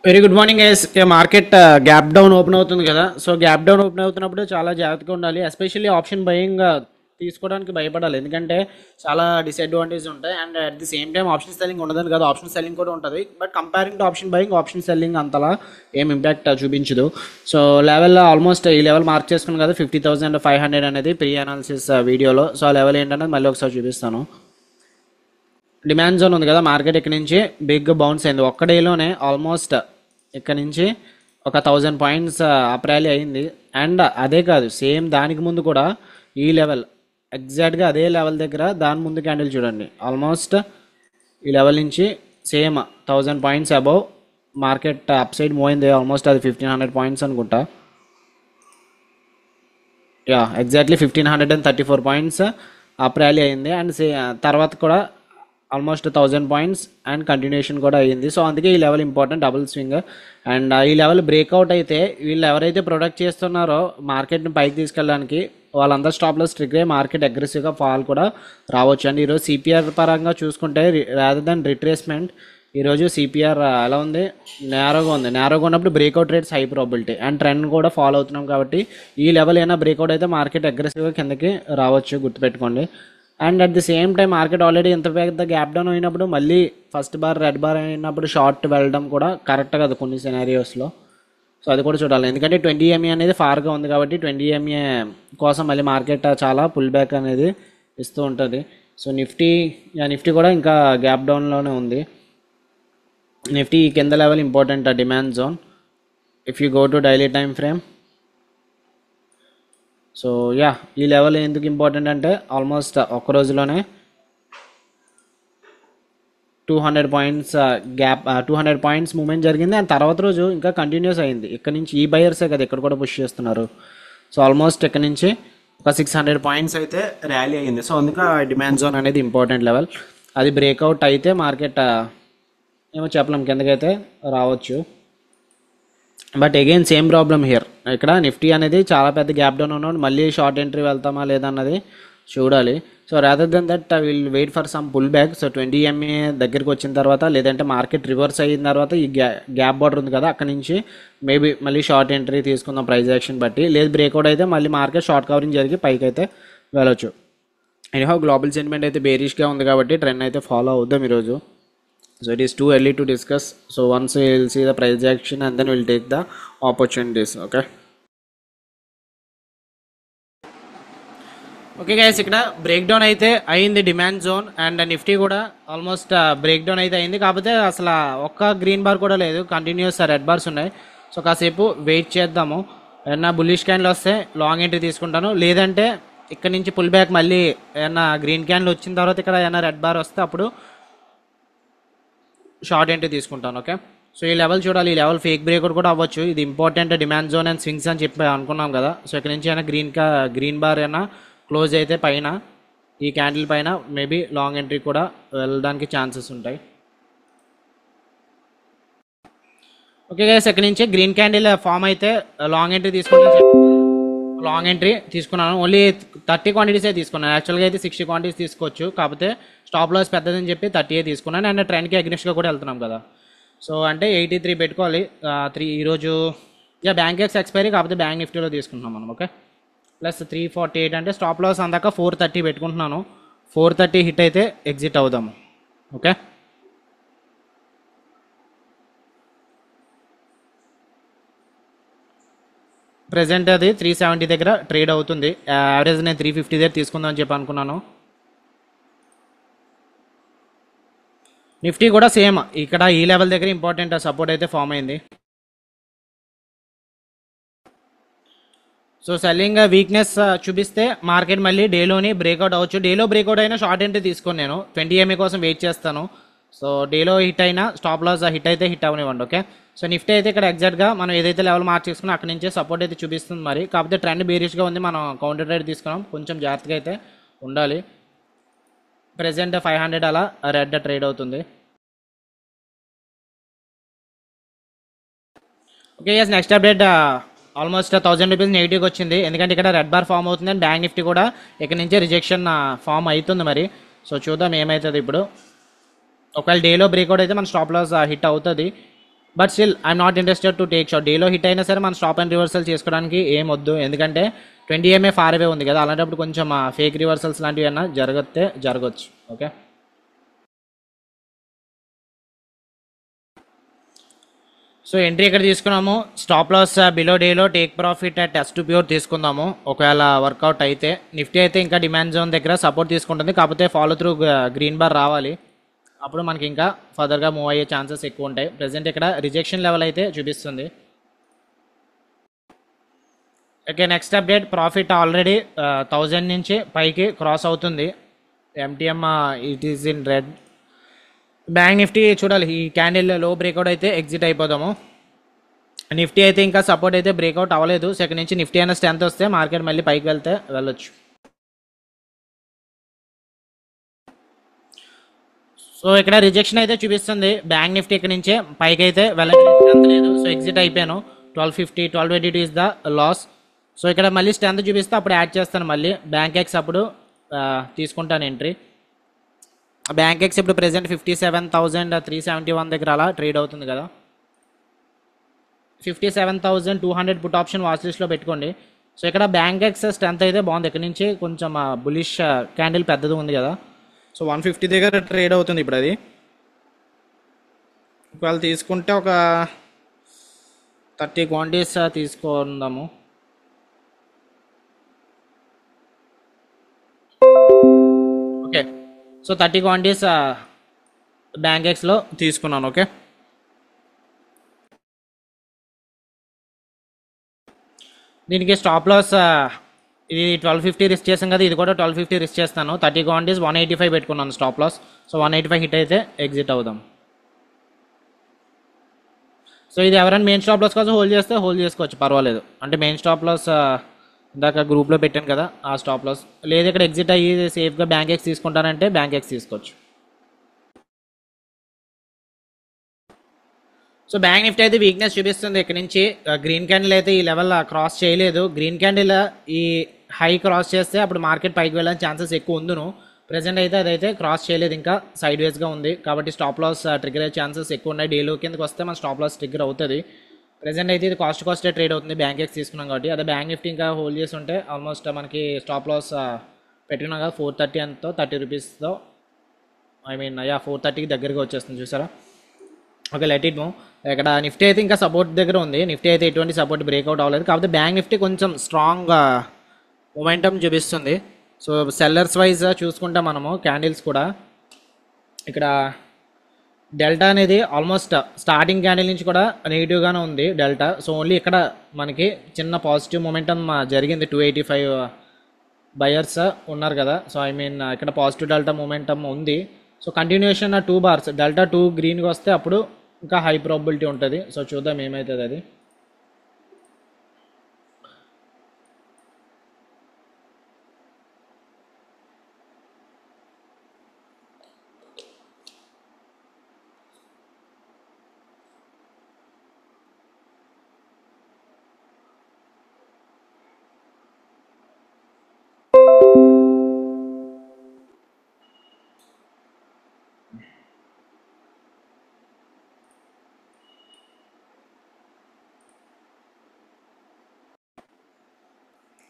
Very good morning guys. Market gap down open అవుతుంది కదా. So gap down open అవుతున్నప్పుడు చాలా జాగ్రత్తగా ఉండాలి. ఎస్పెషల్లీ ఆప్షన్ బయింగ్ తీసుకోవడానికి భయపడాలి, ఎందుకంటే చాలా డిసడ్వాంటేజ్ ఉంటాయి. And at the same time option selling ఉండదని కాదు, ఆప్షన్ సెల్లింగ్ కూడా ఉంటుంది. But comparing to option buying, option selling అంతలా ఏం ఇంపాక్ట్ చూపించదు. సో లెవెల్ ఆల్మోస్ట్ ఈ లెవెల్ మార్క్ చేసుకున్నాం కదా, 50,500 అనేది ప్రీ అనాలిసిస్ వీడియోలో. సో ఆ లెవెల్ ఏంటనేది మళ్ళీ ఒకసారి చూపిస్తాను. డిమాండ్ జోన్ ఉంది కదా, మార్కెట్ ఇక్కడ నుంచి బిగ్ బౌన్స్ అయింది ఒక్క డేలోనే. ఆల్మోస్ట్ ఇక్కడ నుంచి ఒక 1000 పాయింట్స్ అప్ ర్యాలీ అయింది. అండ్ అదే కాదు, సేమ్ దానికి ముందు కూడా ఈ లెవెల్ ఎగ్జాక్ట్గా అదే లెవెల్ దగ్గర దాని ముందు క్యాండిల్ చూడండి, ఆల్మోస్ట్ ఈ లెవెల్ నుంచి same 1000 points above market up side move అయింది. ఆల్మోస్ట్ అది 1500 పాయింట్స్ అనుకుంటా. Yeah, exactly 1534 points up rally అయింది. అండ్ తర్వాత కూడా ఆల్మోస్ట్ 1000 పాయింట్స్ అండ్ కంటిన్యూషన్ కూడా అయ్యింది. సో అందుకే ఈ level important, double swing. And ఈ లెవెల్ బ్రేక్అవుట్ అయితే వీళ్ళు ఎవరైతే ప్రొడక్ట్ చేస్తున్నారో మార్కెట్ని పైకి తీసుకెళ్ళడానికి, వాళ్ళందరూ స్టాప్ లాస్ ట్రిగర్ అయ్యి మార్కెట్ అగ్రెసివ్గా ఫాల్ కూడా రావచ్చు. అండ్ ఈరోజు సిపిఆర్ పరంగా చూసుకుంటే రాదర్ దాన్ రిట్రేస్మెంట్, ఈరోజు సిపిఆర్ ఎలా ఉంది, నేరోగా ఉంది. నేరోగా ఉన్నప్పుడు breakout rates high probability and trend కూడా ఫాలో అవుతున్నాం కాబట్టి ఈ లెవెల్ అయినా బ్రేక్అవుట్ అయితే మార్కెట్ అగ్రెసివ్గా కిందకి రావచ్చు, గుర్తుపెట్టుకోండి. And at the same time market already ఎంత పెద్ద గ్యాప్ డౌన్ అయినప్పుడు మళ్ళీ ఫస్ట్ బార్ రెడ్ బార్ అయినప్పుడు షార్ట్ వెళ్ళడం కూడా కరెక్ట్ కదా కొన్ని సినారియోస్లో. సో అది కూడా చూడాలి, ఎందుకంటే 20 MA అనేది ఫార్గా ఉంది కాబట్టి 20 MA కోసం మళ్ళీ మార్కెట్ చాలా పుల్ బ్యాక్ అనేది ఇస్తూ ఉంటుంది. సో నిఫ్టీ కూడా ఇంకా గ్యాప్ డౌన్లోనే ఉంది. నిఫ్టీ కింద level important, demand zone. If you go to daily time frame, so yeah ఈ లెవెల్ ఎందుకు ఇంపార్టెంట్ అంటే ఆల్మోస్ట్ ఒక్క రోజులోనే 200 పాయింట్స్ గ్యాప్, 200 పాయింట్స్ మూవ్మెంట్ జరిగింది. అండ్ తర్వాత రోజు ఇంకా కంటిన్యూస్ అయింది. ఇక్కడ నుంచి ఈ బయర్సే కదా ఇక్కడ కూడా పుష్ చేస్తున్నారు. సో ఆల్మోస్ట్ ఇక్కడ నుంచి ఒక 600 పాయింట్స్ అయితే ర్యాలీ అయింది. సో అందుకే డిమాండ్ జోన్ అనేది ఇంపార్టెంట్ లెవెల్. అది బ్రేక్అవుట్ అయితే మార్కెట్ ఏమో చెప్పలేం, కిందకైతే రావచ్చు. But again same problem here. ఇక్కడ నిఫ్టీ అనేది చాలా పెద్ద గ్యాప్ డౌన్ ఉన్నాడు, మళ్ళీ షార్ట్ ఎంట్రీ వెళ్తామా లేదా అన్నది చూడాలి. So rather than that will wait for some pull back. So 20 MA దగ్గరికి వచ్చిన తర్వాత, లేదంటే మార్కెట్ రివర్స్ అయిన తర్వాత ఈ గ్యాప్ బార్డర్ ఉంది కదా, అక్కడ నుంచి మేబీ మళ్ళీ షార్ట్ ఎంట్రీ తీసుకుందాం ప్రైస్ యాక్షన్ బట్టి. లేదు బ్రేక్అవుట్ అయితే మళ్ళీ మార్కెట్ షార్ట్ కవరింగ్ జరిగి పైకి అయితే వెళ్ళొచ్చు. ఎనీహౌ గ్లోబల్ సెంటిమెంట్ అయితే బేరిష్గా ఉంది కాబట్టి ట్రెండ్ అయితే ఫాలో అవుదాం ఈరోజు. So it is too early to discuss. So once we will see the price action and then we'll take the opportunities. Okay guys, ఇక్కడ బ్రేక్ డౌన్ అయితే అయింది డిమాండ్ జోన్. అండ్ నిఫ్టీ కూడా almost break down అయితే అయింది, కాకపోతే అసలు ఒక్క green bar కూడా లేదు, కంటిన్యూస్ రెడ్ బార్స్ ఉన్నాయి. సో కాసేపు వెయిట్ చేద్దాము. ఏమన్నా బుల్లిష్ క్యాండిల్ వస్తే లాంగ్ ఎంట్రీ తీసుకుంటాను, లేదంటే ఇక్కడ నుంచి పుల్ బ్యాక్ మళ్ళీ ఏమన్నా గ్రీన్ క్యాండిల్ వచ్చిన తర్వాత ఇక్కడ ఏమన్నా రెడ్ బార్ వస్తే అప్పుడు షార్ట్ ఎంట్రీ తీసుకుంటాను. ఓకే, సో ఈ లెవెల్ చూడాలి, ఈ లెవెల్ ఫేక్ బ్రేక్అవుట్ కూడా అవ్వచ్చు. ఇది important demand zone and swings అని చెప్పి అనుకున్నాం కదా. సో ఇక్కడ నుంచి అయినా గ్రీన్ బార్ అయినా క్లోజ్ అయితే పైన ఈ క్యాండిల్ పైన మేబీ లాంగ్ ఎంట్రీ కూడా వెళ్ళడానికి ఛాన్సెస్ ఉంటాయి. ఓకే గైస్, ఇక్కడ నుంచి గ్రీన్ క్యాండిల్ ఫామ్ అయితే లాంగ్ ఎంట్రీ తీసుకున్నాను. ఓన్లీ 30 క్వాంటిటీసే తీసుకున్నాను. యాక్చువల్గా అయితే 60 క్వాంటిటీస్ తీసుకోవచ్చు, కాకపోతే స్టాప్ లాస్ పెద్దదని చెప్పి 30 తీసుకున్నాను. అండ్ ట్రెండ్కి అగ్నిస్ట్గా కూడా వెళ్తున్నాం కదా. సో అంటే 83 పెట్టుకోవాలి. ఈరోజు బ్యాంక్ ఎక్స్పైరీ, కాకపోతే బ్యాంక్ నిఫ్టీలో తీసుకుంటున్నాం మనం. ఓకే, ప్లస్ 348 అంటే స్టాప్ లాస్ అందాక 430 పెట్టుకుంటున్నాను. 430 హిట్ అయితే ఎగ్జిట్ అవుదాము. ఓకే, ప్రెజెంట్ అది 370 దగ్గర ట్రేడ్ అవుతుంది. యావరేజ్ నేను 350 దగ్గర తీసుకుందాం అని చెప్పి అనుకున్నాను. నిఫ్టీ కూడా సేమ్, ఇక్కడ ఈ లెవెల్ దగ్గర ఇంపార్టెంట్ సపోర్ట్ అయితే ఫామ్ అయింది. సో సెల్లింగ్ వీక్నెస్ చూపిస్తే మార్కెట్ మళ్ళీ డేలోని బ్రేక్అవుట్ అవ్వచ్చు. డేలో బ్రేక్అవుట్ అయినా షార్ట్ ఎంట్రీ తీసుకొని నేను 20 MA కోసం వెయిట్ చేస్తాను. సో డేలో హిట్ అయినా స్టాప్ లాస్ హిట్ అయితే హిట్ అవనివ్వండి. ఓకే, సో నిఫ్టీ అయితే ఇక్కడ ఎగ్జాక్ట్గా మనం ఏదైతే లెవెల్ మార్క్ చేసుకున్నా అక్కడ నుంచే సపోర్ట్ అయితే చూపిస్తుంది. మరి కాకపోతే ట్రెండ్ బేరిష్గా ఉంది, మనం కౌంటర్ ట్రేడ్ తీసుకున్నాం, కొంచెం జాగ్రత్తగా అయితే ఉండాలి. ప్రెజెంట్ 500 అలా రెడ్ ట్రేడ్ అవుతుంది. Okay yes, next update almost 1000 rupees నెగిటివ్గా వచ్చింది, ఎందుకంటే ఇక్కడ రెడ్ బార్ ఫామ్ అవుతుంది. అండ్ బ్యాంక్ నిఫ్టీ కూడా ఇక్కడ నుంచే రిజెక్షన్ ఫామ్ అవుతుంది. మరి సో చూద్దాం ఏమవుతుంది ఇప్పుడు. ఒకవేళ డేలో బ్రేక్అవుట్ అయితే మన స్టాప్ లాస్ హిట్ అవుతుంది. But still I'm not interested to take shot. డేలో హిట్ అయినా సరే మనం స్టాప్ అండ్ రివర్సల్ చేసుకోవడానికి ఏం వద్దు, ఎందుకంటే 20 ఎంఏ ఫార్ అవే ఉంది కదా, అలాంటప్పుడు కొంచెం ఫేక్ రివర్సల్స్ లాంటివి ఏమైనా జరగచ్చు. ఓకే, సో ఎంట్రీ ఎక్కడ తీసుకున్నాము, స్టాప్ లాస్ బిలో డేలో, take profit at test pure తీసుకుందాము. ఒకవేళ వర్కౌట్ అయితే నిఫ్టీ అయితే ఇంకా డిమాండ్ జోన్ దగ్గర సపోర్ట్ తీసుకుంటుంది, కాకపోతే ఫాలో త్రూ గ్రీన్ బార్ రావాలి, అప్పుడు మనకి ఇంకా ఫర్దర్గా మూవ్ అయ్యే ఛాన్సెస్ ఎక్కువ ఉంటాయి. ప్రజెంట్ ఇక్కడ రిజెక్షన్ లెవెల్ అయితే చూపిస్తుంది. Okay, next update, profit already 1000 నుంచి పైకి క్రాస్ అవుతుంది. MTM it is in red. Bank Nifty చూడాలి, ఈ క్యాండిల్ లో బ్రేక్అవుట్ అయితే ఎగ్జిట్ అయిపోదాము. నిఫ్టీ అయితే ఇంకా సపోర్ట్ అయితే బ్రేక్అవుట్ అవ్వలేదు. సెకండ్ నుంచి నిఫ్టీ అయినా స్ట్రెంత్ వస్తే మార్కెట్ మళ్ళీ పైకి వెళ్ళొచ్చు. సో ఇక్కడ రిజెక్షన్ అయితే చూపిస్తుంది. బ్యాంక్ నిఫ్టీ ఇక్కడ నుంచే పైకి అయితే వెళ్ళలేదు, సో ఎగ్జిట్ అయిపోయాను. 1250 1222 ఇస్ ద లాస్. సో ఇక్కడ మళ్ళీ స్ట్రెంత్ చూపిస్తే అప్పుడు యాడ్ చేస్తాను మళ్ళీ. బ్యాంక్ ఎక్స్ అప్పుడు తీసుకుంటాను ఎంట్రీ. బ్యాంక్ ఎక్స్ ఇప్పుడు ప్రెసెంట్ 57,371 దగ్గర అలా ట్రేడ్ అవుతుంది కదా. 57,200 పుట్ ఆప్షన్ వాచ్ లిస్ట్లో పెట్టుకోండి. సో ఇక్కడ బ్యాంక్ ఎక్స్ స్ట్రెంత్ అయితే బాగుంది, ఇక్కడ నుంచి కొంచెం బులిష్ క్యాండిల్ పెద్దది ఉంది కదా, సో 150 దగ్గర ట్రేడ్ అవుతుంది ఇప్పుడు అది. ఒకవేళ తీసుకుంటే ఒక 30 క్వాంటిటీస్ తీసుకుందాము. ఓకే, సో 30 క్వాంటిటీస్ బ్యాంక్ ఎక్స్లో తీసుకున్నాను. ఓకే, దీనికి స్టాప్ లాస్ ఇది 1250 రిస్క్ చేసాం కదా, ఇది కూడా 1250 రిస్క్ చేస్తాను. 30 క్వాంటిటీస్ 185 పెట్టుకున్నాను స్టాప్ లాస్. సో 185 హిట్ అయితే ఎగ్జిట్ అవుదాం. సో ఇది ఎవరైనా మెయిన్ స్టాప్ లాస్ కోసం హోల్డ్ చేస్తే హోల్డ్ చేసుకోవచ్చు, పర్వాలేదు. అంటే మెయిన్ స్టాప్ లాస్ ఇందాక గ్రూప్లో పెట్టాను కదా ఆ స్టాప్ లాస్. లేదు ఇక్కడ ఎగ్జిట్ అయ్యి సేఫ్గా బ్యాంక్ ఎక్స్ తీసుకుంటానంటే బ్యాంక్ ఎక్స్ తీసుకోవచ్చు. సో బ్యాంక్ నిఫ్టీ అయితే వీక్నెస్ చూపిస్తుంది. ఇక్కడ నుంచి గ్రీన్ క్యాండిల్ అయితే ఈ లెవెల్ క్రాస్ చేయలేదు. గ్రీన్ క్యాండిల్ ఈ హై క్రాస్ చేస్తే అప్పుడు మార్కెట్ పైకి వెళ్ళడానికి ఛాన్సెస్ ఎక్కువ ఉందును. ప్రెజెంట్ అయితే అదైతే క్రాస్ చేయలేదు, ఇంకా సైడ్ వేస్గా ఉంది, కాబట్టి స్టాప్ లాస్ ట్రిగర్ అయ్యే ఛాన్సెస్ ఎక్కువ ఉన్నాయి. డేలో కిందకి వస్తే మన స్టాప్ లాస్ ట్రిగర్ అవుతుంది. ప్రెజెంట్ అయితే ఇది కాస్టే ట్రేడ్ అవుతుంది, బ్యాంక్ ఎక్స్ తీసుకున్నాం కాబట్టి. అదే బ్యాంక్ నిఫ్టీ ఇంకా హోల్డ్ చేసి ఉంటే ఆల్మోస్ట్ మనకి స్టాప్ లాస్ పెట్టుకున్నాం కదా 430 ఎంతో 30 రూపీస్తో, ఐ మీన్ 430కి దగ్గరగా వచ్చేస్తుంది చూసారా. Okay, let it move. ఇక్కడ నిఫ్టీ అయితే ఇంకా సపోర్ట్ దగ్గర ఉంది. నిఫ్టీ అయితే ఎటువంటి సపోర్ట్ బ్రేక్అవుట్ అవ్వలేదు, కాకపోతే బ్యాంక్ నిఫ్టీ కొంచెం స్ట్రాంగ్ మొమెంటం చూపిస్తుంది. సో సెల్లర్స్ వైజ్ చూసుకుంటే మనము క్యాండిల్స్ కూడా ఇక్కడ డెల్టా అనేది ఆల్మోస్ట్ స్టార్టింగ్ క్యాండిల్ నుంచి కూడా నెగిటివ్గానే ఉంది డెల్టా. సో ఓన్లీ ఇక్కడ మనకి చిన్న పాజిటివ్ మొమెంటం జరిగింది. 285 బయర్స్ ఉన్నారు కదా, సో ఐ మీన్ ఇక్కడ పాజిటివ్ డెల్టా మొమెంటం ఉంది. సో కంటిన్యూషన్ 2 బార్స్ డెల్టా 2 గ్రీన్గా వస్తే అప్పుడు ఇంకా హై ప్రాబిలిటీ ఉంటుంది. సో చూద్దాం ఏమవుతుంది అది.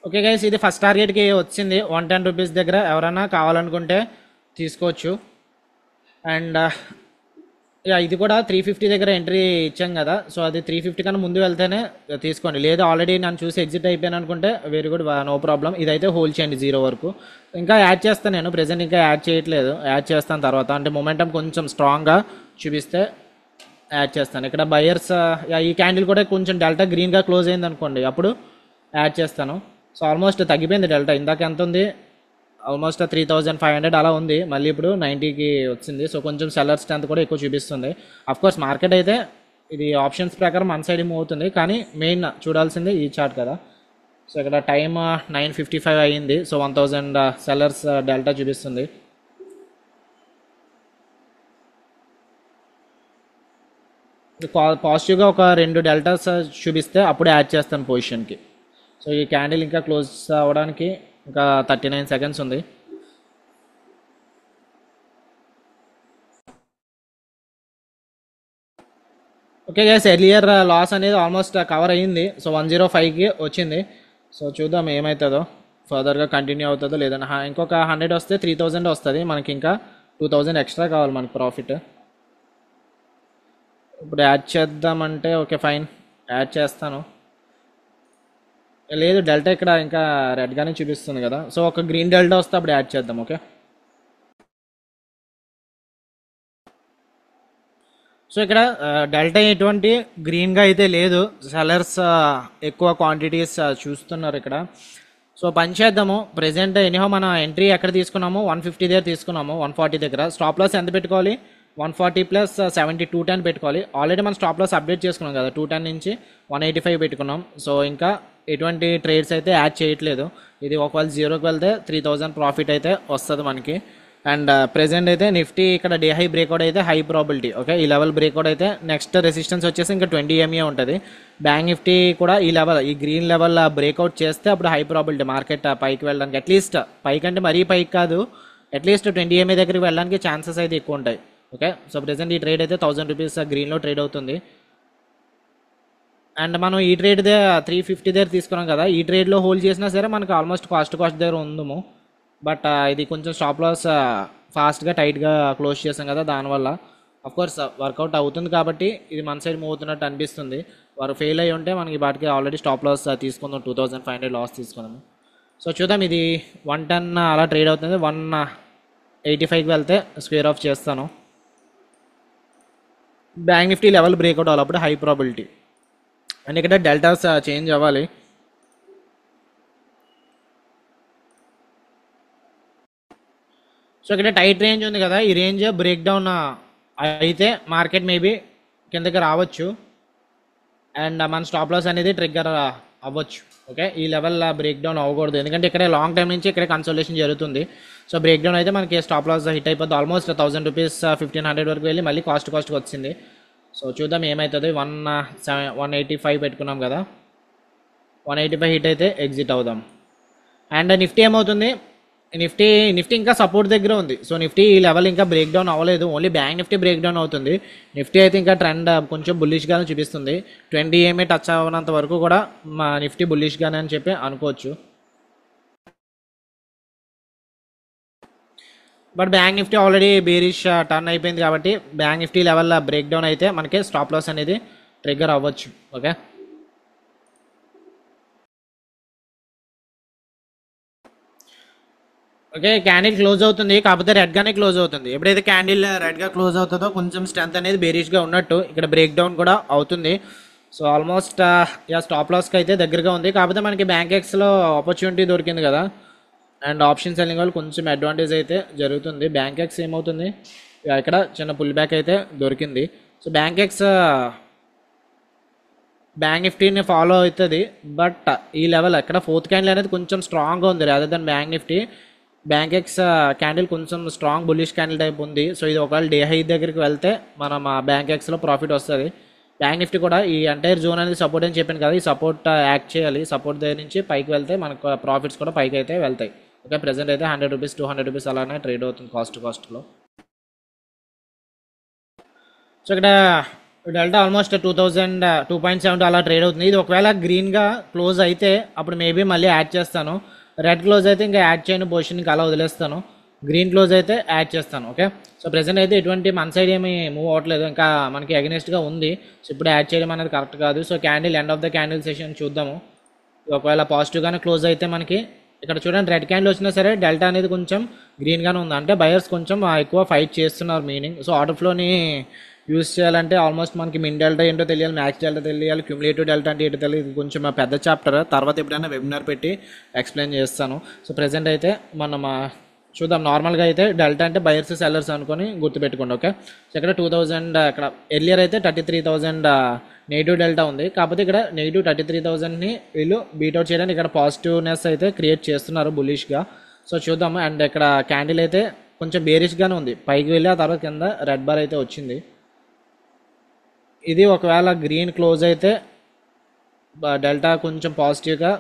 ఓకే గైస్, ఇది ఫస్ట్ టార్గెట్కి వచ్చింది 110 రూపీస్ దగ్గర. ఎవరైనా కావాలనుకుంటే తీసుకోవచ్చు. అండ్ ఇది కూడా 350 దగ్గర ఎంట్రీ ఇచ్చాం కదా, సో అది 350 కన్నా ముందు వెళ్తేనే తీసుకోండి. లేదు ఆల్రెడీ నన్ను చూసి ఎగ్జిట్ అయిపోయాను అనుకుంటే వెరీ గుడ్, నో ప్రాబ్లం. ఇదైతే హోల్డ్ చేయండి 0 వరకు. ఇంకా యాడ్ చేస్తాను నేను, ప్రెజెంట్ ఇంకా యాడ్ చేయట్లేదు, యాడ్ చేస్తాను తర్వాత. అంటే మొమెంటం కొంచెం స్ట్రాంగ్గా చూపిస్తే యాడ్ చేస్తాను. ఇక్కడ బయర్స్ ఈ క్యాండిల్ కూడా కొంచెం డెల్టా గ్రీన్గా క్లోజ్ అయింది అనుకోండి, అప్పుడు యాడ్ చేస్తాను. సో ఆల్మోస్ట్ తగ్గిపోయింది డెల్టా, ఇందాక ఎంత ఉంది, ఆల్మోస్ట్ 3500 అలా ఉంది, మళ్ళీ ఇప్పుడు 90కి వచ్చింది. సో కొంచెం సెల్లర్ స్ట్రెంత్ కూడా ఎక్కువ చూపిస్తుంది. అఫ్కోర్స్ మార్కెట్ అయితే ఇది ఆప్షన్స్ ప్రకారం వన్ సైడ్ మూవ్ అవుతుంది, కానీ మెయిన్ చూడాల్సింది ఈ చార్ట్ కదా. సో ఇక్కడ టైమ్ 9:55 అయ్యింది. సో 1000 సెల్లర్స్ డెల్టా చూపిస్తుంది. పాజిటివ్గా ఒక 2 డెల్టాస్ చూపిస్తే అప్పుడు యాడ్ చేస్తాను పొజిషన్కి. సో ఈ క్యాండిల్ ఇంకా క్లోజ్ అవ్వడానికి ఇంకా 39 సెకండ్స్ ఉంది. ఓకే గైస్, ఎర్లియర్ లాస్ అనేది ఆల్మోస్ట్ కవర్ అయ్యింది. సో 105కి వచ్చింది. సో చూద్దాం ఏమవుతుందో, ఫర్దర్గా కంటిన్యూ అవుతుందో లేదని. ఇంకొక 100 వస్తే 3000 వస్తుంది మనకి, ఇంకా 2000 ఎక్స్ట్రా కావాలి మనకి ప్రాఫిట్. ఇప్పుడు యాడ్ చేద్దామంటే ఓకే ఫైన్, యాడ్ చేస్తాను. లేదు, డెల్టా ఇక్కడ ఇంకా రెడ్గానే చూపిస్తుంది కదా. సో ఒక గ్రీన్ డెల్టా వస్తే అప్పుడు యాడ్ చేద్దాం. ఓకే, సో ఇక్కడ డెల్టా ఎటువంటి గ్రీన్గా అయితే లేదు. సెలర్స్ ఎక్కువ క్వాంటిటీస్ చూస్తున్నారు ఇక్కడ. సో పని చేద్దాము. ప్రెజెంట్ ఎనీహో మన ఎంట్రీ ఎక్కడ తీసుకున్నాము, 150 దగ్గర తీసుకున్నాము. 140 దగ్గర స్టాప్ లాస్ ఎంత పెట్టుకోవాలి, 140 ప్లస్ 70 210 పెట్టుకోవాలి. ఆల్రెడీ మనం స్టాప్ లాస్ అప్డేట్ చేసుకున్నాం కదా, 210 నుంచి 185 పెట్టుకున్నాం. సో ఇంకా ఎటువంటి ట్రేడ్స్ అయితే యాడ్ చేయట్లేదు. ఇది ఒకవేళ జీరోకి వెళ్తే 3000 ప్రాఫిట్ అయితే వస్తుంది మనకి. అండ్ ప్రెజెంట్ అయితే నిఫ్టీ ఇక్కడ డే హై బ్రేక్అవుట్ అయితే హై ప్రాబిలిటీ. ఓకే, ఈ లెవెల్ బ్రేక్అవుట్ అయితే నెక్స్ట్ రెసిస్టెన్స్ వచ్చేసి ఇంకా 20 MA ఉంటుంది. బ్యాంక్ నిఫ్టీ కూడా ఈ లెవెల్, ఈ గ్రీన్ లెవెల్ బ్రేక్అవుట్ చేస్తే అప్పుడు హై ప్రాబిలిటీ మార్కెట్ పైకి వెళ్ళడానికి. అట్లీస్ట్ పైకి అంటే మరీ పైకి కాదు, అట్లీస్ట్ 20 MA దగ్గరికి వెళ్ళడానికి ఛాన్సెస్ అయితే ఎక్కువ ఉంటాయి. ఓకే, సో ప్రెజెంట్ ఈ ట్రేడ్ అయితే 1000 రూపీస్ గ్రీన్లో ట్రేడ్ అవుతుంది. అండ్ మనం ఈ ట్రేడ్ 350 దగ్గర తీసుకున్నాం కదా, ఈ ట్రేడ్లో హోల్డ్ చేసినా సరే మనకు ఆల్మోస్ట్ కాస్ట్ దగ్గర ఉందము. బట్ ఇది కొంచెం స్టాప్ లాస్ ఫాస్ట్గా టైట్గా క్లోజ్ చేసాం కదా, దానివల్ల కోర్స్ వర్కౌట్ అవుతుంది కాబట్టి ఇది మన సైడ్ మూవ్ అవుతున్నట్టు అనిపిస్తుంది. వారు ఫెయిల్ అయ్యి ఉంటే మనకి వాటికి ఆల్రెడీ స్టాప్ లాస్ తీసుకుందాం, 2500 లాస్ తీసుకున్నాము. సో చూద్దాం, ఇది 110 అలా ట్రేడ్ అవుతుంది. 185కి వెళ్తే స్క్వేర్ ఆఫ్ చేస్తాను. బ్యాంక్ నిఫ్టీ లెవెల్ బ్రేక్అవుట్ అవ్వాలి, హై ప్రాబిలిటీ. అండ్ ఇక్కడ డెల్టాస్ చేంజ్ అవ్వాలి. సో ఇక్కడ టైట్ రేంజ్ ఉంది కదా, ఈ రేంజ్ బ్రేక్ డౌన్ అయితే మార్కెట్ మేబీ కిందకి రావచ్చు. అండ్ మన స్టాప్ లాస్ అనేది ట్రిగ్గర్ అవ్వచ్చు. ఓకే, ఈ లెవెల్ బ్రేక్ డౌన్ అవ్వకూడదు, ఎందుకంటే ఇక్కడ లాంగ్ టైం నుంచి ఇక్కడ కన్సల్టేషన్ జరుగుతుంది. సో బ్రేక్ డౌన్ అయితే మనకి స్టాప్ లాస్ హిట్ అయిపోతుంది. ఆల్మోస్ట్ 1000 రూపీస్ 1500 వరకు వెళ్ళి మళ్ళీ కాస్ట్కి వచ్చింది. సో చూద్దాం ఏమవుతుంది. 185 పెట్టుకున్నాం కదా, 185 హిట్ అయితే ఎగ్జిట్ అవుదాం. అండ్ నిఫ్టీ ఏమవుతుంది, నిఫ్టీ ఇంకా సపోర్ట్ దగ్గర ఉంది. సో నిఫ్టీ ఈ లెవెల్ ఇంకా బ్రేక్ డౌన్ అవ్వలేదు, only bank Nifty break down అవుతుంది. నిఫ్టీ అయితే ఇంకా ట్రెండ్ కొంచెం బుల్లిష్గానే చూపిస్తుంది. 20 MA టచ్ అవ్వనంత వరకు కూడా మా నిఫ్టీ బుల్లిష్గానే అని చెప్పి అనుకోవచ్చు. But bank Nifty already bearish turn అయిపోయింది కాబట్టి bank Nifty level break down అయితే మనకి స్టాప్ లాస్ అనేది ట్రిగ్గర్ అవ్వచ్చు. ఓకే, ఓకే క్యాండిల్ క్లోజ్ అవుతుంది, కాకపోతే రెడ్గానే క్లోజ్ అవుతుంది. ఎప్పుడైతే క్యాండిల్ రెడ్గా క్లోజ్ అవుతుందో కొంచెం స్ట్రెంత్ అనేది బేరిష్గా ఉన్నట్టు ఇక్కడ బ్రేక్ డౌన్ కూడా అవుతుంది. సో ఆల్మోస్ట్ స్టాప్ లాస్కి అయితే దగ్గరగా ఉంది. కాకపోతే మనకి బ్యాంక్ ఎక్స్లో ఆపర్చునిటీ దొరికింది కదా, అండ్ ఆప్షన్ సెల్లింగ్ వాళ్ళు కొంచెం అడ్వాంటేజ్ అయితే జరుగుతుంది. బ్యాంక్ ఎక్స్ ఏమవుతుంది, ఇక్కడ చిన్న పుల్ బ్యాక్ అయితే దొరికింది. సో బ్యాంక్ ఎక్స్ బ్యాంక్ నిఫ్టీని ఫాలో అవుతుంది. బట్ ఈ లెవెల్ ఎక్కడ 4th క్యాండిల్ అనేది కొంచెం స్ట్రాంగ్గా ఉంది rather than bank Nifty. Bankex candle కొంచెం స్ట్రాంగ్ బుల్లిష్ క్యాండిల్ టైప్ ఉంది. సో ఇది ఒకవేళ డే హై దగ్గరికి వెళ్తే మనం బ్యాంక్ ఎక్స్లో ప్రాఫిట్ వస్తుంది. బ్యాంక్ నిఫ్టీ కూడా ఈ ఎంటైర్ జోన్ అనేది సపోర్ట్ అని చెప్పాను కదా, ఈ సపోర్ట్ యాక్ట్ చేయాలి. సపోర్ట్ దగ్గర నుంచి పైకి వెళ్తే మనకు ప్రాఫిట్స్ కూడా పైకి అయితే వెళ్తాయి. ఓకే, ప్రెజెంట్ అయితే 100 రూపీస్ 200 రూపీస్ అలానే ట్రేడ్ అవుతుంది కాస్ట్లో. సో ఇక్కడ డెల్టా ఆల్మోస్ట్ 2.7 అలా ట్రేడ్ అవుతుంది. ఇది ఒకవేళ గ్రీన్గా క్లోజ్ అయితే అప్పుడు మేబీ మళ్ళీ యాడ్ చేస్తాను. రెడ్ క్లోజ్ అయితే ఇంకా యాడ్ చేయను, పొజిషన్కి అలా వదిలేస్తాను. గ్రీన్ క్లోజ్ అయితే యాడ్ చేస్తాను. ఓకే, సో ప్రెజెంట్ అయితే ఎటువంటి మన సైడ్ ఏమి మూవ్ అవ్వట్లేదు, ఇంకా మనకి అగెనిస్ట్గా ఉంది. సో ఇప్పుడు యాడ్ చేయడం అనేది కరెక్ట్ కాదు. So candle end of the candle session చూద్దాము. ఒకవేళ పాజిటివ్గానే క్లోజ్ అయితే మనకి ఇక్కడ చూడండి రెడ్ క్యాండిల్ వచ్చినా సరే డెల్టా అనేది కొంచెం గ్రీన్గానే ఉంది, అంటే బయర్స్ కొంచెం ఎక్కువ ఫైట్ చేస్తున్నారు మీనింగ్. సో ఆర్డర్ ఫ్లోని యూస్ చేయాలంటే ఆల్మోస్ట్ మనకి మిన్ డెల్టా ఏంటో తెలియాలి, మ్యాక్స్ డెల్టా తెలియాలి, క్యూములేటివ్ డెల్టా అంటే ఏంటో తెలియదు. ఇది కొంచెం పెద్ద చాప్టర్, తర్వాత ఎప్పుడైనా వెబినార్ పెట్టి ఎక్స్ప్లెయిన్ చేస్తాను. సో ప్రెజెంట్ అయితే మనం చూద్దాం. నార్మల్గా అయితే డెల్టా అంటే బయర్స్ సెల్లర్స్ అనుకొని గుర్తుపెట్టుకోండి. ఓకే, సో ఇక్కడ 2000 ఇక్కడ ఎర్లియర్ అయితే 33,000 నెగిటివ్ డెల్టా ఉంది. కాకపోతే ఇక్కడ నెగిటివ్ 33,000ని వీళ్ళు బీట్అవుట్ చేయడానికి ఇక్కడ పాజిటివ్నెస్ అయితే క్రియేట్ చేస్తున్నారు బులిష్గా. సో చూద్దాము. అండ్ ఇక్కడ క్యాండిల్ అయితే కొంచెం బేరిష్గానే ఉంది, పైకి వెళ్ళి ఆ తర్వాత కింద రెడ్ బార్ అయితే వచ్చింది. ఇది ఒకవేళ గ్రీన్ క్లోజ్ అయితే డెల్టా కొంచెం పాజిటివ్గా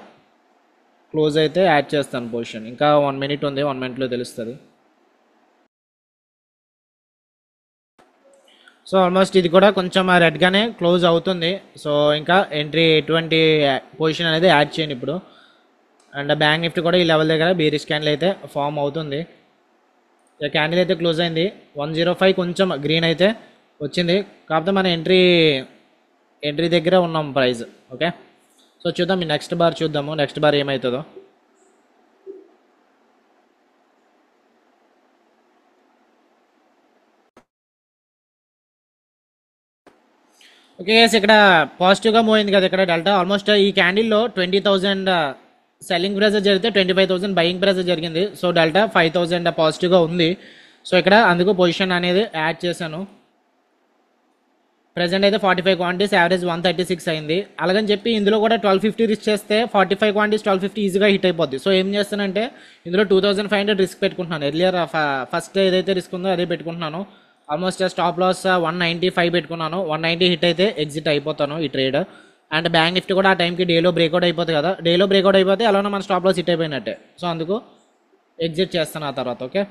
క్లోజ్ అయితే యాడ్ చేస్తాను పొజిషన్. ఇంకా 1 మినిట్ ఉంది, 1 మినిట్లో తెలుస్తుంది. సో ఆల్మోస్ట్ ఇది కూడా కొంచెం రెడ్గానే క్లోజ్ అవుతుంది. సో ఇంకా ఎంట్రీ ఎటువంటి పొజిషన్ అనేది యాడ్ చేయండి ఇప్పుడు. అండ్ బ్యాంక్ నిఫ్టీ కూడా ఈ లెవెల్ దగ్గర బీరిష్ క్యాండిల్ అయితే ఫామ్ అవుతుంది. ఇక క్యాండిల్ అయితే క్లోజ్ అయింది. 105 కొంచెం గ్రీన్ అయితే వచ్చింది, కాకపోతే మన ఎంట్రీ దగ్గర ఉన్నాం ప్రైస్. ఓకే, సో చూద్దాం నెక్స్ట్ బార్ చూద్దాము, నెక్స్ట్ బార్ ఏమవుతుందో. ఓకే గైస్, ఇక్కడ పాజిటివ్గా మూవ్ అయింది కదా ఇక్కడ డెల్టా. ఆల్మోస్ట్ ఈ క్యాండిల్లో 20,000 సెల్లింగ్ ప్రైజర్ జరిగితే 25,000 బయింగ్ ప్రైజర్ జరిగింది. సో డెల్టా 5,000 పాజిటివ్గా ఉంది. సో ఇక్కడ అందుకు పొజిషన్ అనేది యాడ్ చేశాను. ప్రెజెంట్ అయితే 45 క్వాంటిటీస్, యావరేజ్ 136 అయింది. అలాగని చెప్పి ఇందులో కూడా 1250 రిస్క్ చేస్తే 45 క్వాంటిటీస్ 1250 ఈజీగా హిట్ అయిపోద్ది. సో ఏం చేస్తానంటే ఇందులో 2500 రిస్క్ పెట్టుకుంటున్నాను. ఎర్లియర్ ఫస్ట్ ఏదైతే రిస్క్ ఉందో అదే పెట్టుకుంటున్నాను. ఆల్మోస్ట్ స్టాప్ లాస్ 195 పెట్టుకున్నాను. 190 హిట్ అయితే ఎగ్జిట్ అయిపోతాను ఈ ట్రేడ్. అండ్ బ్యాంక్ నిఫ్టీ కూడా ఆ టైంకి డేలో బ్రేక్అవుట్ అయిపోతుంది కదా, డేలో బ్రేక్అవుట్ అయిపోతే అలానే మన స్టాప్ లాస్ హిట్ అయిపోయినట్టే. సో అందుకు ఎగ్జిట్ చేస్తాను ఆ తర్వాత. ఓకే,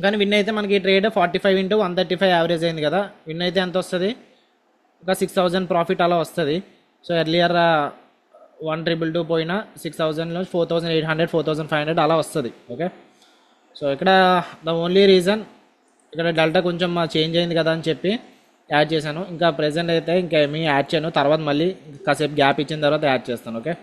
కానీ విన్ అయితే మనకి ట్రేడ్ 45 into 135 యావరేజ్ అయింది కదా. విన్ అయితే ఎంత వస్తుంది, ఒక 6,000 ప్రాఫిట్ అలా వస్తుంది. సో ఎర్లియర్ 1,222 పోయినా 6,000లో 4,800 4,500 అలా వస్తుంది. ఓకే, సో ఇక్కడ ద ఓన్లీ రీజన్ ఇక్కడ డెల్టా కొంచెం చేంజ్ అయింది కదా అని చెప్పి యాడ్ చేశాను. ఇంకా ప్రెజెంట్ అయితే ఇంకా ఏమీ యాడ్ చేయను, తర్వాత మళ్ళీ కాసేపు గ్యాప్ ఇచ్చిన తర్వాత యాడ్ చేస్తాను. Okay,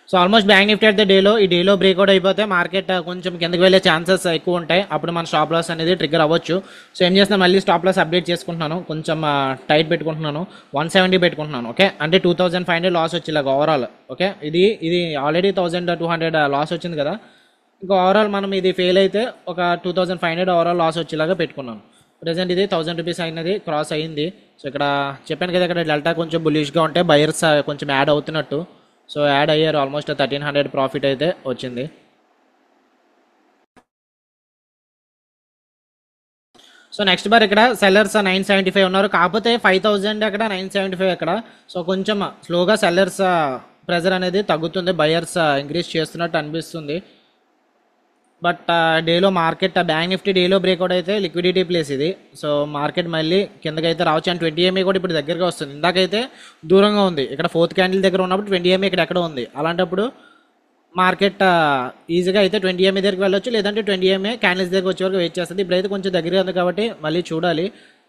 so almost bank Nifty అయితే ఈ డేలో బ్రేక్అవుట్ అయిపోతే మార్కెట్ కొంచెం కిందకి వెళ్ళే ఛాన్సెస్ ఎక్కువ ఉంటాయి. అప్పుడు మన స్టాప్ లాస్ అనేది ట్రిగ్గర్ అవ్వచ్చు. సో ఏం చేస్తున్నా, మళ్ళీ స్టాప్ లాస్ అప్డేట్ చేసుకుంటున్నాను, కొంచెం టైట్ పెట్టుకుంటున్నాను, 170 పెట్టుకుంటున్నాను. ఓకే, అంటే 2,500 లాస్ వచ్చేలాగా ఓవరాల్. ఓకే, ఇది ఆల్రెడీ 1,200 లాస్ వచ్చింది కదా. ఇంకా ఓవరాల్ మనం ఇది ఫెయిల్ అయితే ఒక 2,500 ఓవరాల్ లాస్ వచ్చేలాగా పెట్టుకున్నాను. ప్రజెంట్ ఇది 1,000 రూపీస్ అయినది క్రాస్ అయ్యింది. సో ఇక్కడ చెప్పాను కదా, ఇక్కడ డెల్టా కొంచెం బుల్లిష్గా ఉంటే బయర్స్ కొంచెం యాడ్ అవుతున్నట్టు. సో యాడ్ అయ్యారు, ఆల్మోస్ట్ 1,300 ప్రాఫిట్ అయితే వచ్చింది. సో నెక్స్ట్ బార్ ఇక్కడ సెల్లర్స్ 975 ఉన్నారు, కాకపోతే 5,000 అక్కడ 975 అక్కడ. సో కొంచెం స్లోగా సెల్లర్స్ ప్రెజర్ అనేది తగ్గుతుంది, బయర్స్ ఇంక్రీజ్ చేస్తున్నట్టు అనిపిస్తుంది. బట్ డేలో మార్కెట్ బ్యాంక్ నిఫ్టీ డేలో బ్రేక్అవుట్ అయితే లిక్విడిటీ ప్లేస్ ఇది. సో మార్కెట్ మళ్ళీ కిందకైతే రావచ్చు. అండ్ 20 MA కూడా ఇప్పుడు దగ్గరగా వస్తుంది, ఇందాకైతే దూరంగా ఉంది. ఇక్కడ 4th క్యాండిల్ దగ్గర ఉన్నప్పుడు 20 MA ఇక్కడ ఎక్కడ ఉంది. అలాంటప్పుడు మార్కెట్ ఈజీగా అయితే 20 MA దగ్గరికి వెళ్ళొచ్చు, లేదంటే 20 MA క్యాండిల్స్ దగ్గర వచ్చే వరకు వెయిట్ చేస్తుంది. ఇప్పుడైతే కొంచెం దగ్గరగా ఉంది కాబట్టి మళ్ళీ చూడాలి.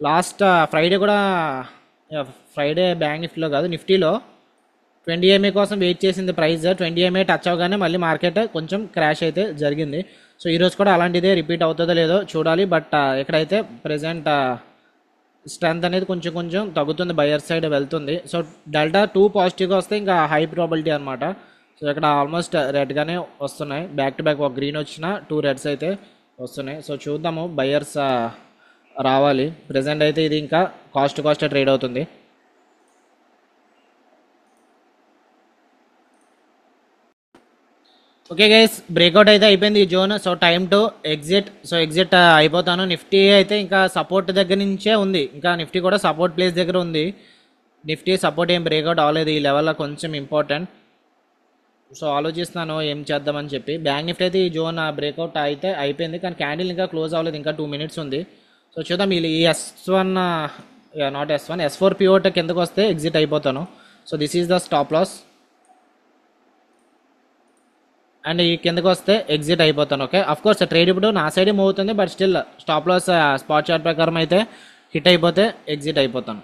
లాస్ట్ ఫ్రైడే కూడా, ఫ్రైడే బ్యాంక్ నిఫ్టీలో కాదు నిఫ్టీలో 20 MA కోసం వెయిట్ చేసింది ప్రైస్. 20 MA టచ్ అవగానే మళ్ళీ మార్కెట్ కొంచెం క్రాష్ అయితే జరిగింది. సో ఈరోజు కూడా అలాంటిదే రిపీట్ అవుతుందో లేదో చూడాలి. బట్ ఇక్కడైతే ప్రజెంట్ స్ట్రెంత్ అనేది కొంచెం తగ్గుతుంది, బయర్ సైడ్ వెళ్తుంది. సో డెల్టా 2 పాజిటివ్గా వస్తే ఇంకా హై ప్రాబిలిటీ అనమాట. సో ఇక్కడ ఆల్మోస్ట్ రెడ్గానే వస్తున్నాయి, బ్యాక్ టు బ్యాక్ ఒక గ్రీన్ వచ్చిన 2 రెడ్స్ అయితే వస్తున్నాయి. సో చూద్దాము, బయర్స్ రావాలి. ప్రజెంట్ అయితే ఇది ఇంకా కాస్ట్ ట్రేడ్ అవుతుంది. ఓకే గైస్, బ్రేక్అవుట్ అయితే అయిపోయింది ఈ zone. So time to exit. So exit అయిపోతాను. నిఫ్టీ అయితే ఇంకా సపోర్ట్ దగ్గర నుంచే ఉంది, ఇంకా నిఫ్టీ కూడా సపోర్ట్ ప్లేస్ దగ్గర ఉంది. నిఫ్టీ సపోర్ట్ ఏం బ్రేక్అవుట్ అవ్వలేదు, ఈ లెవెల్లో కొంచెం ఇంపార్టెంట్. సో ఆలోచిస్తున్నాను ఏం చేద్దామని చెప్పి. బ్యాంక్ నిఫ్టీ అయితే ఈ జోన్ బ్రేక్అవుట్ అయితే అయిపోయింది, కానీ క్యాండిల్ ఇంకా క్లోజ్ అవ్వలేదు, ఇంకా 2 minutes ఉంది. సో చూద్దాం, ఈ S1 not S1 S4 pivot కిందకు వస్తే ఎగ్జిట్ అయిపోతాను. So this is the stop loss. And ఈ కిందకు వస్తే ఎగ్జిట్ అయిపోతాను. ఓకే, అఫ్ కోర్స్ ట్రేడ్ ఇప్పుడు నా సైడే మూవ్ అవుతుంది, but still stop loss spot chart ప్రకారం అయితే హిట్ అయిపోతే ఎగ్జిట్ అయిపోతాను.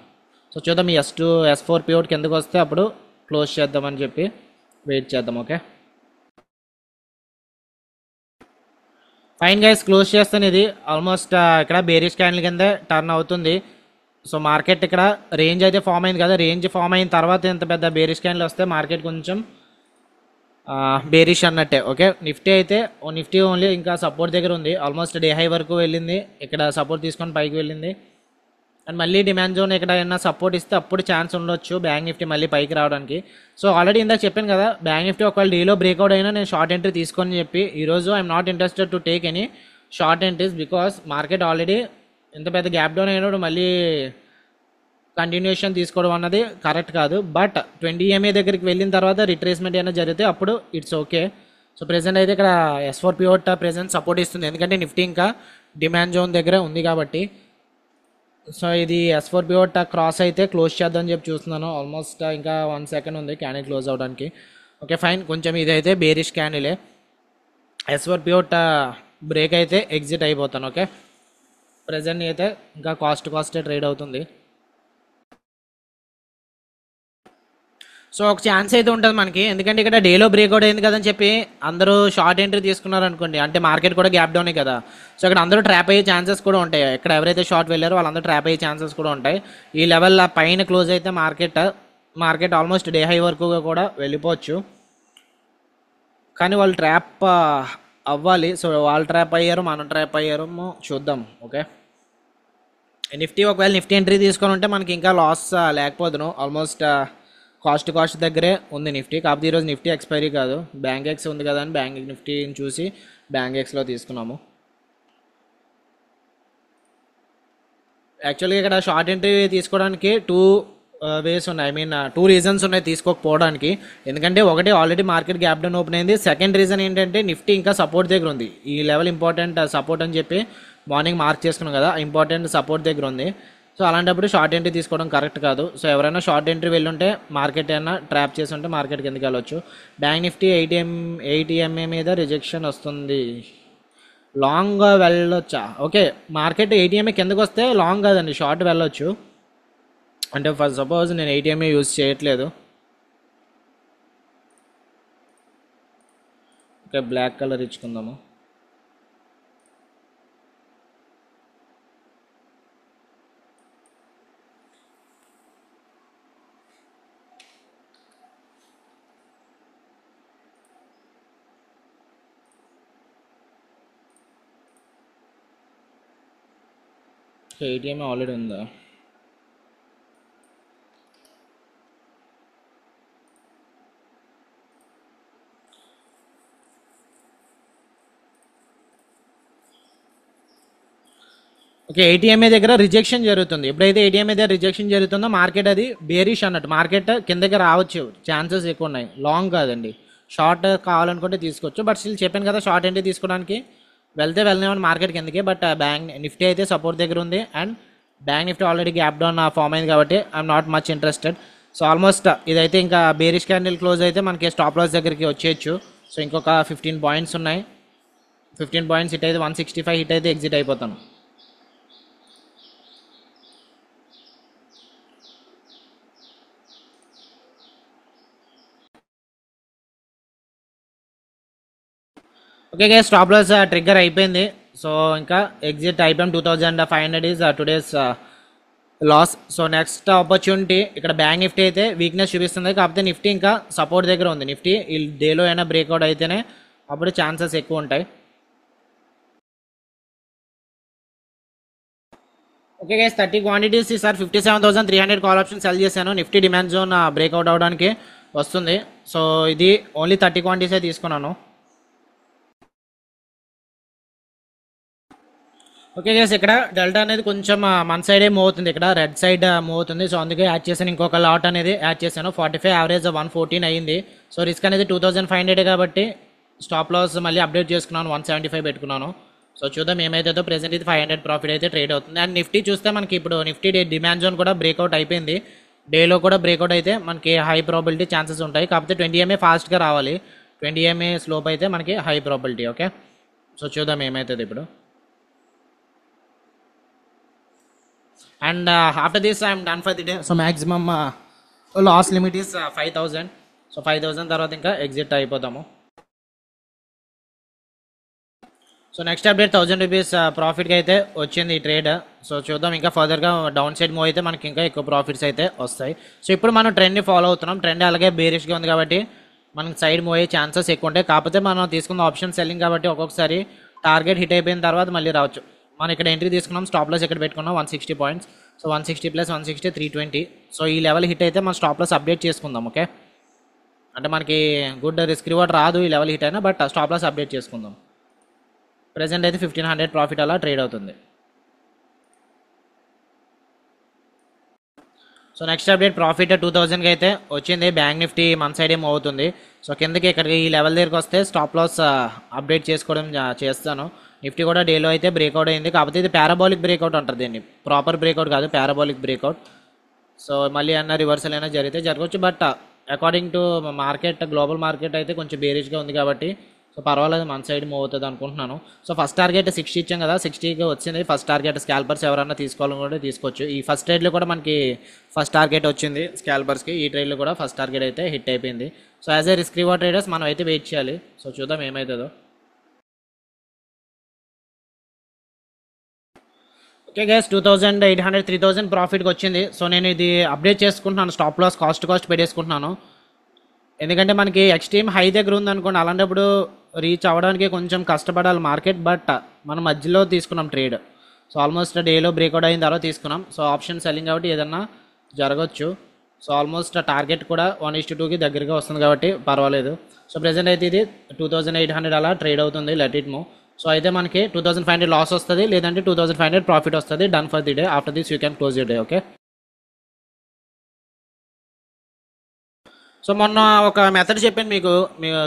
సో చూద్దాం, ఈ S2 S4 పివోట్ కిందకు వస్తే అప్పుడు క్లోజ్ చేద్దామని చెప్పి వెయిట్ చేద్దాం. ఓకే ఫైన్ గైస్, క్లోజ్ చేస్తాను. ఇది ఆల్మోస్ట్ ఇక్కడ బేరిష్ క్యాండిల్ కింద టర్న్ అవుతుంది. సో మార్కెట్ ఇక్కడ రేంజ్ అయితే ఫామ్ అయింది కదా, రేంజ్ ఫామ్ అయిన తర్వాత ఇంత పెద్ద బేరిష్ క్యాండిల్ వస్తే మార్కెట్ కొంచెం బేరిష్ అన్నట్టే. ఓకే, నిఫ్టీ అయితే నిఫ్టీ ఓన్లీ ఇంకా సపోర్ట్ దగ్గర ఉంది, ఆల్మోస్ట్ డే హై వరకు వెళ్ళింది, ఇక్కడ సపోర్ట్ తీసుకొని పైకి వెళ్ళింది. అండ్ మళ్ళీ డిమాండ్ జోన్ ఇక్కడ ఏమైనా సపోర్ట్ ఇస్తే అప్పుడు ఛాన్స్ ఉండొచ్చు బ్యాంక్ నిఫ్టీ మళ్ళీ పైకి రావడానికి. సో ఆల్రెడీ ఇందాక చెప్పాను కదా, బ్యాంక్ నిఫ్టీ ఒకవేళ డేలో బ్రేక్అవుట్ అయినా నేను షార్ట్ ఎంట్రీ తీసుకొని చెప్పి, ఈరోజు I'm not interested to take any short entries, because market already ఇంత పెద్ద గ్యాప్ డౌన్ అయినప్పుడు మళ్ళీ కంటిన్యూషన్ తీసుకోవడం అన్నది కరెక్ట్ కాదు. బట్ 20 MA దగ్గరికి వెళ్ళిన తర్వాత రిట్రేస్మెంట్ అయినా జరిగితే అప్పుడు ఇట్స్ ఓకే. సో ప్రెసెంట్ అయితే ఇక్కడ S4 పివట్ ప్రెసెంట్ సపోర్ట్ ఇస్తుంది, ఎందుకంటే నిఫ్టీ ఇంకా డిమాండ్ జోన్ దగ్గర ఉంది కాబట్టి. సో ఇది S4 పివట్ క్రాస్ అయితే క్లోజ్ చేద్దామని చెప్పి చూస్తున్నాను. ఆల్మోస్ట్ ఇంకా 1 సెకండ్ ఉంది క్యాండిల్ క్లోజ్ అవడానికి. ఓకే ఫైన్, కొంచెం ఇదైతే బేరిష్ క్యాండిలే. S4 పివట్ బ్రేక్ అయితే ఎగ్జిట్ అయిపోతాను. ఓకే, ప్రెజెంట్ అయితే ఇంకా కాస్టే ట్రేడ్ అవుతుంది. సో ఒక ఛాన్స్ అయితే ఉంటుంది మనకి, ఎందుకంటే ఇక్కడ డేలో బ్రేక్అవుట్ అయింది కదని చెప్పి అందరూ షార్ట్ ఎంట్రీ తీసుకున్నారు అనుకోండి, అంటే మార్కెట్ కూడా గ్యాప్ డౌనే కదా. సో ఇక్కడ అందరూ ట్రాప్ అయ్యే ఛాన్సెస్ కూడా ఉంటాయి. ఇక్కడ ఎవరైతే షార్ట్ వెళ్ళారో వాళ్ళందరూ ట్రాప్ అయ్యే ఛాన్సెస్ కూడా ఉంటాయి. ఈ లెవెల్ పైన క్లోజ్ అయితే మార్కెట్ ఆల్మోస్ట్ డే హై వరకు కూడా వెళ్ళిపోవచ్చు, కానీ వాళ్ళు ట్రాప్ అవ్వాలి. సో వాళ్ళు ట్రాప్ అయ్యారు, మనం ట్రాప్ అయ్యారు, చూద్దాం. ఓకే, నిఫ్టీ ఒకవేళ నిఫ్టీ ఎంట్రీ తీసుకొని ఉంటే మనకి ఇంకా లాస్ లేకపోదును. ఆల్మోస్ట్ కాస్ట్ దగ్గరే ఉంది నిఫ్టీ, కాకపోతే ఈరోజు నిఫ్టీ ఎక్స్పైరీ కాదు, బ్యాంక్ ఎక్స్ ఉంది కదా అని బ్యాంక్ నిఫ్టీని చూసి బ్యాంక్ ఎక్స్లో తీసుకున్నాము. యాక్చువల్గా ఇక్కడ షార్ట్ ఎంట్రీ తీసుకోవడానికి 2 వేస్ ఉన్నాయి, టూ రీజన్స్ ఉన్నాయి తీసుకోకపోవడానికి. ఎందుకంటే ఒకటి, already market gap down open అయింది. సెకండ్ రీజన్ ఏంటంటే నిఫ్టీ ఇంకా సపోర్ట్ దగ్గర ఉంది. ఈ లెవెల్ ఇంపార్టెంట్ సపోర్ట్ అని చెప్పి మార్నింగ్ మార్క్ చేసుకున్నాం కదా, ఇంపార్టెంట్ సపోర్ట్ దగ్గర ఉంది. సో అలాంటప్పుడు షార్ట్ ఎంట్రీ తీసుకోవడం కరెక్ట్ కాదు. సో ఎవరైనా షార్ట్ ఎంట్రీ వెళ్ళుంటే మార్కెట్ అయినా ట్రాప్ చేసి ఉంటే మార్కెట్ కిందకి వెళ్ళొచ్చు. బ్యాంక్ నిఫ్టీ 80 MA మీద రిజెక్షన్ వస్తుంది, లాంగ్ వెళ్ళొచ్చా? ఓకే, మార్కెట్ 80 MA కిందకు వస్తే లాంగ్ కాదండి, షార్ట్ వెళ్ళొచ్చు. అంటే ఫర్ సపోజ్ నేను 80 MA యూజ్ చేయట్లేదు. ఓకే, బ్లాక్ కలర్ ఇచ్చుకుందాము. ATM ఆల్రెడీ ఉందా? ఓకే, ATMA దగ్గర రిజెక్షన్ జరుగుతుంది. ఎప్పుడైతే ATMA దగ్గర రిజెక్షన్ జరుగుతుందో మార్కెట్ అది బేరిష్ అన్నట్టు, మార్కెట్ కిందకి రావచ్చు ఛాన్సెస్ ఎక్కువ ఉన్నాయి. లాంగ్ కాదండి, షార్ట్ కావాలనుకుంటే తీసుకోవచ్చు. బట్ స్టిల్ చెప్పాను కదా, షార్ట్ ఎంట్రీ తీసుకోవడానికి వెళ్దామని మార్కెట్ కిందకి. బట్ బ్యాంక్ నిఫ్టీ అయితే సపోర్ట్ దగ్గర ఉంది, and bank Nifty already gap down form అయింది కాబట్టి I'm not much interested. So almost ఇదైతే ఇంకా బేరిష్ క్యాండిల్ క్లోజ్ అయితే మనకి స్టాప్ లాస్ దగ్గరికి వచ్చేయచ్చు. సో ఇంకొక 15 పాయింట్స్ ఉన్నాయి, 15 పాయింట్స్ హిట్ అయితే 165 హిట్ అయితే ఎగ్జిట్ అయిపోతాను. Okay guys, stop loss trigger అయిపోయింది. సో ఇంకా ఎగ్జిట్ అయిపోయాం. 2500 is today's loss. So next opportunity ఇక్కడ బ్యాంక్ నిఫ్టీ అయితే వీక్నెస్ చూపిస్తుంది, కాకపోతే నిఫ్టీ ఇంకా సపోర్ట్ దగ్గర ఉంది. నిఫ్టీ ఈ డేలో అయినా బ్రేక్అవుట్ అయితేనే అప్పుడు ఛాన్సెస్ ఎక్కువ ఉంటాయి. ఓకే గైస్, 30 క్వాంటిటీస్ ఈసారి 57,300 కాల్ ఆప్షన్ సెల్ చేశాను. నిఫ్టీ డిమాండ్ జోన్ బ్రేక్అవుట్ అవడానికి వస్తుంది. సో ఇది ఓన్లీ 30 క్వాంటిటీసే తీసుకున్నాను. ఓకే గైస్, ఇక్కడ డెల్టా అనేది కొంచెం మన సైడే మూవ్ అవుతుంది, ఇక్కడ రెడ్ సైడ్ మూవ్ అవుతుంది. సో అందుకే యాడ్ చేశాను, ఇంకొక లాట్ అనేది యాడ్ చేశాను. 45 యావరేజ్ 114 అయ్యింది. సో రిస్క్ అనేది 2500 కాబట్టి స్టాప్ లాస్ మళ్ళీ అప్డేట్ చేసుకున్నాను, 175 పెట్టుకున్నాను. సో చూద్దాం ఏమైతుందో. ప్రెసెంట్ ఇది 500 ప్రాఫిట్ అయితే ట్రేడ్ అవుతుంది. అండ్ నిఫ్టీ చూస్తే మనకి ఇప్పుడు నిఫ్టీ డిమాండ్ జోన్ కూడా బ్రేక్అవుట్ అయిపోయింది. డేలో కూడా బ్రేక్అవుట్ అయితే మనకి హై ప్రాబిలిటీ ఛాన్సెస్ ఉంటాయి, కాకపోతే 20 MA ఫాస్ట్గా రావాలి. 20 MA స్లోప్ అయితే మనకి హై ప్రాబిలిటీ. ఓకే, సో చూద్దాం ఏమవుతుంది ఇప్పుడు. And after this I am done for the day. So maximum loss limit is 5,000. So 5,000 తర్వాత ఇంకా ఎగ్జిట్ అయిపోతాము. సో నెక్స్ట్ అప్డేట్ 1000 రూపీస్ ప్రాఫిట్గా అయితే వచ్చింది ఈ ట్రేడ్. సో చూద్దాం, ఇంకా ఫర్దర్గా డౌన్ సైడ్ మూవ్ అయితే మనకి ఇంకా ఎక్కువ ప్రాఫిట్స్ అయితే వస్తాయి. సో ఇప్పుడు మనం ట్రెండ్ని ఫాలో అవుతున్నాం. ట్రెండ్ అలాగే బేరిష్గా ఉంది కాబట్టి మనకి సైడ్ మూవ్ అయ్యే ఛాన్సెస్ ఎక్కువ ఉంటాయి. కాకపోతే మనం తీసుకున్న ఆప్షన్ సెల్లింగ్ కాబట్టి ఒక్కొక్కసారి టార్గెట్ హిట్ అయిపోయిన తర్వాత మళ్ళీ రావచ్చు. మనం ఇక్కడ ఎంట్రీ తీసుకున్నాం, స్టాప్ లాస్ ఇక్కడ పెట్టుకున్నాం 160 పాయింట్స్. సో 160 + 160 320. సో ఈ లెవెల్ హిట్ అయితే మనం స్టాప్ లాస్ అప్డేట్ చేసుకుందాం. ఓకే, అంటే మనకి గుడ్ రిస్క్ రివార్డ్ రాదు ఈ లెవెల్ హిట్ అయినా, బట్ స్టాప్ లాస్ అప్డేట్ చేసుకుందాం. ప్రెజెంట్ అయితే 1500 ప్రాఫిట్ అలా ట్రేడ్ అవుతుంది. సో నెక్స్ట్ అప్డేట్ ప్రాఫిట్ 2000కి అయితే వచ్చింది. బ్యాంక్ నిఫ్టీ మన సైడ్ ఏమో అవుతుంది. సో కిందకి ఇక్కడికి ఈ లెవెల్ దగ్గరికి వస్తే స్టాప్ లాస్ అప్డేట్ చేసుకోవడం చేస్తాను. నిఫ్టీ కూడా డేలో అయితే బ్రేక్అవుట్ అయింది. కాకపోతే ఇది పారాబాలిక్ బ్రేక్అవుట్ అంటారు దీన్ని, ప్రాపర్ బ్రేక్అవుట్ కాదు, పారాబాలిక్ బ్రేక్అవుట్. సో మళ్ళీ రివర్సల్ అయినా జరగవచ్చు. But according to market, global market అయితే కొంచెం బేరిష్గా ఉంది కాబట్టి సో పర్వాలేదు, మన సైడ్ మూవ్ అవుతుంది అనుకుంటున్నాను. సో ఫస్ట్ టార్గెట్ 60 ఇచ్చాం కదా, 60కి వచ్చింది ఫస్ట్ టార్గెట్. స్కాల్పర్స్ ఎవరన్నా తీసుకోవాలని కూడా తీసుకోవచ్చు. ఈ ఫస్ట్ ట్రేడ్లో కూడా మనకి ఫస్ట్ టార్గెట్ వచ్చింది స్కాల్పర్స్కి. ఈ ట్రేడ్లో కూడా ఫస్ట్ టార్గెట్ అయితే హిట్ అయిపోయింది. So as a risk reward traders మనం అయితే వెయిట్ చేయాలి. సో చూద్దాం ఏమవుతుందో. ఓకే గైస్, 2800 3000 ప్రాఫిట్కి వచ్చింది. సో నేను ఇది అప్డేట్ చేసుకుంటున్నాను, స్టాప్ లాస్ కాస్ట్ పెట్టేసుకుంటున్నాను. ఎందుకంటే మనకి ఎక్స్ట్రీమ్ హై దగ్గర ఉందనుకోండి, అలాంటప్పుడు రీచ్ అవ్వడానికి కొంచెం కష్టపడాలి మార్కెట్. బట్ మనం మధ్యలో తీసుకున్నాం ట్రేడ్. సో ఆల్మోస్ట్ డేలో బ్రేక్అవుట్ అయిన తర్వాత తీసుకున్నాం. సో ఆప్షన్ సెల్లింగ్ కాబట్టి ఏదన్నా జరగచ్చు. సో ఆల్మోస్ట్ టార్గెట్ కూడా 1:2కి దగ్గరగా వస్తుంది కాబట్టి పర్వాలేదు. సో ప్రెజెంట్ అయితే ఇది 2800 అలా ట్రేడ్ అవుతుంది. Let it move. సో అయితే మనకి 2500 లాస్ వస్తుంది, లేదంటే 2500 ప్రాఫిట్ వస్తుంది. Done for the day. After this you can close your day. Okay. So మొన్న ఒక మెథడ్ చెప్పాను మీకు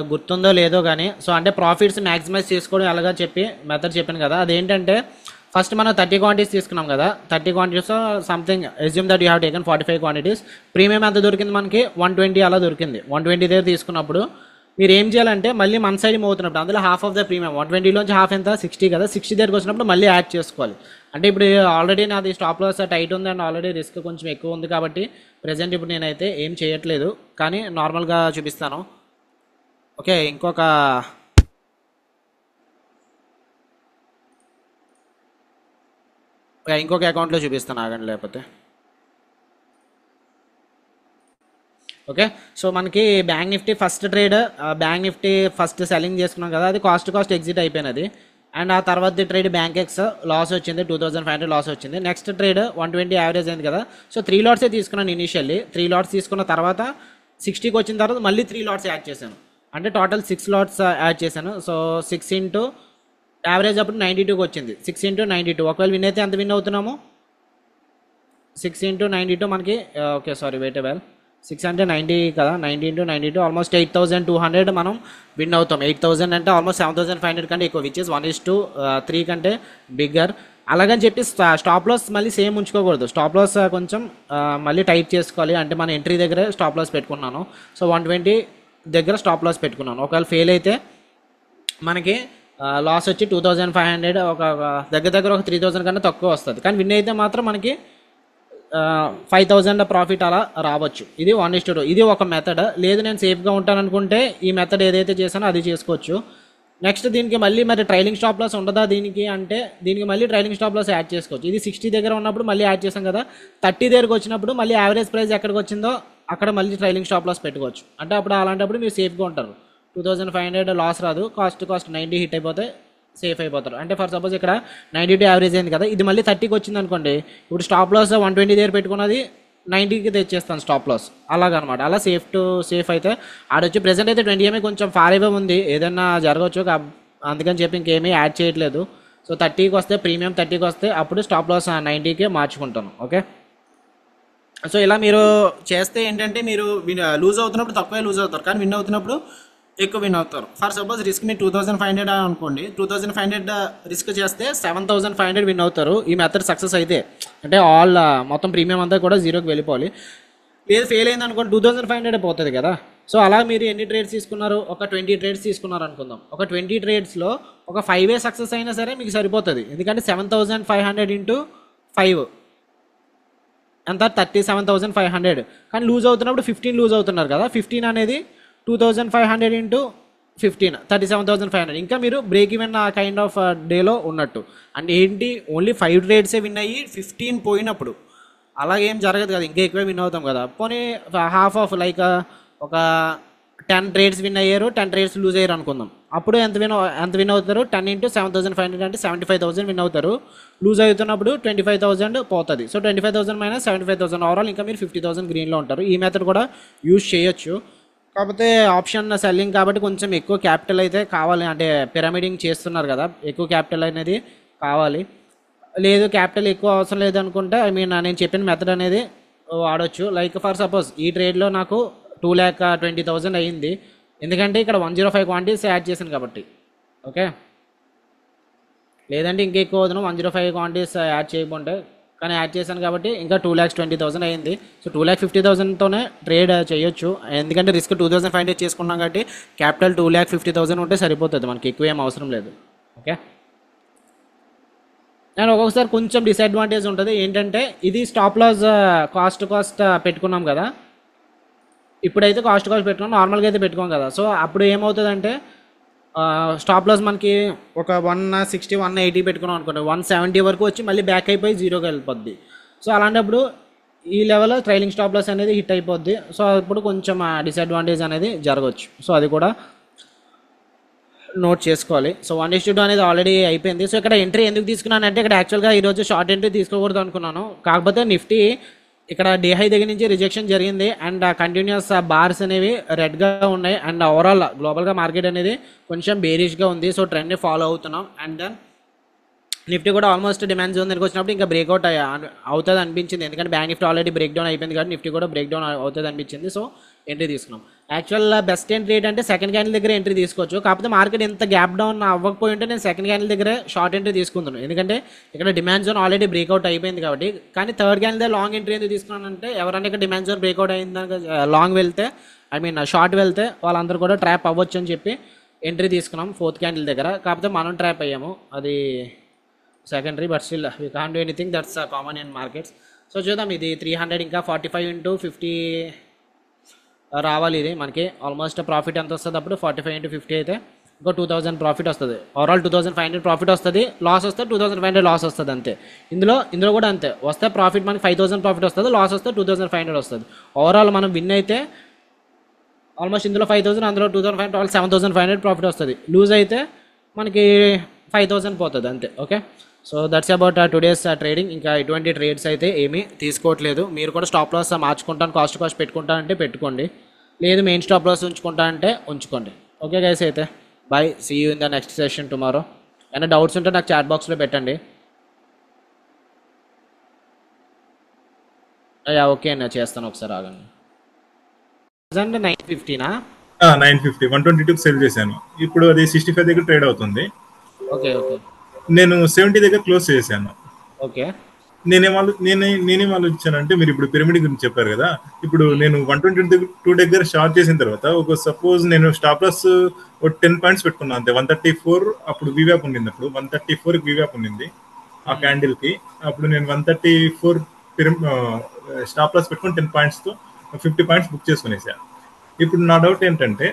గుర్తుందో లేదో కానీ. సో అంటే ప్రాఫిట్స్ మ్యాక్సిమైజ్ చేసుకోవడం ఎలాగా చెప్పి మెథడ్ చెప్పాను కదా. అదేంటంటే ఫస్ట్ మనం 30 క్వాంటిటీస్ తీసుకున్నాం కదా. 30 quantities something assume that you have taken 45 quantities. Premium ఎంత దొరికింది మనకి? 120 అలా దొరికింది. 120 దగ్గర తీసుకున్నప్పుడు మీరు ఏం చేయాలంటే మళ్ళీ మన సైడ్ మూవ్ అవుతున్నప్పుడు అందులో హాఫ్ ఆఫ్ ద ప్రీమియం 120లోంచి హాఫ్ ఎంత 60 కదా, 60 దగ్గరకు వచ్చినప్పుడు మళ్ళీ యాడ్ చేసుకోవాలి. అంటే ఇప్పుడు ఆల్రెడీ నాది స్టాప్ లాస్ టైట్ ఉంది అండ్ ఆల్రెడీ రిస్క్ కొంచెం ఎక్కువ ఉంది కాబట్టి ప్రెజెంట్ ఇప్పుడు నేనైతే ఏం చేయట్లేదు, కానీ నార్మల్గా చూపిస్తాను. ఓకే, ఇంకొక అకౌంట్లో చూపిస్తాను, ఆగండి. లేకపోతే ఓకే. సో మనకి bank Nifty first trade, bank Nifty first selling చేసుకున్నాం కదా, అది కాస్ట్ ఎగ్జిట్ అయిపోయినది. అండ్ ఆ తర్వాత ట్రేడ్ బ్యాంక్ ఎక్స్ లాస్ వచ్చింది, 2500 లాస్ వచ్చింది. నెక్స్ట్ ట్రేడ్ 120 యావరేజ్ అయింది కదా. సో 3 లాట్సే తీసుకున్నాను ఇనిషియల్లీ. 3 లాట్స్ తీసుకున్న తర్వాత 60కి వచ్చిన తర్వాత మళ్ళీ 3 లాట్స్ యాడ్ చేశాను. అంటే టోటల్ 6 లాట్స్ యాడ్ చేశాను. సో 6 ఇంటూ యావరేజ్ అప్పుడు 92కి వచ్చింది. 6 ఇంటూ 92, ఒకవేళ విన్ అయితే ఎంత విన్ అవుతున్నాము? 6 ఇంటూ 92 మనకి ఓకే సారీ వెయిట్ వెల్ 6 అంటే 90 కదా, 90 ఇంటూ 92 ఆల్మోస్ట్ 8200 మనం విన్ అవుతాం. 8000 అంటే ఆల్మోస్ట్ 7500 కంటే ఎక్కువ, విచ్ ఇస్ 1:3 కంటే బిగ్గర్. అలాగని చెప్పి స్టాప్ లాస్ మళ్ళీ సేమ్ ఉంచుకోకూడదు. స్టాప్ లాస్ కొంచెం మళ్ళీ టైట్ చేసుకోవాలి. అంటే మన ఎంట్రీ దగ్గరే స్టాప్ లాస్ పెట్టుకున్నాను. సో 120 దగ్గర స్టాప్ లాస్ పెట్టుకున్నాను. ఒకవేళ ఫెయిల్ అయితే మనకి లాస్ వచ్చి 2500, ఒక దగ్గర ఒక 3000 కన్నా తక్కువ వస్తుంది. కానీ విన్ అయితే మాత్రం మనకి 5000 ప్రాఫిట్ అలా రావచ్చు. ఇది 1:2. ఇది ఒక మెథడ్. లేదు నేను సేఫ్గా ఉంటాను అనుకుంటే ఈ మెథడ్ ఏదైతే చేశానో అది చేసుకోవచ్చు. నెక్స్ట్ దీనికి మళ్ళీ మరి ట్రైలింగ్ స్టాప్ లాస్ ఉండదా దీనికి అంటే, దీనికి మళ్ళీ ట్రైలింగ్ స్టాప్ లాస్ యాడ్ చేసుకోవచ్చు. ఇది 60 దగ్గర ఉన్నప్పుడు మళ్ళీ యాడ్ చేసాం కదా, 30 దగ్గరకు వచ్చినప్పుడు మళ్ళీ యావరేజ్ ప్రైస్ ఎక్కడికి వచ్చిందో అక్కడ మళ్ళీ ట్రైలింగ్ స్టాప్ లాస్ పెట్టుకోవచ్చు. అంటే అప్పుడు అలాంటప్పుడు మీరు సేఫ్గా ఉంటారు. 2500 లాస్ రాదు, కాస్ట్ 90 హిట్ అయిపోతే సేఫ్ అయిపోతారు. అంటే ఫర్ సపోజ్ ఇక్కడ 92 యావరేజ్ అయింది కదా, ఇది మళ్ళీ 30కి వచ్చింది అనుకోండి, ఇప్పుడు స్టాప్ లాస్ 120 దగ్గర పెట్టుకున్నది 90కి తెచ్చేస్తాను స్టాప్ లాస్. అలాగనమాట. అలా సేఫ్ అయితే ఆడొచ్చు. ప్రెసెంట్ అయితే 20 ఎంఏ కొంచెం ఫార్ అవే ఉంది, ఏదైనా జరగవచ్చు. అందుకని చెప్పి ఇంకేమీ యాడ్ చేయట్లేదు. సో 30కి వస్తే ప్రీమియం 30కి వస్తే అప్పుడు స్టాప్ లాస్ 90కే మార్చుకుంటాను. ఓకే. సో ఇలా మీరు చేస్తే ఏంటంటే మీరు లూజ్ అవుతున్నప్పుడు తక్కువే లూజ్ అవుతారు, కానీ విన్ అవుతున్నప్పుడు ఎక్కువ విన్ అవుతారు. ఫర్ సపోజ్ రిస్క్ మీరు 2500 అనుకోండి, 2500 రిస్క్ చేస్తే 7500 విన్ అవుతారు. ఈ మెథడ్ సక్సెస్ అయితే అంటే మొత్తం ప్రీమియం అంతా కూడా జీరోకి వెళ్ళిపోవాలి. లేదు ఫెయిల్ అయింది అనుకోండి 2500 పోతుంది కదా. సో అలా మీరు ఎన్ని ట్రేడ్స్ తీసుకున్నారు? ఒక 20 ట్రేడ్స్ తీసుకున్నారు అనుకుందాం. ఒక 20 ట్రేడ్స్లో ఒక 5 సక్సెస్ అయినా సరే మీకు సరిపోతుంది. ఎందుకంటే 7500 ఇంటూ 5 ఎంత? 37500. కానీ లూజ్ అవుతున్నప్పుడు 15 లూజ్ అవుతున్నారు కదా. 15 అనేది 2500 ఇంటూ 15 37500. ఇంకా మీరు బ్రేక్ ఈవెన్ కైండ్ ఆఫ్ డేలో ఉన్నట్టు. అండ్ ఏంటి, ఓన్లీ 5 ట్రేడ్సే విన్ అయ్యి 15 పోయినప్పుడు అలాగేం జరగదు కదా, ఇంకా ఎక్కువే విన్ అవుతాం కదా. పోనీ హాఫ్ ఆఫ్ లైక్ ఒక 10 ట్రేడ్స్ విన్ అయ్యారు, 10 ట్రేడ్స్ లూజ్ అయ్యారు అనుకుందాం. అప్పుడు ఎంత విన్ అవుతారు? 10 ఇంటూ 7500 అంటే 75000 విన్ అవుతారు. లూజ్ అవుతున్నప్పుడు 25000 పోతుంది. సో 25000 మైనస్ 75000 ఓవరాల్ ఇంకా మీరు 50000 గ్రీన్లో ఉంటారు. ఈ మెథడ్ కూడా యూజ్ చేయొచ్చు. కాకపోతే ఆప్షన్ సెల్లింగ్ కాబట్టి కొంచెం ఎక్కువ క్యాపిటల్ అయితే కావాలి. అంటే పిరమిడింగ్ చేస్తున్నారు కదా, ఎక్కువ క్యాపిటల్ అనేది కావాలి. లేదు క్యాపిటల్ ఎక్కువ అవసరం లేదనుకుంటే నేను చెప్పిన మెథడ్ అనేది వాడొచ్చు. లైక్ ఫర్ సపోజ్ ఈ ట్రేడ్లో నాకు 2,20,000 అయ్యింది, ఎందుకంటే ఇక్కడ 105 క్వాంటిటీస్ యాడ్ చేశాను కాబట్టి. ఓకే, లేదంటే ఇంకా ఎక్కువ అవుతున్నాం 105 క్వాంటిటీస్ యాడ్ చేయకుంటే, కానీ యాడ్ చేశాను కాబట్టి ఇంకా 2,20,000 అయ్యింది. సో 2,50,000తోనే ట్రేడ్ చేయొచ్చు, ఎందుకంటే రిస్క్ 2,500 చేసుకున్నాం కాబట్టి క్యాపిటల్ 2,50,000 ఉంటే సరిపోతుంది, మనకి ఎక్కువ ఏం అవసరం లేదు. ఓకే, అండ్ ఒక్కొక్కసారి కొంచెం డిసడ్వాంటేజ్ ఉంటుంది ఏంటంటే, ఇది స్టాప్ లాస్ కాస్ట్ పెట్టుకున్నాం కదా, ఇప్పుడైతే కాస్ట్ పెట్టుకున్నాం, నార్మల్గా అయితే పెట్టుకోం కదా. సో అప్పుడు ఏమవుతుందంటే స్టాప్ లాస్ మనకి ఒక 160 180 పెట్టుకున్నాం అనుకోండి, 170 వరకు వచ్చి మళ్ళీ బ్యాక్ అయిపోయి జీరోకి వెళ్ళిపోద్ది. సో అలాంటప్పుడు ఈ లెవెల్ ట్రైలింగ్ స్టాప్ లాస్ అనేది హిట్ అయిపోద్ది. సో అప్పుడు కొంచెం డిసడ్వాంటేజ్ అనేది జరగవచ్చు. సో అది కూడా నోట్ చేసుకోవాలి. సో 1:2 అనేది ఆల్రెడీ అయిపోయింది. సో ఇక్కడ ఎంట్రీ ఎందుకు తీసుకున్నానంటే, ఇక్కడ యాక్చువల్గా ఈరోజు షార్ట్ ఎంట్రీ తీసుకోకూడదు అనుకున్నాను, కాకపోతే నిఫ్టీ ఇక్కడ డే హై దగ్గర నుంచి రిజెక్షన్ జరిగింది అండ్ కంటిన్యూస్ బార్స్ అనేవి రెడ్గా ఉన్నాయి అండ్ ఓవరాల్ గ్లోబల్గా మార్కెట్ అనేది కొంచెం బేరిష్గా ఉంది. సో ట్రెండ్ని ఫాలో అవుతున్నాం అండ్ దెన్ నిఫ్టీ కూడా ఆల్మోస్ట్ డిమాండ్ జోన్ దగ్గరికి వచ్చినప్పుడు ఇంకా బ్రేక్అవుట్ అవుతుంది అనిపించింది, ఎందుకంటే bank Nifty already break down అయిపోయింది కాబట్టి నిఫ్టీ కూడా బ్రేక్ డౌన్ అవుతుంది అనిపించింది. సో ఎంట్రీ తీసుకున్నాం. యాక్చువల్ బెస్ట్ ఎంట్రీ ఏంటంటే సెకండ్ క్యాండిల్ దగ్గర ఎంట్రీ తీసుకోవచ్చు, కాకపోతే మార్కెట్ ఎంత గ్యాప్ డౌన్ అవ్వకపోయి ఉంటే నేను సెకండ్ క్యాండిల్ దగ్గర షార్ట్ ఎంట్రీ తీసుకుంటున్నాను, ఎందుకంటే ఇక్కడ డిమాండ్ జోన్ ఆల్రెడీ బ్రేక్అవుట్ అయిపోయింది కాబట్టి. కానీ థర్డ్ క్యాండిల్ దగ్గర లాంగ్ ఎంట్రీ ఎందుకు తీసుకున్నానంటే, ఎవరైనా ఇక్కడ డిమాండ్ జోన్ బ్రేక్అవుట్ అయిందాక లాంగ్ వెళ్తే షార్ట్ వెళ్తే వాళ్ళందరూ కూడా ట్రాప్ అవ్వచ్చు అని చెప్పి ఎంట్రీ తీసుకున్నాం ఫోర్త్ క్యాండిల్ దగ్గర. కాకపోతే మనం ట్రాప్ అయ్యాము, అది secondary, but still we can't do anything, that's common in markets. So చూద్దాం, ఇది 300 ఇంకా 45 into 50 రావాలి. ఇది మనకి ఆల్మోస్ట్ ప్రాఫిట్ ఎంత వస్తుంది అప్పుడు 45 into 50 అయితే ఇంకో 2,000 ప్రాఫిట్ వస్తుంది, ఓవరాల్ 2,500 ప్రాఫిట్ వస్తుంది. లాస్ వస్తే 2,500 లాస్ వస్తుంది అంతే. ఇందులో కూడా అంతే, వస్తే ప్రాఫిట్ మనకి 5,000 ప్రాఫిట్ వస్తుంది, లాస్ వస్తే 2,500 వస్తుంది. ఓవరాల్ మనం విన్ అయితే ఆల్మోస్ట్ ఇందులో 5,000, అందులో 2,500, ఆల్ 7,500 ప్రాఫిట్ వస్తుంది. లూజ్ అయితే మనకి 5,000 పోతుంది అంతే. Okay, so that's about today's trading. ఇంకా ఎటువంటి ట్రేడ్స్ అయితే ఏమీ తీసుకోవట్లేదు. మీరు కూడా స్టాప్ లాస్ మార్చుకుంటాను, కాస్ట్ పెట్టుకుంటా అంటే పెట్టుకోండి, లేదు మెయిన్ స్టాప్ లాస్ ఉంచుకుంటా అంటే ఉంచుకోండి. ఓకే గైస్, అయితే bye, see you in the next session tomorrow. ఏమైనా డౌట్స్ ఉంటే నాకు చాట్ బాక్స్లో పెట్టండి. ఓకే అన్న, చేస్తాను, ఒకసారి ఆగండి. 950నా? 950 122 సెల్ చేశాను, ఇప్పుడు అది 65 దగ్గర ట్రేడ్ అవుతుంది. ఓకే ఓకే, నేను 70 దగ్గర క్లోజ్ చేశాను. ఓకే, నేనేం ఆలోచించానంటే, మీరు ఇప్పుడు పిరమిడ్ గురించి చెప్పారు కదా, ఇప్పుడు నేను 122 దగ్గర షార్ట్ చేసిన తర్వాత ఒక సపోజ్ నేను స్టాప్ లాస్ 10 పాయింట్స్ పెట్టుకున్నాను అంతే. 134 అప్పుడు వీవ్యాప్ ఉండింది, అప్పుడు 134 వీవ్యాప్ ఉండింది ఆ క్యాండిల్ కి. అప్పుడు నేను 134 స్టాప్ లాస్ పెట్టుకుని 10 పాయింట్స్తో 50 పాయింట్స్ బుక్ చేసుకునేసాను. ఇప్పుడు నా డౌట్ ఏంటంటే,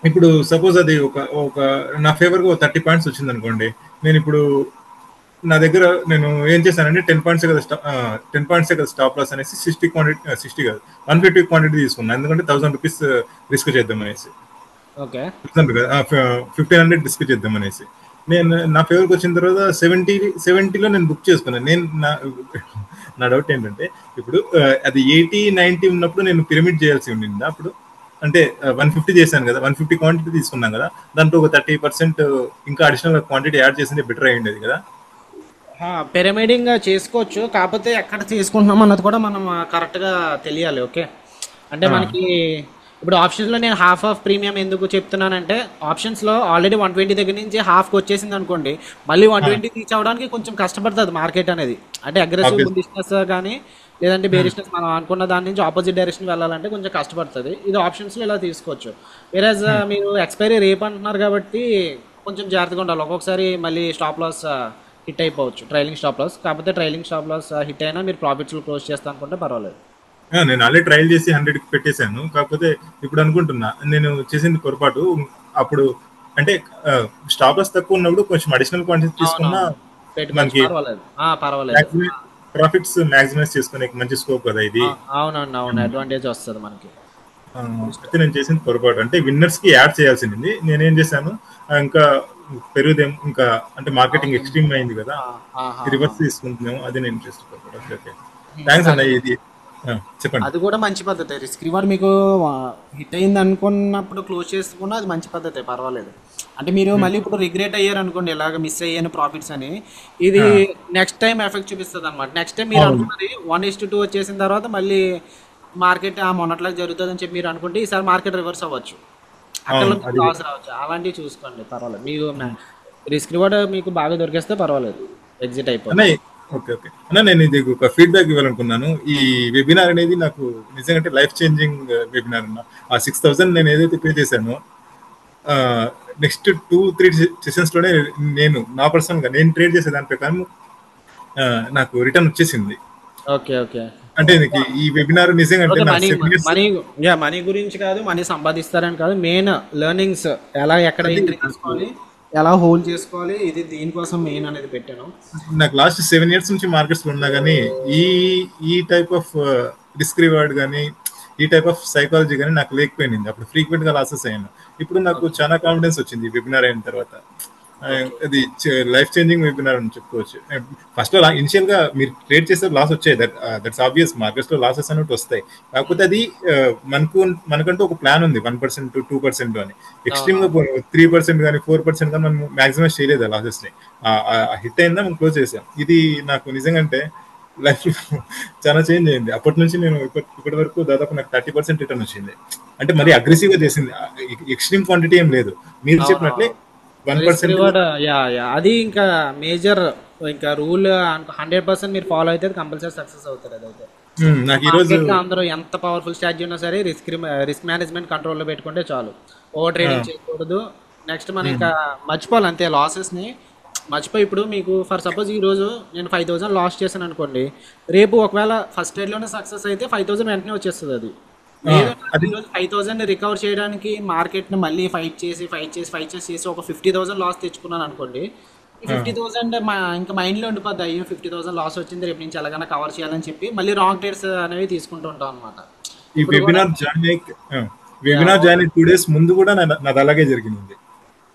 ఇప్పుడు సపోజ్ అది ఒక నా ఫేవర్గా 30 పాయింట్స్ వచ్చింది అనుకోండి, నేను ఇప్పుడు నా దగ్గర నేను ఏం చేశానంటే 10 పాయింట్స్ కదా స్టాప్ లాస్ అనేసి 60 కాదు 150 క్వాంటిటీ తీసుకున్నాను, ఎందుకంటే 1,000 రూపీస్ రిస్క్ చేద్దాం అనేసి. ఓకే, 1,500 రిస్క్ చేద్దాం అనేసి నేను నా ఫేవర్కి వచ్చిన తర్వాత 70లో నేను బుక్ చేసుకున్నాను. నా డౌట్ ఏంటంటే, ఇప్పుడు అది 80-90 ఉన్నప్పుడు నేను పిరమిడ్ చేయాల్సి ఉండిందా అప్పుడు? అంటే 150 చేశాను కదా, 150 క్వాంటిటీ తీసుకున్నాం కదా, దాంట్లో ఒక 30% ఇంకా అడిషనల్ క్వాంటిటీ యాడ్ చేసింటే బెటర్ అయ్యి ఉండేది కదా. పిరమిడింగ్ చేసుకోవచ్చు, కాకపోతే ఎక్కడ తీసుకుంటున్నాం అన్నది కూడా మనం కరెక్ట్గా తెలియాలి. ఓకే, అంటే మనకి ఇప్పుడు ఆప్షన్స్లో నేను హాఫ్ ఆఫ్ ప్రీమియం ఎందుకు చెప్తున్నానంటే, ఆప్షన్స్లో ఆల్రెడీ 120 దగ్గర నుంచి హాఫ్కి వచ్చేసింది అనుకోండి, మళ్ళీ 120 రీచ్ అవ్వడానికి కొంచెం కష్టపడుతుంది మార్కెట్ అనేది. అంటే అగ్రెసివ్ బుల్లిష్నెస్ కానీ లేదంటే బేరిష్నెస్ మనం అనుకున్న దాని నుంచి ఆపోజిట్ డైరెక్షన్ వెళ్ళాలంటే కొంచెం కష్టపడుతుంది. ఇది ఆప్షన్స్లో ఇలా తీసుకోవచ్చు. వేరేజ్ మీరు ఎక్స్పైరీ రేపు అంటున్నారు కాబట్టి కొంచెం జాగ్రత్తగా ఉండాలి, ఒక్కొక్కసారి మళ్ళీ స్టాప్ లాస్ హిట్ అయిపోవచ్చు, ట్రైలింగ్ స్టాప్ లాస్. కాకపోతే ట్రైలింగ్ స్టాప్ లాస్ హిట్ అయినా మీరు ప్రాఫిట్స్లో క్లోజ్ చేస్తా అనుకుంటే పర్వాలేదు. నేను ఆల్రెడీ ట్రయల్ చేసి 100కి పెట్టేశాను, కాకపోతే ఇప్పుడు అనుకుంటున్నా నేను చేసింది పొరపాటు. అప్పుడు అంటే స్టాప్ లాస్ తక్కువ ఉన్నప్పుడు కొంచెం అడిషనల్ క్వాంటిటీ తీసుకున్నా మనకి ప్రాఫిట్స్ మాక్సిమైజ్ చేసుకునే మంచి స్కోప్ కదా ఇది. అవునండి, అవును, అడ్వాంటేజ్ వస్తుంది మనకి. అయితే నేను చేసింది పొరపాటు, అంటే విన్నర్స్ కి యాడ్ చేయాల్సింది. నేనేం చేశాను, ఇంకా పెరుగుదేం, ఇంకా అంటే మార్కెటింగ్ ఎక్స్ట్రీమ్ అయింది కదా, రివర్స్ తీసుకుంటున్నాము, అది నేను చేసిన పొరపాటు. ఓకే, థ్యాంక్స్ అన్న. ఇది చెప్పండి. అది కూడా మంచి పద్ధతే. రిస్క్ రివార్డ్ మీకు హిట్ అయింది అనుకున్నప్పుడు క్లోజ్ చేసుకున్నా అది మంచి పద్ధతే, పర్వాలేదు. అంటే మీరు మళ్ళీ ఇప్పుడు రిగ్రెట్ అయ్యారు అనుకోండి, ఇలాగ మిస్ అయ్యాను ప్రాఫిట్స్ అని, ఇది ఆ, నెక్స్ట్ టైం ఎఫెక్ట్ చూపిస్తుంది అనమాట. నెక్స్ట్ టైం మీరు అవును అనుకున్నది 1:2 వచ్చేసిన తర్వాత మళ్ళీ మార్కెట్ మొన్నట్లాగా జరుగుతుంది అని చెప్పి మీరు అనుకుంటే ఈసారి మార్కెట్ రివర్స్ అవ్వచ్చు, అక్కడ అవును మీకు అది. లాస్ రావచ్చు. అలాంటివి చూసుకోండి, పర్వాలేదు. మీకు రిస్క్ రివార్డ్ మీకు బాగా దొరికేస్తే పర్వాలేదు, ఎగ్జిట్ అన్న అయిపోతుంది. ఓకే ఓకే అన్న, నేను ఇది ఒక ఫీడ్బ్యాక్ ఇవ్వాలనుకున్నాను. ఈ వెబినార్ అనేది నాకు నిజంగా లైఫ్ చేంజింగ్ వెబినార్ అన్న. ఆ 6,000 నేను ఏదైతే పే చేశానో, నెక్స్ట్ 2-3 సెషన్స్ లోనే నేను నా పర్సనల్ గా నేను ట్రేడ్ చేసే దాని ప్రకారం ఆ, నాకు రిటర్న్ వచ్చేసింది. ఓకే, ఓకే, అంటే నీకు ఈ వెబినార్ నిజంగా అంటే ఓకే. నా మనీ 7 years మనీ మనీ గురించి కాదు, మనీ సంపాదిస్తారని కాదు, మెయిన్ లెర్నింగ్స్ ఎలా ఎక్కడ అది ఎంట్రీ తీసుకోవాలి, ఎలా హోల్డ్ చేసుకోవాలి, ఇది దీనికోసం మెయిన్ అనేది పెట్టాను. నాకు లాస్ట్ 7 years నుంచి మార్కెట్స్ లో ఉన్నా కానీ ఈ ఈ టైప్ ఆఫ్ రిస్క్ రివార్డ్ కానీ ఈ టైప్ ఆఫ్ సైకాలజీ కానీ నాకు లేకపోయింది. అప్పుడు ఫ్రీక్వెంట్ గా లాసెస్ అయ్యాను. ఇప్పుడు నాకు ఓకే, చాలా కాన్ఫిడెన్స్ వచ్చింది ఈ వెబినార్ అయిన తర్వాత. ఓకే. అది లైఫ్ చేంజింగ్ వెబినార్ అని చెప్పుకోవచ్చు. ఫస్ట్ లో ఇనిషియల్ గా మీరు ట్రేడ్ చేస్తే లాస్ వచ్చాయి, దట్స్ ఆబ్వియస్. మార్కెట్స్ లో లాసెస్ అనేవి వస్తాయి. కాకపోతే అది మనకంటూ ఒక ప్లాన్ ఉంది, 1% to 2% అని. ఎక్స్ట్రీమ్ గా అవునవును. 3% కానీ 4% కానీ మనం మాక్సిమైజ్ చేయలేదు ఆ లాసెస్ ని. హిట్ అయిందా మనం క్లోజ్ చేసాం. ఇది నాకు నిజంగా అంటే లైఫ్ లో చాలా చేంజ్ అయింది. అప్పటి నుంచి నేను ఇప్పటి వరకు దాదాపు నాకు 30% రిటర్న్ వచ్చింది. అంటే మరి ఓకే, అగ్రెసివ్ గా చేసింది, ఎక్స్ట్రీమ్ క్వాంటిటీ ఏం లేదు. మీరు చెప్పినట్లే అవునవును. రిస్క్ 1%. రివార్డ్, యా యా, అది ఇంకా మేజర్, ఇంకా రూల్ 100% మీరు ఫాలో అయితే కంపల్సరీ సక్సెస్ అవుతారు అదైతే. నాకు ఈ రోజు మార్కెట్ లో అందరూ ఎంత పవర్ఫుల్ స్ట్రాటజీ ఉన్నా సరే రిస్క్ మేనేజ్మెంట్ కంట్రోల్లో పెట్టుకుంటే చాలు. ఓవర్ ఆ, ట్రేడింగ్ చేయకూడదు. నెక్స్ట్ మనం ఉమ్, ఇంకా మర్చిపోవాలి అంతే లాసెస్ ని. మర్చిపోయి ఇప్పుడు మీకు ఫర్ సపోజ్ ఈ రోజు నేను 5,000 లాస్ చేశాను అనుకోండి, రేపు ఒకవేళ ఫస్ట్ ట్రేడ్ లోనే సక్సెస్ అయితే 5,000 వెంటనే వచ్చేస్తుంది. అది ఆ, లేదు, నాకు అది ఈరోజు 5,000 రికవర్ చేయడానికి మార్కెట్ని మళ్ళీ ఫైట్ చేసి ఒక 50,000 లాస్ తెచ్చుకున్నాను అనుకోండి, ఈ ఆ, 50,000 ఇంకా మైండ్లో ఉండిపోద్ది, అయ్యో 50,000 లాస్ వచ్చింది, రేపు నుంచి ఎలాగైనా కవర్ చేయాలని చెప్పి మళ్ళీ రాంగ్ ట్రేడ్స్ అనేవి తీసుకుంటూ ఉంటాం అనమాట. ఈ ఇప్పుడు కూడా యా, వెబినార్ జాయిన్ అయ్యి 2 days ముందు కూడా నాది అలాగే జరిగింది.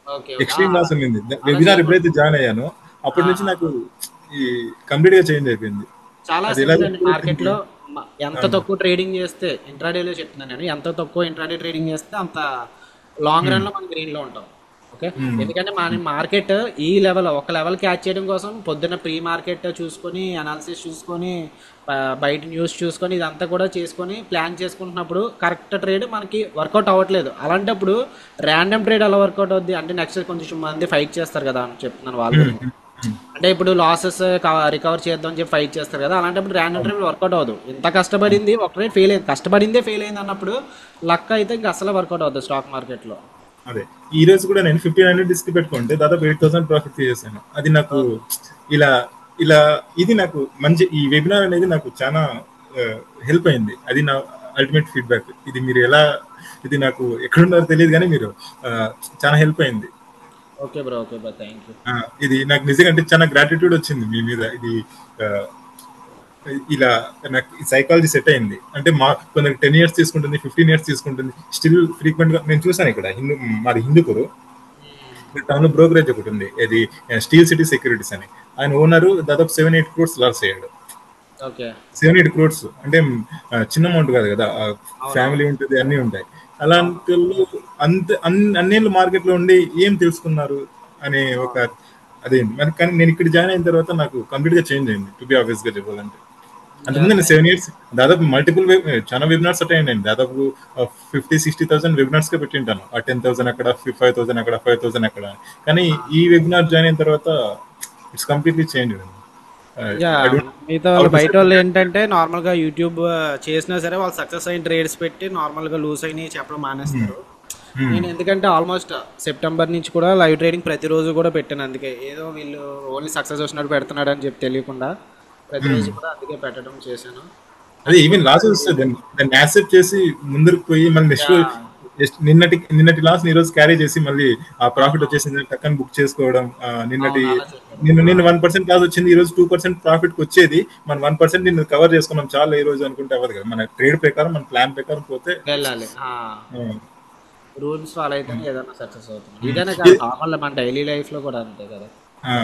Okay, okay. ఎక్స్ట్రీమ్ లాస్ ఉండింది. అలా వెబినార్ చేయకూడదు. ఎప్పుడైతే జాయిన్ అయ్యానో అప్పటి నుంచి నాకు ఈ కంప్లీట్ గా చేంజ్ అయిపోయింది. చాలా అది ఎలా సింపుల్ అండి. చెప్పుకోవచ్చు. మార్కెట్లో ఎంత తక్కువ ట్రేడింగ్ చేస్తే, ఇంట్రాడేలో చెప్తున్నాను నేను, ఎంత తక్కువ ఇంట్రాడే ట్రేడింగ్ చేస్తే అంత లాంగ్ రన్లో మనం గ్రీన్లో ఉంటాం. ఓకే, ఎందుకంటే మన మార్కెట్ ఈ లెవెల్, ఒక లెవెల్ క్యాచ్ చేయడం కోసం పొద్దున్న ప్రీ మార్కెట్ చూసుకొని, అనాలిసిస్ చూసుకొని, బయట న్యూస్ చూసుకొని, ఇదంతా కూడా చేసుకొని ప్లాన్ చేసుకుంటున్నప్పుడు కరెక్ట్ ట్రేడ్ మనకి వర్కౌట్ అవ్వట్లేదు. అలాంటప్పుడు ర్యాండమ్ ట్రేడ్ ఎలా వర్కౌట్ అవుద్ది అంటే, నెక్స్ట్ కొంచెం మంది ఫైట్ చేస్తారు కదా అని చెప్తున్నాను వాళ్ళ గురించి. అంటే ఇప్పుడు లాసెస్ రికవర్ చేద్దాం అని చెప్పి ఫైట్ చేస్తారు కదా, అలాంటప్పుడు ర్యాండమ్ ట్రేడ్ వర్కౌట్ అవ్వదు. ఇంత కష్టపడింది ఒక ట్రేడ్ ఫెయిల్ అయింది, కష్టపడిందే ఫెయిల్ అయింది అన్నప్పుడు లక్ అయితే ఇంకా అసలు వర్కౌట్ అవుతుంది స్టాక్ మార్కెట్లో. అదే ఈ రోజు కూడా నేను 1,500 డిస్క్ పెట్టుకుంటే దాదాపు 8,000 ప్రాఫిట్ చేశాను. అది నాకు ఇలా ఇలా ఇది నాకు మంచి, ఈ వెబినార్ అనేది నాకు చాలా హెల్ప్ అయింది. అది నా అల్టిమేట్ ఫీడ్బ్యాక్. ఇది మీరు ఎలా, ఇది నాకు ఎక్కడున్నారో తెలియదు కానీ మీరు ఆ, చాలా హెల్ప్ అయింది. Okay bro, okay bro, thank you. ఇది నాకు నిజంగా అంటే చాలా గ్రాటిట్యూడ్ వచ్చింది మీ మీద. ఇది ఆ, ఇలా నాకు సైకాలజీ సెట్ అయింది. అంటే మా కొందరికి 10 years తీసుకుంటుంది, 15 years తీసుకుంటుంది. స్టిల్ ఫ్రీక్వెంట్ గా నేను చూసాను ఇక్కడ మాది హిందూపూర్ టౌన్ లో బ్రోకరేజ్ ఒకటి ఉంది, ఇది స్టీల్ సిటీ సెక్యూరిటీస్ అని. ఆయన ఓనర్ దాదాపు 7-8 crores లాస్ అయ్యాడు. ఓకే, 7-8 crores అంటే చిన్న అమౌంట్ కాదు కదా. ఫ్యామిలీ అవునవును. ఉంటుంది, అన్ని ఉంటాయి. అవును, అలాంటి వాళ్ళు అన్నేళ్ళు మార్కెట్ లో ఉండి ఏం తెలుసుకున్నారు అనే ఒక అవును. అదే మరి. కానీ నేను ఇక్కడ జాయిన్ అయిన తర్వాత నాకు కంప్లీట్ గా చేంజ్ అయింది, టు బి ఆబ్వియస్ గా చెప్పాలంటే. యా, అంతకుముందు నేను 7 years దాదాపు మల్టిపుల్ చాలా వెబినార్స్ అటెండ్ అయ్యాను. దాదాపు 50-60,000 వెబినార్స్ గా పెట్టింటాను. ఆ 10,000 అక్కడ, 5,000 అక్కడ, 5,000 అక్కడ. కానీ ఈ వెబినార్ జాయిన్ అయిన తర్వాత it's completely change. Yeah, I don't మిగతా హౌ వాళ్ళు టు బయట సే. వాళ్ళు ఏంటంటే నార్మల్గా యూట్యూబ్ చేసినా సరే వాళ్ళు సక్సెస్ అయిన ట్రేడ్స్ పెట్టి నార్మల్గా లూజ్ అయినాయి చెప్పడం మానేస్తారు. నేను ఎందుకంటే ఆల్మోస్ట్ సెప్టెంబర్ నుంచి కూడా లైవ్ ట్రేడింగ్ ప్రతిరోజు కూడా పెట్టాను. అందుకే ఏదో వీళ్ళు ఓన్లీ సక్సెస్ వచ్చినట్టు పెడుతున్నాడు అని చెప్పి తెలియకుండా ప్రతిరోజు కూడా అందుకే పెట్టడం చేశాను. అదే అండ్ ఈవెన్ ఇంకోటి లాసెస్ వస్తే దాన్ని యాక్సెప్ట్ చేసి ముందరికి పోయి మళ్ళీ నెక్స్ట్ యా, నిన్నటి లాస్ ఈ రోజు క్యారీ చేసి మళ్ళీ ఆ ప్రాఫిట్ అవునవును, వచ్చేసింది టక్కన బుక్ చేసుకోవడం. నిన్నటి అవును, అలా చెప్పాను. నిన్న 1% లాస్ వచ్చింది, ఈ రోజు 2% ప్రాఫిట్ వచ్చేది. మనం 1% నిన్న కవర్ చేసుకున్నాం చాలా ఈ రోజు అనుకుంటే అవ్వదు కదా. మన ట్రేడ్ ప్రకారం, మన ప్లాన్ ప్రకారం పోతే వెళ్ళాలి. ఆ, రూల్స్ ఫాలో అయితేనే ఏదైనా సక్సెస్ అవుతుంది. ఉమ్, ఇదనే కాదు, ఇది నార్మల్ మన డైలీ లైఫ్లో కూడా అంతే కదా. ఆ,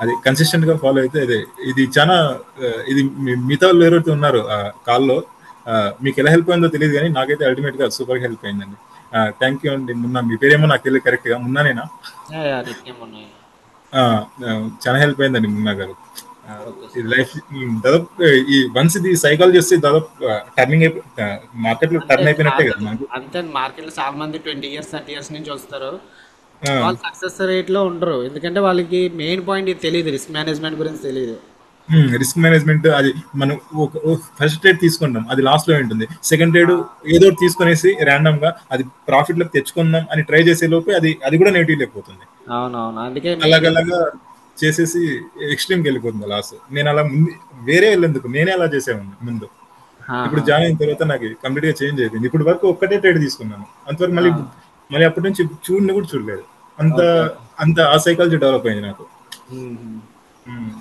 అది కన్సిస్టెంట్ గా ఫాలో అయితే అదే ఇది చాలా ఇది మిగతా వాళ్ళు ఎవరైతే ఉన్నారు ఆ కాల్లో మీకు ఎలా హెల్ప్ అయిందో తెలియదు కానీ నాకైతే అల్టిమేట్ గా సూపర్ హెల్ప్ అయిందండి. థ్యాంక్ యూ అండి. మున్నా మీ పేరేమో నాకు తెలియదు కరెక్ట్ గా, మున్నానేనా? నిత్యం ఉన్నాయి. ఆ, చాలా హెల్ప్ అయిందండి మున్నా గారు. ఓకే ఇది సార్. లైఫ్ దాదాపు ఈ వన్స్ ఇది సైకాలజీ వస్తే దాదాపు టర్నింగ్ మార్కెట్ లో అంతే టర్న్ అయిపోయినట్టే అంతే కదా మనకు. అంతే మార్కెట్లో చాలా మంది 20 years 30 years నుంచి వస్తారు. ఆ, వాళ్ళు సక్సెస్ రేట్లో ఉండరు, ఎందుకంటే వాళ్ళకి మెయిన్ పాయింట్ ఇది తెలియదు, రిస్క్ మేనేజ్మెంట్ గురించి తెలియదు. రిస్క్ మేనేజ్మెంట్ అది మనం ఫస్ట్ ట్రేడ్ తీసుకుంటాం, అది లాస్ట్ లో ఉంటుంది. సెకండ్ ట్రేడ్ ఏదో ఒకటి తీసుకునేసి ర్యాండమ్ గా అది ప్రాఫిట్ లోకి తెచ్చుకుందాం అని ట్రై చేసే లోపే అది కూడా నెగిటివ్ లేకపోతుంది. అవునవును, అందుకే మెయిన్. అలాగలాగా చేసేసి ఎక్స్ట్రీమ్కి వెళ్ళిపోతుంది లాస్. నేను అలా ముందు వేరే వెళ్ళేందుకు నేనే అలా చేసేవాడిని ముందు. ఇప్పుడు జాయిన్ అయిన తర్వాత నాకు కంప్లీట్ గా చేంజ్ అయిపోయింది. ఇప్పుడు వరకు ఒక్కటే ట్రేడ్ తీసుకున్నాను అంతవరకు. మళ్ళీ అప్పటి నుంచి చూడని కూడా చూడలేదు. అంత ఓకే. అంత ఆ సైకాలజీ డెవలప్ అయింది నాకు.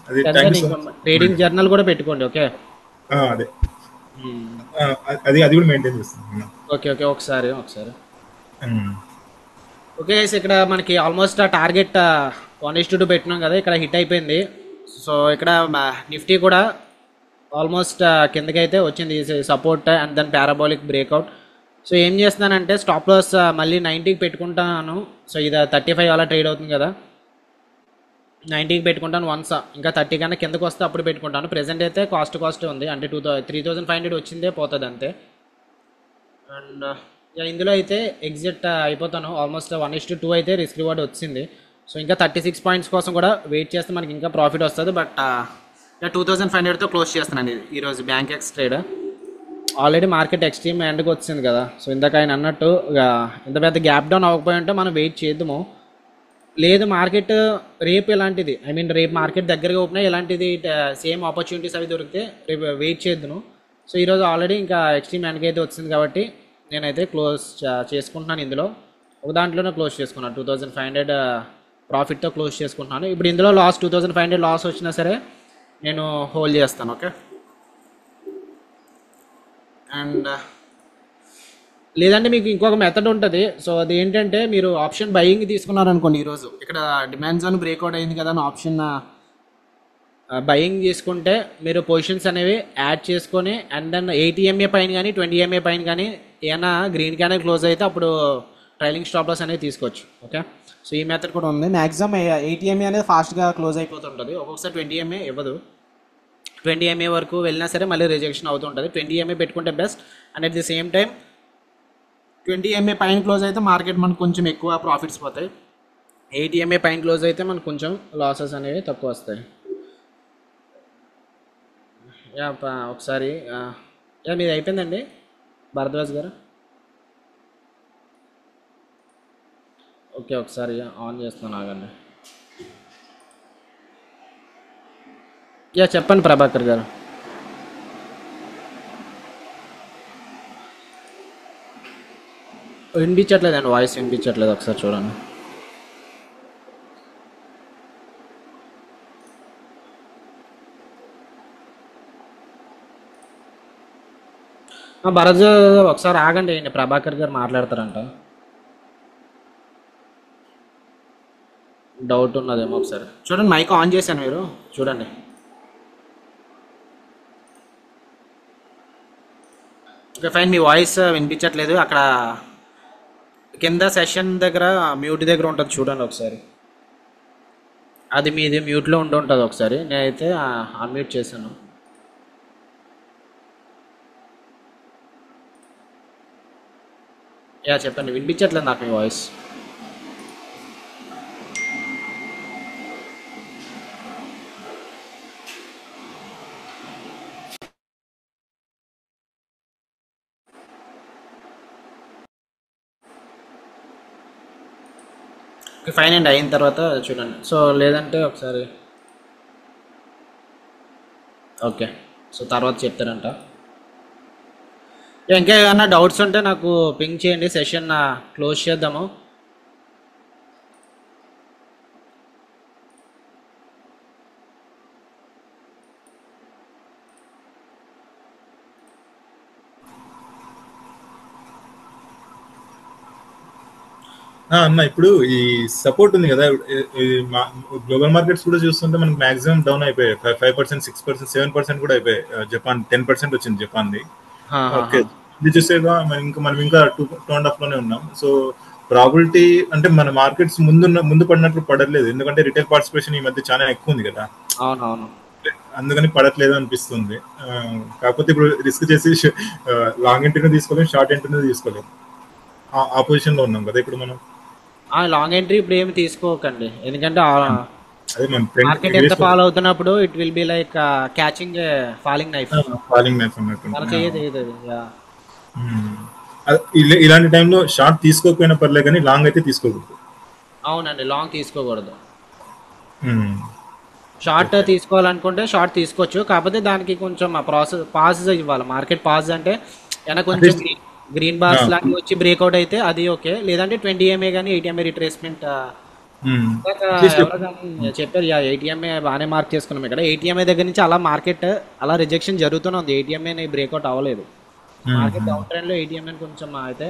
అది thank you so much. Trading journal కూడా పెట్టుకోండి. ఓకే. అదే అది కూడా మెయింటైన్ చేస్తాను. ఓకే ఓకే, ఒకసారి. ఓకే గైస్, ఇక్కడ మనకి ఆల్మోస్ట్ ఆ టార్గెట్ 1:2 పెట్టినాం కదా, ఇక్కడ హిట్ అయిపోయింది. సో ఇక్కడ నిఫ్టీ కూడా ఆల్మోస్ట్ కిందకైతే వచ్చింది, support and then parabolic breakout. So ఏం చేస్తున్నానంటే స్టాప్ లాస్ మళ్ళీ 90కి పెట్టుకుంటాను. సో ఇది 35 అలా ట్రేడ్ అవుతుంది కదా, 90కి పెట్టుకుంటాను. వన్స్ ఇంకా 30 కన్నా కిందకు వస్తే అప్పుడు పెట్టుకుంటాను. ప్రెసెంట్ అయితే కాస్ట్ ఉంది, అంటే 3500 వచ్చిందే పోతుంది అంతే. అండ్ ఇందులో అయితే ఎగ్జిట్ అయిపోతాను. ఆల్మోస్ట్ 1:2 అయితే రిస్క్ రివార్డ్ వచ్చింది. సో ఇంకా 36 పాయింట్స్ కోసం కూడా వెయిట్ చేస్తే మనకి ఇంకా ప్రాఫిట్ వస్తుంది. బట్ 2500తో క్లోజ్ చేస్తున్నాను ఈరోజు Bankex trade. Already market extreme ఎండ్కి వచ్చింది కదా. సో ఇందాక ఆయన అన్నట్టు ఇంత పెద్ద గ్యాప్ డౌన్ అవ్వకపోయి ఉంటే మనం వెయిట్ చేద్దాము. లేదు మార్కెట్ రేపు ఇలాంటిది, రేపు మార్కెట్ దగ్గరగా ఓపెన్ అయ్యి ఇలాంటిది సేమ్ ఆపర్చునిటీస్ అవి దొరికితే రేపు వెయిట్ చేద్దాను. సో ఈరోజు ఆల్రెడీ ఇంకా ఎక్స్ట్రీమ్ ఎండ్కి అయితే వచ్చింది కాబట్టి నేనైతే క్లోజ్ చేసుకుంటున్నాను. ఇందులో ఒక దాంట్లోనే క్లోజ్ చేసుకున్నాను, 2500 ప్రాఫిట్తో క్లోజ్ చేసుకుంటున్నాను. ఇప్పుడు ఇందులో 2500 లాస్ వచ్చినా సరే నేను హోల్డ్ చేస్తాను. ఓకే. అండ్ లేదంటే మీకు ఇంకొక మెథడ్ ఉంటుంది. సో అది ఏంటంటే మీరు ఆప్షన్ బయింగ్ తీసుకున్నారనుకోండి, ఈరోజు ఇక్కడ డిమాండ్ జోన్ బ్రేక్అవుట్ అయింది కదా అని ఆప్షన్ బయింగ్ తీసుకుంటే మీరు పొజిషన్స్ అనేవి యాడ్ చేసుకొని అండ్ దెన్ 80 MA పైన కానీ 20 MA పైన కానీ ఏమైనా గ్రీన్ క్యాండిల్ క్లోజ్ అయితే అప్పుడు ట్రైలింగ్ స్టాప్ లాస్ అనేది తీసుకోవచ్చు. ఓకే. సో ఈ మెథడ్ కూడా ఉంది. మ్యాక్సిమం 80 MA అనేది ఫాస్ట్గా క్లోజ్ అయిపోతుంటుంది, ఒక్కొక్కసారి 20 MA ఇవ్వదు. 20 MA వరకు వెళ్ళినా సరే మళ్ళీ రిజెక్షన్ అవుతుంటుంది. 20 MA పెట్టుకుంటే best. And at the same time 20 MA పైన క్లోజ్ అయితే మార్కెట్ మనకు కొంచెం ఎక్కువ ప్రాఫిట్స్ పోతాయి. 80 MA పైన క్లోజ్ అయితే మనకు కొంచెం లాసెస్ అనేవి తక్కువ వస్తాయి. ఒకసారి మీది అయిపోయిందండి భరద్వాజ్ గారు. ఓకే, ఒకసారి ఆన్ చేస్తున్నాను, ఆగండి. చెప్పండి ప్రభాకర్ గారు. వినిపించట్లేదండి, వాయిస్ వినిపించట్లేదు, ఒకసారి చూడండి. భరత్ ఒకసారి ఆగండి, ప్రభాకర్ గారు మాట్లాడతారంట. డౌట్ ఉన్నదేమో, ఒకసారి చూడండి. మైక్ ఆన్ చేశాను, మీరు చూడండి. ఓకే ఫైన్, మీ వాయిస్ వినిపించట్లేదు. అక్కడ కింద సెషన్ దగ్గర మ్యూట్ దగ్గర ఉంటుంది, చూడండి ఒకసారి. అది మీది మ్యూట్లో ఉంటుంది. ఒకసారి నేనైతే అన్మ్యూట్ చేశాను. చెప్పండి, వినిపించట్లేదు నాకు మీ వాయిస్. ఫైన్ అండి, అయిన తర్వాత చూడండి. సో లేదంటే ఒకసారి ఓకే, సో తర్వాత చెప్తారంట. ఇంకా ఏమైనా డౌట్స్ ఉంటే నాకు పింక్ చేయండి, సెషన్ క్లోజ్ చేద్దాము. అన్న ఇప్పుడు ఈ సపోర్ట్ ఉంది కదా, గ్లోబల్ మార్కెట్స్ కూడా చూస్తుంటే మనకి మాక్సిమం డౌన్ అయిపోయాయి. 5%, 6%, 7% కూడా అయిపోయాయి. జపాన్ 10% వచ్చింది జపాన్ది. ఓకే. ఇది చూసేగా మనం ఇంకా 2.5 లోనే ఉన్నాం. సో ప్రాబిలిటీ అంటే మన మార్కెట్స్ ముందు పడినట్లు పడట్లేదు. ఎందుకంటే రిటైల్ పార్టిసిపేషన్ ఈ మధ్య చాలా ఎక్కువ ఉంది కదా, అవునవును. అందుకని పడట్లేదు అనిపిస్తుంది. కాకపోతే ఇప్పుడు రిస్క్ చేసి లాంగ్ ఎంట్రీని తీసుకోలేం, షార్ట్ ఎంట్రీని తీసుకోలేం. ఆ పొజిషన్ లో ఉన్నాం కదా ఇప్పుడు మనం. లాంగ్ ఎంట్రీ ఇప్పుడు ఏమి తీసుకోకండి, ఎందుకంటే అదే మన ట్రెండ్ మార్కెట్ ఎంత ఫాలో అవుతున్నప్పుడు it will be like catching falling knife, falling knife అన్నట్టు. మన చేయదు. ఇలాంటి టైంలో షార్ట్ తీసుకోకపోయినా పర్లేదు కానీ లాంగ్ అయితే తీసుకోకూడదు. అవునండి, లాంగ్ తీసుకోకూడదు. మ్మ్. షార్ట్ తీసుకోవాలనుకుంటే షార్ట్ తీసుకోవచ్చు, కాకపోతే దానికి కొంచెం ఆ పాజ్ ఇవ్వాలి. మార్కెట్ పాజ్ అంటే ఏమైనా కొంచెం గ్రీన్ బార్స్ లాంటివి వచ్చి బ్రేక్అవుట్ అయితే అది ఓకే, లేదంటే 20 EMA కానీ 8 EMA రిట్రేస్మెంట్ మ్మ్. ఎవరో కానీ చెప్పారు. 8 EMA బాగానే మార్క్ చేసుకున్నాం ఇక్కడ. 8 EMA దగ్గర నుంచి అలా మార్కెట్ అలా రిజెక్షన్ జరుగుతూనే ఉంది. 8 EMA బ్రేక్అవుట్ అవ్వలేదు. మార్కెట్ డౌన్ ట్రెండ్ లో 8 EMA కొంచెం అయితే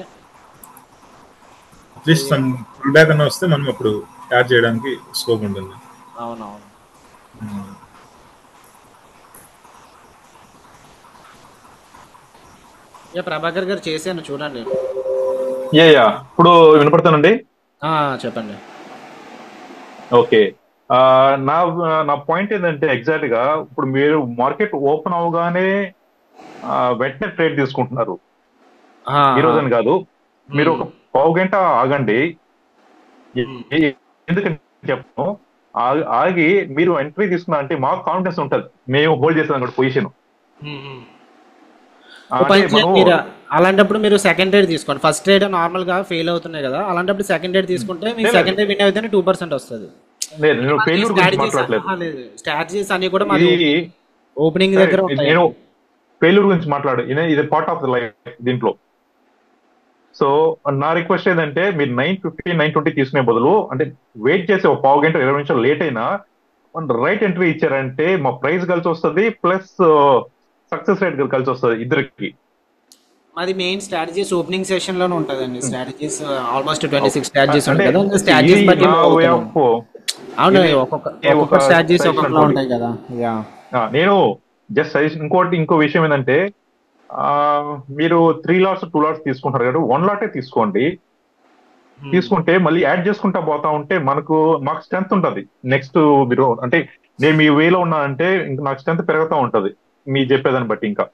అట్లీస్ట్ సమ్ ఫుల్ బ్యాక్ అన్న వస్తే మనం అప్పుడు యాడ్ చేయడానికి స్కోప్ ఉంటుంది. అవునవును. ఇక ప్రభాకర్ గారు చేశాను చూడండి. యా ఇప్పుడు వినపడతానండి. చెప్పండి. ఓకే. నా నా పాయింట్ ఏంటంటే ఎగ్జాక్ట్ గా ఇప్పుడు మీరు మార్కెట్ ఓపెన్ అవగానే వెంటనే ట్రేడ్ తీసుకుంటున్నారు. ఈ రోజని కాదు, మీరు ఒక పావు గంట ఆగండి. ఎందుకంటే చెప్పను, ఆగి మీరు ఎంట్రీ తీసుకున్నా అంటే మాకు కాన్ఫిడెన్స్ ఉంటుంది, మేము హోల్డ్ చేస్తాం అక్కడ పొజిషన్. అలాంటప్పుడు మీరు సెకండ్ రేట్ తీసుకోండి. ఫస్ట్ రేట్ నార్మల్ గా ఫెయిల్ అవుతున్నాయి కదా, అలాంటప్పుడు సెకండ్ రేట్ తీసుకుంటే మీకు సెకండ్ రేట్ విన్ అయితేనే 2% వస్తుంది. స్ట్రాటజీస్ అన్ని కూడా మరి ఓపెనింగ్ దగ్గర నేను ఫెయిల్యూర్ గురించి మాట్లాడు, ఇది పార్ట్ ఆఫ్ ద లైఫ్ దీంట్లో. సో నా రిక్వెస్ట్ ఏంటంటే మీరు 9:50, 9:20 తీసుకునే బదులు అంటే వెయిట్ చేసి ఒక పావు గంట 20 నిమిషాలు లేట్ అయినా రైట్ ఎంట్రీ ఇచ్చారంటే మా ప్రైస్ కలిసి వస్తుంది, ప్లస్ సక్సెస్ రేట్ కలిసి వస్తుంది ఇద్దరికి. అది మెయిన్ స్ట్రాటజీస్ ఓపెనింగ్ సెషన్ లోనే ఉంటదండి. స్ట్రాటజీస్ ఆల్మోస్ట్ 26 స్ట్రాటజీస్ ఉంటాయి కదా, స్ట్రాటజీస్ బట్టి అవును, ఒక్కొక్క స్ట్రాటజీస్ ఒక్కొక్కలా ఉంటాయి కదా. నేను జస్ట్ సజెషన్. ఇంకో విషయం ఏంటంటే మీరు 3 లాట్స్ 2 లాట్స్ తీసుకుంటారు కదా, 1 లాటే తీసుకోండి. తీసుకుంటే మళ్ళీ యాడ్ చేసుకుంటా పోతా ఉంటే మాకు స్ట్రెంత్ ఉంటుంది. నెక్స్ట్ మీరు అంటే నేను మీ వేలో ఉన్నా అంటే ఇంకా నాకు స్ట్రెంత్ పెరుగుతూ ఉంటది మీ చెప్పేదాన్ని బట్టి. ఇంకా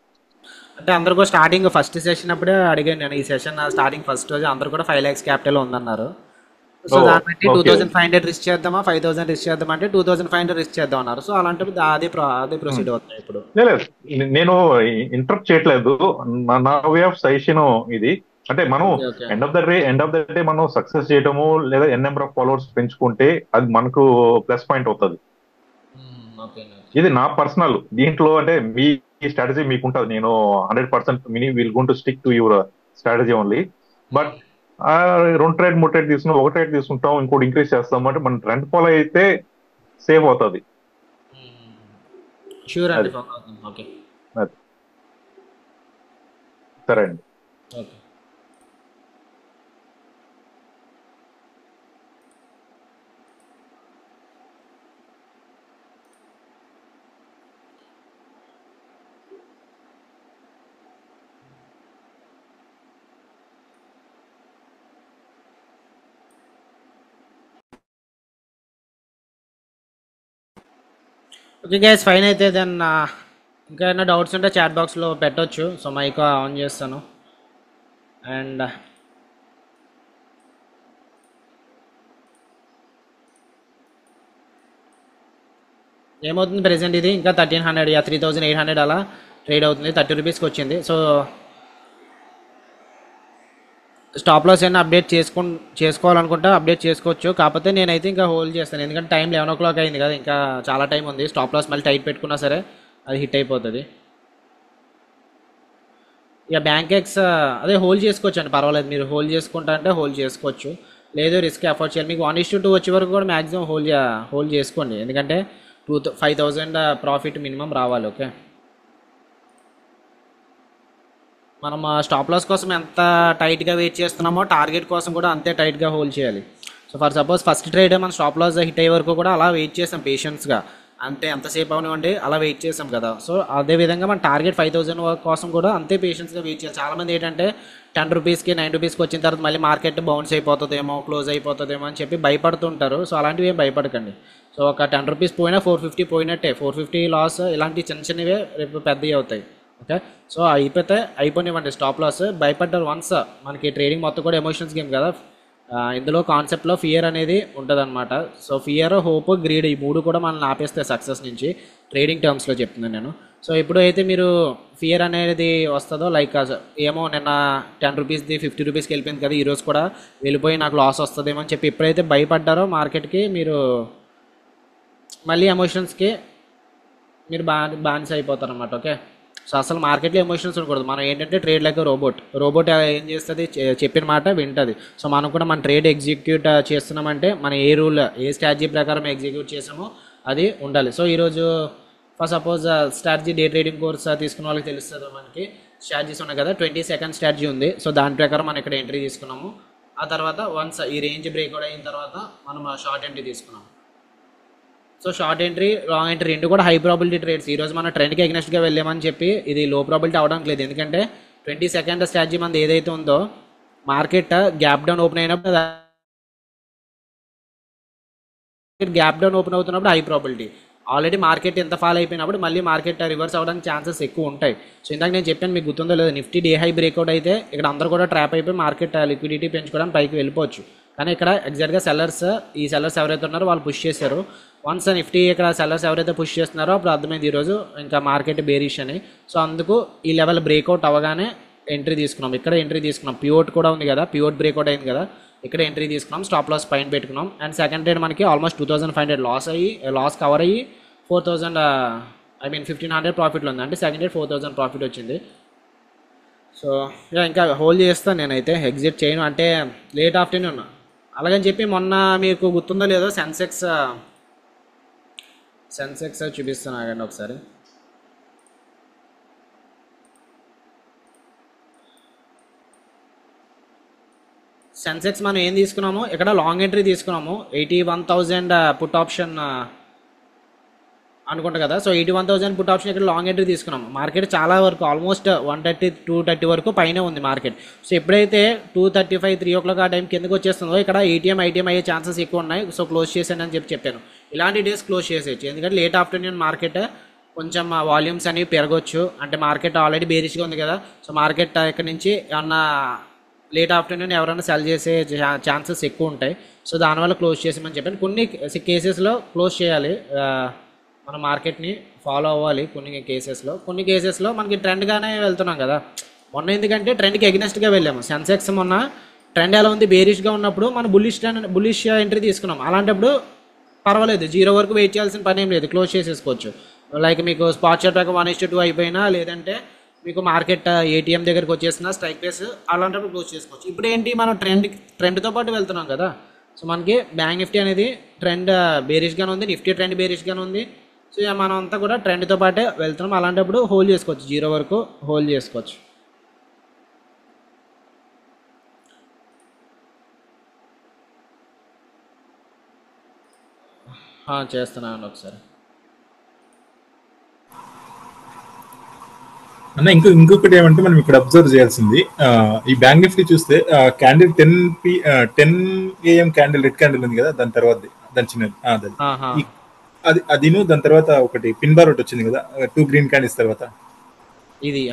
అంటే అందరు కూడా స్టార్టింగ్ ఫస్ట్ సెషన్ అప్పుడే అడిగాను నేను, ఈ సెషన్ స్టార్టింగ్ ఫస్ట్ రోజు అందరు కూడా 5 lakhs క్యాపిటల్ ఉందన్నారు. సో దాన్ని బట్టి 2500 రిస్క్ చేద్దామా 5000 రిస్క్ చేద్దామా అంటే 2500 రిస్క్ చేద్దాం అన్నారు. సో అలాంటి అదే ప్రొసీడ్ అవుతుంది ఇప్పుడు. నేను ఇంటరప్ట్ చేయట్లేదు, నా వే ఆఫ్ సజెషన్ ఇది. అంటే మనం ఎండ్ ఆఫ్ ద డే మనం సక్సెస్ చేయటము లేదా నెంబర్ ఆఫ్ ఫాలోవర్స్ పెంచుకుంటే అది మనకు ప్లస్ పాయింట్ అవుతుంది. ఇది నా పర్సనల్ దీంట్లో. అంటే మీ స్ట్రాటజీ మీకు ఉంటుంది, నేను 100% will gonna stick to your strategy only. But 2 trade 3 trade తీసుకున్నాం, 1 ట్రేడ్ తీసుకుంటాం, ఇంకోటి ఇంక్రీజ్ చేస్తాం అంటే మన ట్రెండ్ ఫాలో అయితే సేఫ్ అవుతుంది. సరే అండి. ఓకే గైస్, ఫైన్ అయితే దెన్ ఇంకా ఏమైనా డౌట్స్ ఉంటే చాట్ బాక్స్లో పెట్టవచ్చు. సో మైక్ ఆన్ చేస్తాను. అండ్ ఏమవుతుంది ప్రెసెంట్ ఇది ఇంకా 1300 3800 అలా ట్రేడ్ అవుతుంది. 30 రూపీస్కి వచ్చింది. సో స్టాప్ లాస్ అయినా అప్డేట్ చేసుకోవాలనుకుంటే అప్డేట్ చేసుకోవచ్చు. కాకపోతే నేనైతే ఇంకా హోల్డ్ చేస్తాను, ఎందుకంటే టైం 11 o'clock అయింది కదా, ఇంకా చాలా టైం ఉంది. స్టాప్ లాస్ మళ్ళీ టైట్ పెట్టుకున్నా సరే అది హిట్ అయిపోతుంది. ఇక బ్యాంక్ ఎక్స్ అదే హోల్డ్ చేసుకోవచ్చు అండి, పర్వాలేదు. మీరు హోల్డ్ చేసుకుంటా అంటే హోల్డ్ చేసుకోవచ్చు, లేదు రిస్క్ అఫోర్డ్ చేయాలి. మీకు 1:2 వచ్చే వరకు కూడా మ్యాక్సిమం హోల్డ్ చేసుకోండి, ఎందుకంటే 5000 ప్రాఫిట్ మినిమం రావాలి. ఓకే, మనం స్టాప్ లాస్ కోసం ఎంత టైట్గా వెయిట్ చేస్తున్నామో టార్గెట్ కోసం కూడా అంతే టైట్గా హోల్డ్ చేయాలి. So for suppose first trade మన స్టాప్ లాస్ హిట్ అయ్యే వరకు కూడా అలా వెయిట్ చేసాం పేషెన్స్గా. అంటే ఎంతసేపు అవనివ్వండి అలా వెయిట్ చేసాం కదా. సో అదేవిధంగా మన టార్గెట్ 5000 కోసం కూడా అంతే పేషెన్స్గా వెయిట్ చేయాలి. చాలామంది ఏంటంటే 10 రూపీస్కి 9 రూపీస్కి వచ్చిన తర్వాత మళ్ళీ మార్కెట్ బౌన్స్ అయిపోతుందేమో, క్లోజ్ అయిపోతుందేమో అని చెప్పి భయపడుతుంటారు. సో అలాంటివి ఏం భయపడకండి. సో ఒక 10 రూపీస్ పోయినా 450 పోయినట్టే, 450 లాస్ ఇలాంటి చిన్న చిన్నవే రేపు పెద్దవి అవుతాయి. ఓకే, సో అయిపోతే అయిపోనివ్వండి స్టాప్ లాస్. భయపడ్డారు వన్స్, మనకి ట్రేడింగ్ మొత్తం కూడా ఎమోషన్స్ గేమ్ కదా. ఇందులో కాన్సెప్ట్లో ఫియర్ అనేది ఉంటుందన్నమాట. సో ఫియర్, హోప్, గ్రీడ్ ఈ మూడు కూడా మనల్ని ఆపేస్తాయి సక్సెస్ నుంచి, ట్రేడింగ్ టర్మ్స్లో చెప్తున్నాను నేను. సో ఇప్పుడు అయితే మీరు ఫియర్ అనేది వస్తుందో, లైక్ ఏమో నిన్న 10 రూపీస్ది 50 రూపీస్కి వెళ్ళిపోయింది కదా, ఈరోజు కూడా వెళ్ళిపోయి నాకు లాస్ వస్తుందేమో అని చెప్పి ఎప్పుడైతే భయపడ్డారో మార్కెట్కి, మీరు మళ్ళీ ఎమోషన్స్కి మీరు బానిస అయిపోతారు అన్నమాట. ఓకే, సో అసలు మార్కెట్లో ఎమోషన్స్ ఉండకూడదు. మనం ఏంటంటే ట్రేడ్ లైక్ రోబోట్ ఏం చేస్తుంది, చెప్పిన మాట వింటుంది. సో మనం కూడా మన ట్రేడ్ ఎగ్జిక్యూట్ చేస్తున్నామంటే మన ఏ రూల్, ఏ స్ట్రాటజీ ప్రకారం ఎగ్జిక్యూట్ చేసామో అది ఉండాలి. సో ఈరోజు for suppose strategy day trading course తీసుకున్న వాళ్ళకి తెలుస్తుంది, మనకి స్ట్రాటజీస్ ఉన్నాయి కదా, 20 సెకండ్ స్ట్రాటజీ ఉంది. సో దాని ప్రకారం మనం ఇక్కడ ఎంట్రీ తీసుకున్నాము. ఆ తర్వాత వన్స్ ఈ రేంజ్ బ్రేక్అవుట్ అయిన తర్వాత మనం షార్ట్ ఎంట్రీ తీసుకున్నాము. So short entry, long entry రెండు కూడా హై ప్రాబిలిటీ ట్రేడ్స్. ఈరోజు మనం ట్రెండ్కి ఎగ్నెస్ట్గా వెళ్ళామని చెప్పి ఇది లో ప్రాబిలిటీ అవడానికి లేదు. ఎందుకంటే 20 సెకండ్ స్ట్రాటజీ మనది ఏదైతే ఉందో, మార్కెట్ గ్యాప్ డౌన్ ఓపెన్ అయినప్పుడు, గ్యాప్ డౌన్ ఓపెన్ అవుతున్నప్పుడు హై ప్రాబిలిటీ. ఆల్రెడీ మార్కెట్ ఎంత ఫాల్ అయిపోయినప్పుడు మళ్ళీ మార్కెట్ రివర్స్ అవ్వడానికి ఛాన్సెస్ ఎక్కువ ఉంటాయి. సో ఇందాక నేను చెప్పాను, మీకు గుర్తుందో లేదో, నిఫ్టీ డే హై బ్రేక్అవుట్ అయితే ఇక్కడ అందరూ కూడా ట్రాప్ అయిపోయి మార్కెట్ లిక్విడిటీ పెంచుకోవడానికి పైకి వెళ్ళిపోవచ్చు. కానీ ఇక్కడ ఎగ్జాక్ట్గా ఈ సెల్లర్స్ ఎవరైతే ఉన్నారో వాళ్ళు పుష్ చేశారు. వన్స్ నిఫ్టీ ఇక్కడ సెల్లర్స్ ఎవరైతే పుష్ చేస్తున్నారో అప్పుడు అర్థమైంది ఈరోజు ఇంకా మార్కెట్ బేరిష్ అని. సో అందుకు ఈ లెవెల్ బ్రేక్అవుట్ అవ్వగానే ఎంట్రీ తీసుకున్నాం. ఇక్కడ ఎంట్రీ తీసుకున్నాం. పివోట్ కూడా ఉంది కదా, పివోట్ బ్రేక్అవుట్ అయింది కదా, ఇక్కడ ఎంట్రీ తీసుకున్నాం. స్టాప్ లాస్ పైన పెట్టుకున్నాం. అండ్ సెకండ్ ట్రేడ్ మనకి ఆల్మోస్ట్ 2500 లాస్ కవర్ అయ్యి 1500 ప్రాఫిట్లో ఉంది. అంటే సెకండ్ ట్రేడ్ 4000 ప్రాఫిట్ వచ్చింది. సో ఇంకా హోల్డ్ చేస్తాను నేనైతే, ఎగ్జిట్ చేయను. అంటే లేట్ ఆఫ్టర్నూన్ అలాగని చెప్పి మొన్న మీకు గుర్తుందో లేదో సెన్సెక్స్ చూపిస్తాను ఆగండి ఒకసారి. సెన్సెక్స్ మనం ఏం తీసుకున్నాము, ఇక్కడ లాంగ్ ఎంట్రీ తీసుకున్నాము. 81,000 పుట్ ఆప్షన్ అనుకుంటా కదా. సో 81,000 పుట్ ఆప్షన్ ఇక్కడ లాంగ్ ఎంట్రీ తీసుకున్నాం. మార్కెట్ చాలా వరకు ఆల్మోస్ట్ 130, 230 వరకు పైన ఉంది మార్కెట్. సో ఎప్పుడైతే 2:35, 3 o'clock ఆ టైం కిందకి వచ్చేస్తుందో ఇక్కడ ఐటీఎం అయ్యే ఛాన్సెస్ ఎక్కువ ఉన్నాయి. సో క్లోజ్ చేశాను అని చెప్పాను. ఇలాంటి డేస్ క్లోజ్ చేసేయచ్చు, ఎందుకంటే లేట్ ఆఫ్టర్నూన్ మార్కెట్ కొంచెం వాల్యూమ్స్ అనేవి పెరగవచ్చు. అంటే మార్కెట్ ఆల్రెడీ బేరిష్గా ఉంది కదా. సో మార్కెట్ ఇక్కడ నుంచి ఏమన్నా లేట్ ఆఫ్టర్నూన్ ఎవరైనా సెల్ చేసే ఛాన్సెస్ ఎక్కువ ఉంటాయి. సో దానివల్ల క్లోజ్ చేసామని చెప్పాను. కొన్ని కేసెస్లో క్లోజ్ చేయాలి, మన మార్కెట్ని ఫాలో అవ్వాలి. కొన్ని కేసెస్లో మనకి ట్రెండ్గానే వెళ్తున్నాం కదా. మొన్న ఎందుకంటే ట్రెండ్కి ఎగ్నెస్ట్గా వెళ్ళాము. సెన్సెక్స్ మొన్న ట్రెండ్ ఎలా ఉంది, బేరిష్గా ఉన్నప్పుడు మనం బుల్లిష్ ఎంట్రీ తీసుకున్నాం. అలాంటప్పుడు పర్వాలేదు, 0 వరకు వెయిట్ చేయాల్సిన పని ఏం లేదు, క్లోజ్ చేసేసుకోవచ్చు. లైక్ మీకు స్పాట్ చార్ట్ ప్రకారం 1:2 అయిపోయినా, లేదంటే మీకు మార్కెట్ ఏటీఎం దగ్గరికి వచ్చేసిన స్ట్రైక్ ప్రైస్, అలాంటప్పుడు క్లోజ్ చేసుకోవచ్చు. ఇప్పుడు ఏంటి, మనం ట్రెండ్తో పాటు వెళ్తున్నాం కదా. సో మనకి బ్యాంక్ నిఫ్టీ అనేది ట్రెండ్ బేరిష్గానే ఉంది, నిఫ్టీ ట్రెండ్ బేరిష్గానే ఉంది. సో మనం అంతా కూడా ట్రెండ్తో పాటే వెళ్తున్నాం. అలాంటప్పుడు హోల్డ్ చేసుకోవచ్చు, 0 వరకు హోల్డ్ చేసుకోవచ్చు. చేస్తున్నాను ఒకసారి అన్న. ఇంకొకటి ఏమంటే మనం ఇక్కడ అబ్జర్వ్ చేయాల్సింది, ఈ బ్యాంక్ నిఫ్టీ చూస్తే candle 10 AM candle, red candle ఉంది కదా, దాని తర్వాత దాని చిన్నది అది దాని తర్వాత ఒకటి పిన్ బార్ ఒకటి వచ్చింది కదా, 2 గ్రీన్ క్యాండిల్స్ తర్వాత ఇది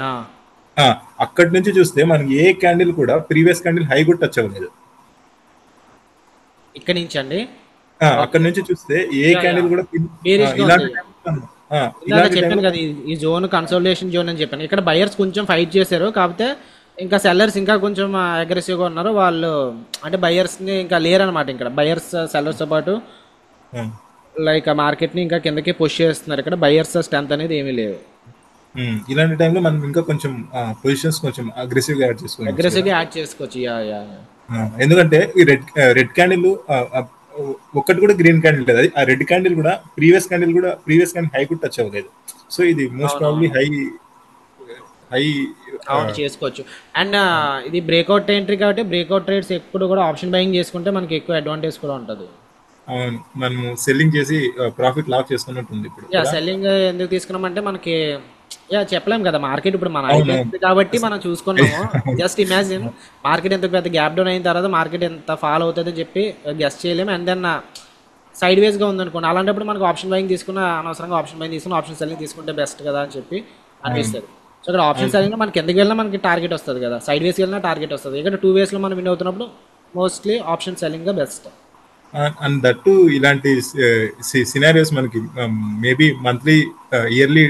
అక్కడి నుంచి చూస్తే మనకి ఏ క్యాండిల్ కూడా ప్రీవియస్ క్యాండిల్ హై కూడా టచ్ అవ్వలేదు. ఇక్కడ నుంచి అండి, అక్కడ నుంచి చూస్తే ఏ క్యాండిల్ కూడా చెప్పాను కదా, ఈ జోన్ కన్సోలిడేషన్ జోన్ అని చెప్పాను. ఇక్కడ బయర్స్ కొంచెం ఫైట్ చేశారు, కాకపోతే ఇంకా సెల్లర్స్ ఇంకా కొంచెం అగ్రెసివ్గా ఉన్నారు. వాళ్ళు అంటే బయర్స్ని ఇంకా లేరనమాట. ఇక్కడ బయర్స్ సెల్లర్స్తో పాటు లైక్ మార్కెట్ని ఇంకా కిందకి పుష్ చేస్తున్నారు. ఇక్కడ బయర్స్ స్ట్రెంత్ అనేది ఏమీ లేదు. ఇలాంటి టైంలో మనం ఇంకా కొంచెం పొజిషన్స్ కొంచెం అగ్రెసివ్గా యాడ్ చేసుకోవచ్చు. ఎందుకంటే ఈ రెడ్ క్యాండిల్ ఒక్కటి కూడా గ్రీన్ క్యాండిల్ లేదు, ఆ రెడ్ క్యాండిల్ కూడా ప్రీవియస్ క్యాండిల్ హై కూడా టచ్ అవ్వలేదు. సో ఇది మోస్ట్ ప్రాబ్లీ హై చేసుకోవచ్చు. అండ్ ఇది బ్రేక్అవుట్ ఎంట్రీ కాబట్టి బ్రేక్అవుట్ ట్రేడ్స్ ఎప్పుడు కూడా ఆప్షన్ బయింగ్ చేసుకుంటే మనకి ఎక్కువ అడ్వాంటేజ్ కూడా ఉంటుంది. అవును, మనము సెల్లింగ్ చేసి ప్రాఫిట్ లాక్ చేసుకున్నట్టు ఉంది ఇప్పుడు యా కదా. సెల్లింగ్ ఎందుకు తీసుకున్నామంటే మనకి యా చెప్పలేం కదా మార్కెట్ ఇప్పుడు మన అవునవును. అయిపోయింది కాబట్టి అసలు మనం చూసుకున్నాము. జస్ట్ ఇమాజిన్ మార్కెట్ ఎంత పెద్ద గ్యాప్ డౌన్ అయిన తర్వాత మార్కెట్ ఎంత ఫాల్ అవుతుందని చెప్పి గెస్ట్ చేయలేము. అండ్ దెన్ సైడ్ వేస్గా ఉందనుకోండి, అలాంటప్పుడు మనకు ఆప్షన్ బయింగ్ తీసుకున్న అనవసరంగా ఆప్షన్ బయింగ్ తీసుకుని ఆప్షన్ సెల్లింగ్ తీసుకుంటే బెస్ట్ కదా అని చెప్పి అవును. అనిపిస్తుంది. సో ఇక్కడ ఆప్షన్ అవును. సెల్లింగ్ మనకి ఎందుకు వెళ్ళినా మనకి టార్గెట్ వస్తుంది కదా, సైడ్ వేస్కి వెళ్ళినా టార్గెట్ వస్తుంది. ఇక్కడ 2 వేస్లో మనం విన్ అవుతున్నప్పుడు mostly option selling best. And that ఇలాంటి సినారియోస్ మనకి మేబీ మంత్లీ, ఇయర్లీ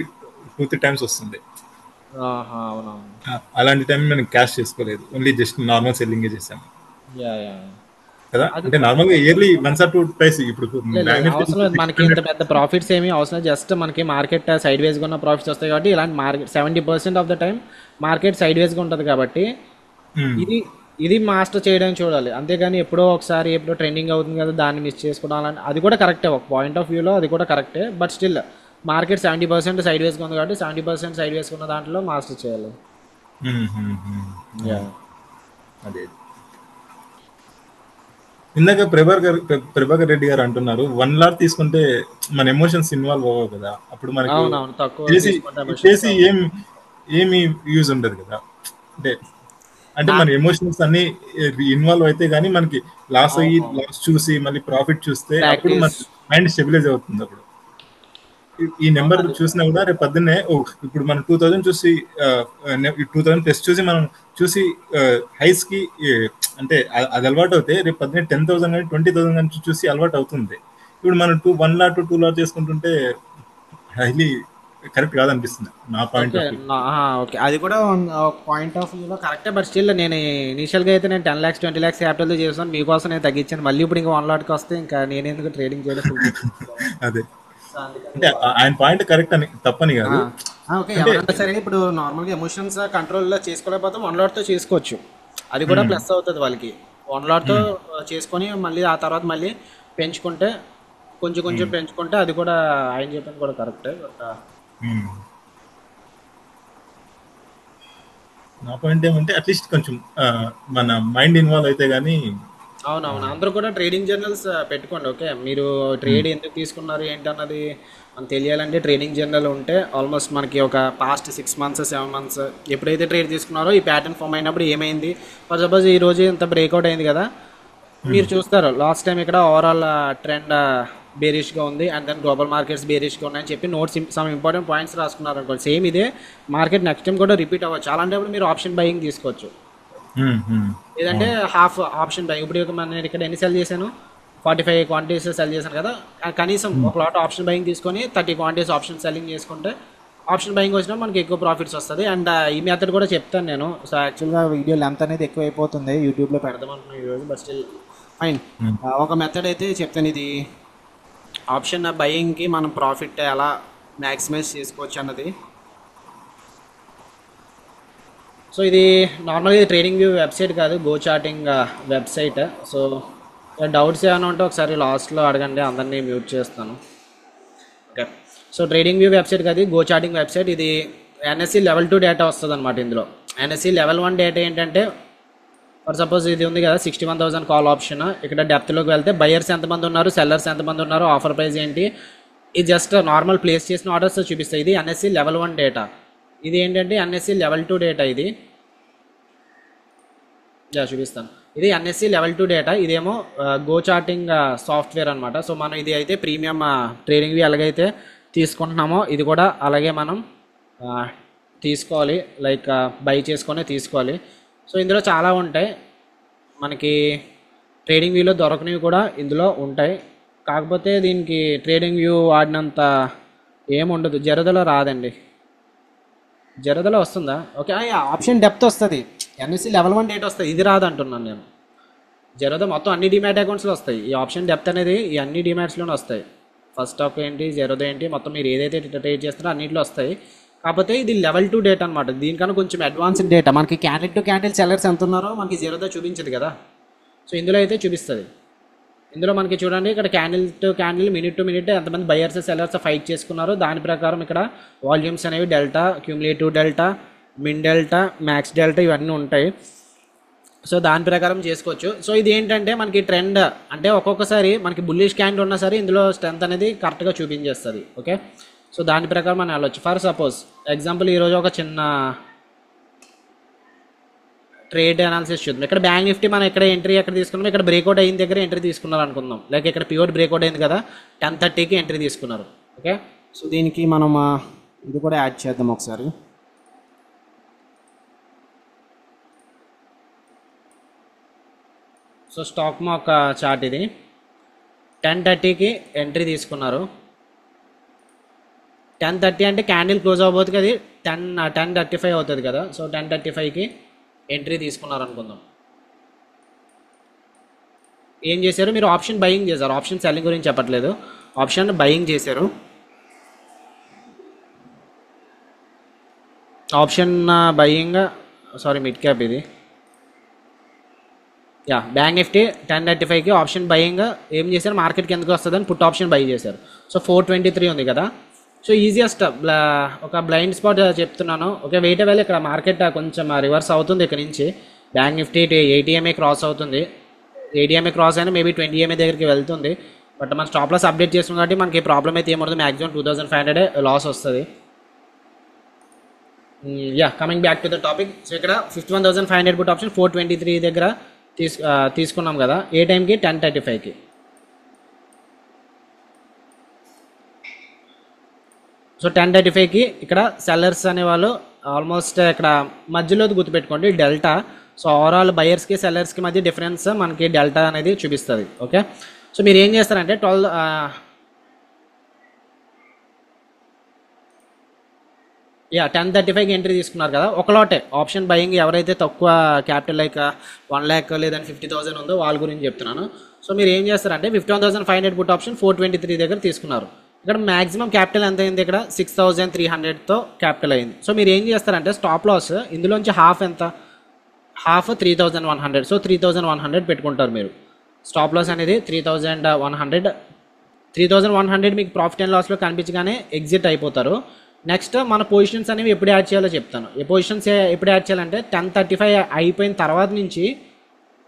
2-3 టైమ్స్ వస్తుంది. అవునవును. అలాంటి టైం మనం క్యాష్ చేసుకోలేదు, ఓన్లీ జస్ట్ నార్మల్ సెల్లింగే చేసాము యా కదా. అది అంటే నార్మల్గా ఇయర్లీ 1 or 2 ప్రైస్ ఇప్పుడు లేదు బ్యాంక్ నిఫ్టీ అవసరం లేదు మనకి ఇంత పెద్ద ప్రాఫిట్స్ ఏమి అవసరం లేదు. జస్ట్ మనకి మార్కెట్ సైడ్ వేస్గా ఉన్న ప్రాఫిట్స్ వస్తాయి కాబట్టి ఇలాంటి market 70% of the time market side వేస్గా ఉంటుంది కాబట్టి ఇది ఇది మాస్టర్ చేయడానికి చూడాలి. అంతేగాని ఎప్పుడో ఒకసారి ఎప్పుడో ట్రెండింగ్ అవుతుంది కదా దాన్ని మిస్ చేసుకోవడం అలాంటి అది కూడా కరెక్టే, ఒక పాయింట్ ఆఫ్ వ్యూలో అది కూడా కరెక్టే. బట్ స్టిల్ మార్కెట్ 70% సైడ్ వేస్గా ఉంది కాబట్టి 70% సైడ్ వేసుకున్న దాంట్లో మాస్టర్ చేయాలి. యా అదే ఇందాక ప్రభాకర్ రెడ్డి గారు అంటున్నారు 1 lakh తీసుకుంటే మన ఎమోషన్స్ ఇన్వాల్వ్ అవ్వవు కదా, అప్పుడు మనకి అవునవును తక్కువ చేసి తీసుకుంటే చేసి ఏమి యూజ్ ఉండదు కదా. అంటే అంటే నా మన ఎమోషన్స్ అన్ని ఇన్వాల్వ్ అయితే గానీ మనకి లాస్ అయ్యి అవునవును లాస్ చూసి మళ్ళీ ప్రాఫిట్ చూస్తే అప్పుడు మన ప్రాక్టీస్ మైండ్ స్టెబిలైజ్ అవుతుంది. అప్పుడు ఈ నెంబర్ అది చూసినా కూడా రేపు పొద్దున్నే ఇప్పుడు మనం 2000 చూసి 2000+ చూసి మనం చూసి హైస్ కి అంటే అది అలవాటు అవుతే రేపు పొద్దున్నే 10,000 కానీ 20,000 కానీ చూసి అలవాటు అవుతుంది. ఇప్పుడు మనం 1 lakh to 2 lakh చేసుకుంటుంటే హైలీ కరెక్ట్ కాదనిపిస్తుంది నా point okay of view. Okay అది కూడా పాయింట్ ఆఫ్ వ్యూలో కరెక్టే. బట్ స్టిల్ నేను ఇనిషియల్గా అయితే నేను 10 lakhs 20 lakhs క్యాపిటల్తో చేస్తాను, మీకోసం నేను తగ్గించాను. మళ్ళీ ఇప్పుడు ఇంకా 1 lakh వస్తే ఇంకా నేనెందుకు ట్రేడింగ్ చేయడం ఫుల్ అదే సో అందుకని అంటే ఆయన పాయింట్ కరెక్ట్ అని తప్పని కాదు. ఓకే అంటే ఎవరన్నా సరే ఇప్పుడు నార్మల్గా ఎమోషన్స్ కంట్రోల్లో చేసుకోలేకపోతే 1 lakh చేసుకోవచ్చు. అది కూడా ప్లస్ అవుతుంది వాళ్ళకి. 1 lakh చేసుకొని మళ్ళీ ఆ తర్వాత మళ్ళీ పెంచుకుంటే కొంచెం కొంచెం పెంచుకుంటే అది కూడా ఆయన చెప్పింది కూడా కరెక్టే. బట్ మ్మ్. నా పాయింట్ ఏమంటే అట్లీస్ట్ కొంచెం మన మైండ్ ఇన్వాల్వ్ అయితే గానీ. అవునవును అందరూ కూడా ట్రేడింగ్ జర్నల్స్ పెట్టుకోండి. ఓకే మీరు ట్రేడ్ ఎందుకు తీసుకున్నారు ఏంటన్నది మనకు తెలియాలంటే ట్రేడింగ్ జర్నల్ ఉంటే ఆల్మోస్ట్ మనకి ఒక పాస్ట్ 6 months 7 months ఎప్పుడైతే ట్రేడ్ తీసుకున్నారో ఈ ప్యాటర్న్ ఫామ్ అయినప్పుడు ఏమైంది, ఫర్ సపోజ్ ఈ రోజు ఇంత బ్రేక్అవుట్ అయింది కదా, మీరు చూస్తారు లాస్ట్ టైం ఇక్కడ ఓవరాల్ ట్రెండ్ బేరిష్గా ఉంది అండ్ దెన్ గ్లోబల్ మార్కెట్స్ బేరిష్గా ఉన్నాయని చెప్పి నోట్స్ సమ్ ఇంపార్టెంట్ పాయింట్స్ రాసుకున్నారు అనుకోండి. సేమ్ ఇదే మార్కెట్ నెక్స్ట్ టైం కూడా రిపీట్ అవ్వచ్చు. అలాంటప్పుడు మీరు ఆప్షన్ బయింగ్ తీసుకోవచ్చు. లేదంటే హాఫ్ ఆప్షన్ బయింగ్. ఇప్పుడు నేను ఇక్కడ ఎన్ని సెల్ చేశాను, 45 క్వాంటిటీస్ సెల్ చేశాను కదా, కనీసం ఒక లాట్ ఆప్షన్ బయింగ్ తీసుకొని 30 క్వాంటిటీస్ ఆప్షన్ సెల్లింగ్ చేసుకుంటే ఆప్షన్ బయింగ్ వచ్చినా మనకి ఎక్కువ ప్రాఫిట్స్ వస్తుంది. అండ్ ఈ మెథడ్ కూడా చెప్తాను నేను. సో యాక్చువల్గా వీడియో లెంత్ అనేది ఎక్కువ అయిపోతుంది, యూట్యూబ్లో పెడదాం అనుకున్నాను ఈరోజు. బట్ స్టిల్ ఫైన్ ఒక మెథడ్ అయితే చెప్తాను. ఇది ఆప్షన్ బయింగ్కి మనం ప్రాఫిట్ ఎలా మ్యాక్సిమైజ్ చేసుకోవచ్చు అన్నది. సో ఇది నార్మల్గా ఇది ట్రేడింగ్ వ్యూ వెబ్సైట్ కాదు, go charting website. So doubts ఏమైనా ఉంటే ఒకసారి లాస్ట్లో అడగండి, అందరినీ మ్యూట్ చేస్తాను. Okay so trading view website కాదు, గో చార్టింగ్ వెబ్సైట్. ఇది ఎన్ఎస్సి లెవెల్ 2 డేటా వస్తుంది అనమాట. ఇందులో ఎన్ఎస్సి లెవెల్ 1 డేటా ఏంటంటే ఫర్ సపోజ్ ఇది ఉంది కదా 61,000 కాల్ ఆప్షన్. ఇక్కడ డెప్త్లోకి వెళ్తే బయర్స్ ఎంతమంది ఉన్నారు, సెల్లర్స్ ఎంతమంది ఉన్నారు, ఆఫర్ ప్రైస్ ఏంటి, ఇది జస్ట్ నార్మల్ ప్లేస్ చేసిన ఆర్డర్స్ చూపిస్తాయి. ఇది ఎన్ఎస్సి లెవెల్ 1 డేటా. ఇది ఏంటంటే ఎన్ఎస్సి లెవెల్ 2 డేటా. ఇది చూపిస్తాను. ఇది ఎన్ఎస్సి లెవెల్ 2 డేటా. ఇదేమో గో చార్టింగ్ సాఫ్ట్వేర్ అనమాట. సో మనం ఇది అయితే ప్రీమియం ట్రేడింగ్ ఎలాగైతే తీసుకుంటున్నామో ఇది కూడా అలాగే మనం తీసుకోవాలి, లైక్ బై చేసుకొని తీసుకోవాలి. సో ఇందులో చాలా ఉంటాయి మనకి, ట్రేడింగ్ వ్యూలో దొరకనివి కూడా ఇందులో ఉంటాయి. కాకపోతే దీనికి ట్రేడింగ్ వ్యూ వాడినంత ఏముండదు. జరదలో రాదండి, జరదలో వస్తుందా? ఓకే ఆప్షన్ డెప్త్ వస్తుంది, ఎన్ఎస్సి లెవెల్ 1 డేటా వస్తుంది, ఇది రాదంటున్నాను నేను. జరద మొత్తం అన్ని డిమాట్ అకౌంట్స్లో వస్తాయి. ఈ ఆప్షన్ డెప్త్ అనేది ఈ అన్ని డిమాట్స్లోనే వస్తాయి. ఫస్ట్ స్టాక్ ఏంటి, జరద ఏంటి, మొత్తం మీరు ఏదైతే ట్రేడ్ చేస్తారో అన్నింటిలో వస్తాయి. కాకపోతే ఇది లెవెల్ 2 డేటా అనమాట. దీనికన్నా కొంచెం అడ్వాన్స్డ్ డేటా. మనకి క్యాండిల్ టు క్యాండిల్ సెల్లర్స్ ఎంత ఉన్నారో మనకి జరద చూపించదు కదా, సో ఇందులో అయితే చూపిస్తుంది. ఇందులో మనకి చూడండి ఇక్కడ candle to candle, minute to minute ఎంతమంది బయర్స్ సెల్లర్స్ ఫైట్ చేసుకున్నారో దాని ప్రకారం ఇక్కడ వాల్యూమ్స్ అనేవి డెల్టా, క్యూములేటివ్ డెల్టా, మిన్ డెల్టా, మ్యాక్స్ డెల్టా ఇవన్నీ ఉంటాయి. సో దాని ప్రకారం చేసుకోవచ్చు. సో ఇది ఏంటంటే మనకి ట్రెండ్ అంటే ఒక్కొక్కసారి మనకి బుల్లిష్ క్యాండిల్ ఉన్నా సరే ఇందులో స్ట్రెంత్ అనేది కరెక్ట్గా చూపించేస్తుంది. ఓకే, సో దాని ప్రకారం మనం వెళ్ళొచ్చు. ఫర్ సపోజ్ ఎగ్జాంపుల్ ఈరోజు ఒక చిన్న ట్రేడ్ అనాలిసిస్ చూద్దాం. ఇక్కడ బ్యాంక్ నిఫ్టీ మనం ఎక్కడ ఎంట్రీ ఎక్కడ తీసుకున్నాం, ఇక్కడ బ్రేక్అవుట్ అయిన దగ్గర ఎంట్రీ తీసుకున్నారు అనుకుందాం. లైక్ ఇక్కడ ప్యూర్ బ్రేక్అవుట్ అయింది కదా, 10:30కి ఎంట్రీ తీసుకున్నారు. ఓకే, సో దీనికి మనం ఇది కూడా యాడ్ చేద్దాం ఒకసారి. సో స్టాక్ మాక్ చార్ట్ ఇది 10:30కి ఎంట్రీ తీసుకున్నారు. 10:30 అంటే క్యాండిల్ క్లోజ్ అవ్వబోతుంది అది 10:35 అవుతుంది కదా. సో 10:35కి ఎంట్రీ తీసుకున్నారు అనుకుందాం. ఏం చేశారు మీరు, ఆప్షన్ బయింగ్ చేశారు. ఆప్షన్ సెల్లింగ్ గురించి చెప్పట్లేదు, ఆప్షన్ బయింగ్ చేశారు. Option buying sorry mid cap ఇది యా బ్యాంక్ నిఫ్టీ 10:35కి ఆప్షన్ బయింగ్ ఏం చేశారు, మార్కెట్కి ఎందుకు వస్తుందని పుట్ ఆప్షన్ బై చేశారు. సో 423 ఉంది కదా. సో ఈజియెస్ట్ ఒక బ్లైండ్ స్పాట్ చెప్తున్నాను. ఓకే, వెయిట్ అవ్వాలి. ఇక్కడ మార్కెట్ కొంచెం రివర్స్ అవుతుంది. ఇక్కడ నుంచి బ్యాంక్ నిఫ్టీ 80 క్రాస్ అవుతుంది. 80 క్రాస్ అయినా మేబీ 20 దగ్గరికి వెళ్తుంది. బట్ మన స్టాప్ లాస్ అప్డేట్ చేస్తున్నాం కాబట్టి మనకి ప్రాబ్లం అయితే ఏమవుతుంది, మ్యాక్సిమం 2500 లాస్ వస్తుంది. Yeah coming back to the topic. So ఇక్కడ 51,500 పుట్ ఆప్షన్ 423 దగ్గర తీసుకున్నాం కదా. ఏ టైంకి 10:35కి. సో 10:35కి ఇక్కడ సెల్లర్స్ అనేవాళ్ళు ఆల్మోస్ట్ ఇక్కడ మధ్యలో గుర్తుపెట్టుకోండి డెల్టా. సో ఓవరాల్ బయర్స్కి సెల్లర్స్కి మధ్య డిఫరెన్స్ మనకి డెల్టా అనేది చూపిస్తుంది. ఓకే, సో మీరు ఏం చేస్తారంటే 10:35కి ఎంట్రీ తీసుకున్నారు కదా, ఒక లాటే ఆప్షన్ బయింగ్. ఎవరైతే తక్కువ క్యాపిటల్ లైక్ 1 lakh లేదంటే 50,000 ఉందో వాళ్ళ గురించి చెప్తున్నాను. సో మీరు ఏం చేస్తారంటే 51,500 పుట్ ఆప్షన్ 423 దగ్గర తీసుకున్నారు. ఇక్కడ మ్యాక్సిమం క్యాపిటల్ ఎంత అయింది, ఇక్కడ 6,300తో క్యాపిటల్ అయింది. సో మీరు ఏం చేస్తారంటే స్టాప్ లాస్ ఇందులోంచి హాఫ్ ఎంత, హాఫ్ 3,100. సో 3,100 పెట్టుకుంటారు మీరు. స్టాప్ లాస్ అనేది 3,100 మీకు ప్రాఫిట్ అండ్ లాస్లో కనిపించగానే ఎగ్జిట్ అయిపోతారు. నెక్స్ట్ మన పొజిషన్స్ అనేవి ఎప్పుడు యాడ్ చేయాలో చెప్తాను. ఈ పొజిషన్స్ ఎప్పుడు యాడ్ చేయాలంటే 10:35 అయిపోయిన తర్వాత నుంచి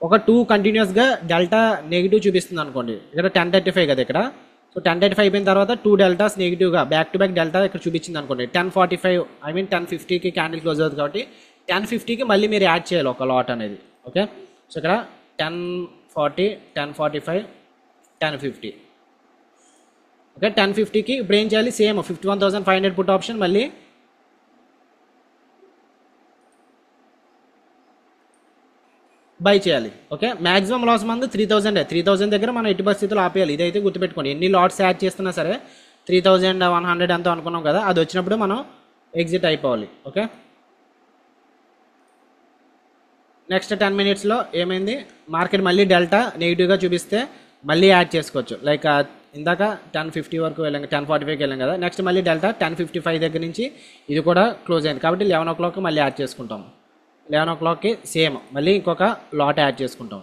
ఒక 2 కంటిన్యూస్గా డెల్టా నెగిటివ్ చూపిస్తుంది అనుకోండి. ఇక్కడ 10:35 కదా ఇక్కడ. సో 10:35 అయిపోయిన తర్వాత 2 డెల్టాస్ నెగిటివ్గా బ్యాక్ టు బ్యాక్ డెల్టా ఇక్కడ చూపించింది అనుకోండి. 10:50కి క్యాండిల్ క్లోజ్ అవుతుంది కాబట్టి 10:50కి మళ్ళీ మీరు యాడ్ చేయాలి ఒక లాట్ అనేది. ఓకే, సో ఇక్కడ 10:40, 10:45, 10:50. ఓకే, 10:50కి ఇప్పుడు ఏం చేయాలి, సేమ్ 51,500 పుట్ ఆప్షన్ మళ్ళీ బై చేయాలి. ఓకే, మ్యాక్సిమం లాస్ మంది 3,000 దగ్గర మనం ఎట్టి పరిస్థితులు ఆపేయాలి. ఇదైతే గుర్తుపెట్టుకోండి. ఎన్ని లాట్స్ యాడ్ చేస్తున్నా సరే 3,100 ఎంతో అనుకున్నాం కదా, అది వచ్చినప్పుడు మనం ఎగ్జిట్ అయిపోవాలి. ఓకే, నెక్స్ట్ 10 minutesలో ఏమైంది, మార్కెట్ మళ్ళీ డెల్టా నెగిటివ్గా చూపిస్తే మళ్ళీ యాడ్ చేసుకోవచ్చు. లైక్ ఇందాక 10:50 వరకు వెళ్ళాం, 10:45కి వెళ్ళాం కదా. నెక్స్ట్ మళ్ళీ డెల్టా 10:55 దగ్గర నుంచి ఇది కూడా క్లోజ్ అయింది కాబట్టి 11 o'clock మళ్ళీ యాడ్ చేసుకుంటాం. 11 o'clockకి సేమ్ మళ్ళీ ఇంకొక లాట్ యాడ్ చేసుకుంటాం.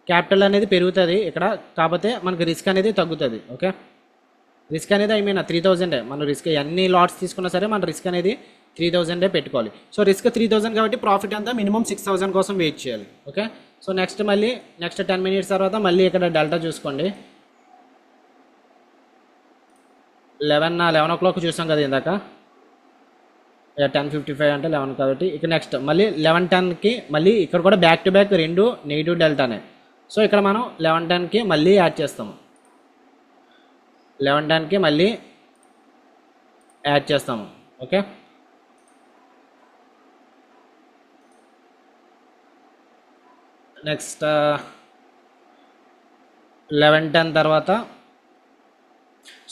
క్యాపిటల్ అనేది పెరుగుతుంది ఇక్కడ, కాకపోతే మనకి రిస్క్ అనేది తగ్గుతుంది. ఓకే, రిస్క్ అనేది 3,000 మన రిస్క్ ఎన్ని లాట్స్ తీసుకున్నా సరే మన రిస్క్ అనేది 3,000 పెట్టుకోవాలి. సో రిస్క్ 3,000 కాబట్టి ప్రాఫిట్ అంతా మినిమం 6,000 కోసం వెయిట్ చేయాలి. ఓకే, సో నెక్స్ట్ 10 minutes తర్వాత మళ్ళీ ఇక్కడ డెల్టా చూసుకోండి. 11 o'clock చూసాం కదా ఇందాక. 10:55 అంటే 11 కాబట్టి ఇక నెక్స్ట్ మళ్ళీ 11:10కి మళ్ళీ ఇక్కడ కూడా బ్యాక్ టు బ్యాక్ 2 నెగిటివ్ డెల్టానే. సో ఇక్కడ మనం 11:10కి మళ్ళీ యాడ్ చేస్తాము. 11:10కి మళ్ళీ యాడ్ చేస్తాము. ఓకే, నెక్స్ట్ 11:10 తర్వాత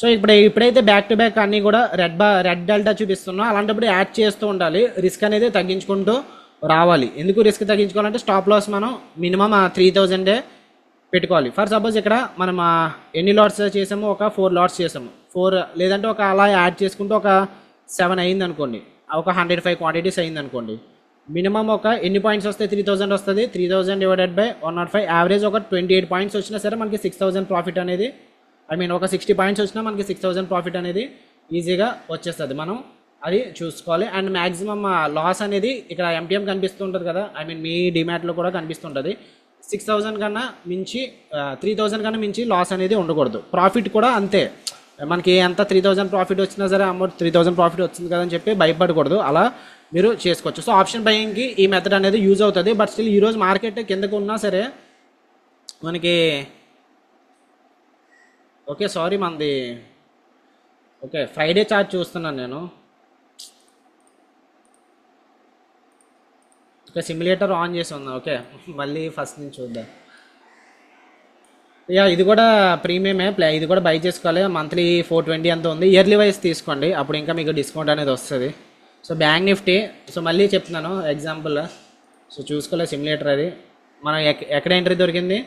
సో ఇప్పుడైతే బ్యాక్ టు బ్యాక్ అన్నీ కూడా రెడ్ డెల్టా చూపిస్తున్నాం. అలాంటప్పుడు యాడ్ చేస్తూ ఉండాలి, రిస్క్ అనేది తగ్గించుకుంటూ రావాలి. ఎందుకు రిస్క్ తగ్గించుకోవాలంటే స్టాప్ లాస్ మనం మినిమం 3,000 పెట్టుకోవాలి. ఫర్ సపోజ్ ఇక్కడ మనం ఎన్ని లాట్స్ చేసాము, ఒక 4 లాట్స్ చేసాము. 4 లేదంటే ఒక అలా యాడ్ చేసుకుంటూ ఒక 7 అయింది అనుకోండి, ఒక 105 క్వాంటిటీస్ అయింది అనుకోండి. మినిమం ఒక ఎన్ని పాయింట్స్ వస్తాయి, 3,000 వస్తుంది. 3,000 డివైడెడ్ బై 105 యావరేజ్ ఒక 28 పాయింట్స్ వచ్చినా సరే మనకి 6,000 ప్రాఫిట్ అనేది ఒక 60 పాయింట్స్ వచ్చినా మనకి 6,000 ప్రాఫిట్ అనేది ఈజీగా వచ్చేస్తుంది. మనం అది చూసుకోవాలి. అండ్ మ్యాక్సిమం లాస్ అనేది ఇక్కడ ఎంటీఎం కనిపిస్తుంటుంది కదా, ఐ మీన్ మీ డిమాట్లో కూడా కనిపిస్తుంటుంది. 6,000 కన్నా మించి 3,000 కన్నా మించి లాస్ అనేది ఉండకూడదు. ప్రాఫిట్ కూడా అంతే, మనకి ఎంత 3,000 ప్రాఫిట్ వచ్చినా సరే అమౌంట్ 3,000 ప్రాఫిట్ వచ్చింది కదా అని చెప్పి భయపడకూడదు, అలా మీరు చేసుకోవచ్చు. సో ఆప్షన్ బయింగ్కి ఈ మెథడ్ అనేది యూజ్ అవుతుంది. బట్ స్టిల్ ఈరోజు మార్కెట్ కిందకు ఉన్నా సరే మనకి ఓకే సారీ మనది ఓకే ఫ్రైడే చార్ట్ చూస్తున్నాను నేను. ఓకే సిమ్యులేటర్ ఆన్ చేసి ఉందా, ఓకే మళ్ళీ ఫస్ట్ నుంచి చూద్దాం. యా ఇది కూడా ప్రీమియమే ఇది కూడా బై చేసుకోవాలి. మంత్లీ 420 అంత ఉంది. ఇయర్లీ వైజ్ తీసుకోండి, అప్పుడు ఇంకా మీకు డిస్కౌంట్ అనేది వస్తుంది. సో బ్యాంక్ నిఫ్టీ, సో మళ్ళీ చెప్తున్నాను ఎగ్జాంపుల్. సో చూసుకోలే సిమ్యులేటర్ అది మనం ఎక్కడ ఎంట్రీ దొరికింది,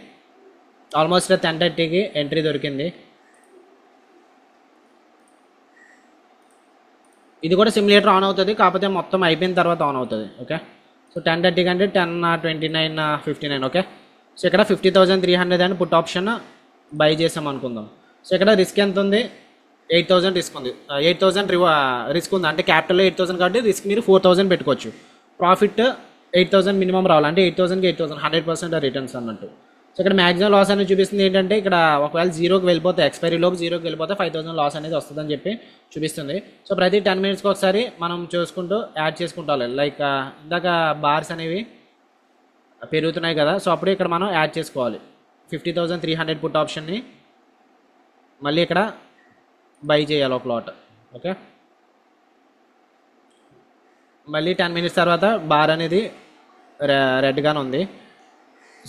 ఆల్మోస్ట్ 10:30కి ఎంట్రీ దొరికింది. ఇది కూడా సిమ్యులేటర్ ఆన్ అవుతుంది, కాకపోతే మొత్తం అయిపోయిన తర్వాత ఆన్ అవుతుంది. ఓకే సో 10:30 కంటే 10:29:59. ఓకే సో ఇక్కడ 50,300 అని పుట్ ఆప్షన్ బై చేసాం అనుకుందాం. సో ఇక్కడ రిస్క్ ఎంత ఉంది, 8,000 రిస్క్ ఉంది. 8,000 రిస్క్ ఉంది అంటే క్యాపిటల్లో 8,000 కాబట్టి రిస్క్ మీరు 4,000 పెట్టుకోవచ్చు. ప్రాఫిట్ 8,000 మినిమం రావాలి, అంటే 8,000కి 8,000 100% రిటర్న్స్ అన్నట్టు. సో ఇక్కడ మ్యాక్సిమం లాస్ అనేది చూపిస్తుంది ఏంటంటే, ఇక్కడ ఒకవేళ జీరోకి వెళ్ళిపోతే ఎక్స్పైరీలోకి జీరోకి వెళ్ళిపోతే 5,000 లాస్ అనేది వస్తుందని చెప్పి చూపిస్తుంది. సో ప్రతి 10 మినిట్స్కి ఒకసారి మనం చూసుకుంటూ యాడ్ చేసుకుంటాం. లైక్ ఇందాక బార్స్ అనేవి పెరుగుతున్నాయి కదా, సో అప్పుడు ఇక్కడ మనం యాడ్ చేసుకోవాలి. 50,300 పుట్ ఆప్షన్ని మళ్ళీ ఇక్కడ బై చేయాలి ఒక లాట్. ఓకే మళ్ళీ 10 మినిట్స్ తర్వాత బార్ అనేది రెడ్గానే ఉంది.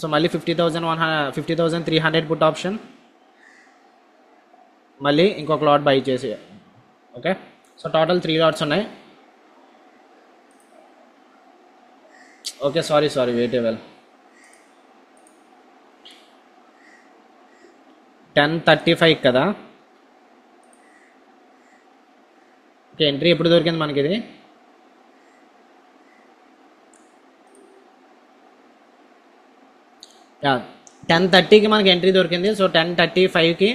సో మళ్ళీ 50,300 పుట్ ఆప్షన్ మళ్ళీ ఇంకొక లాట్ బై చేసి. ఓకే సో టోటల్ 3 లాట్స్ ఉన్నాయి. ఓకే సారీ వెయిట్ వెల్ 10:35 కదా. ఓకే ఎంట్రీ ఎప్పుడు దొరికింది మనకి ఇది, యా 10:30కి మనకి ఎంట్రీ దొరికింది. సో 10:35కి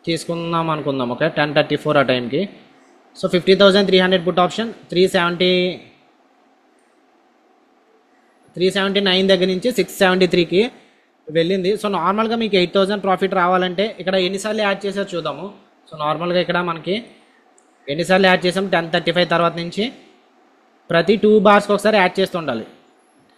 తీసుకుందాం అనుకుందాం. ఓకే 10:34 ఆ టైంకి. సో 50,300 పుట్ ఆప్షన్ 379 దగ్గర నుంచి 673కి వెళ్ళింది. సో నార్మల్గా మీకు 8,000 ప్రాఫిట్ రావాలంటే ఇక్కడ ఎన్నిసార్లు యాడ్ చేసారు చూద్దాము. సో నార్మల్గా ఇక్కడ మనకి ఎన్నిసార్లు యాడ్ చేసాం, 10:35 తర్వాత నుంచి ప్రతి 2 బార్స్కి ఒకసారి యాడ్ చేస్తూ ఉండాలి.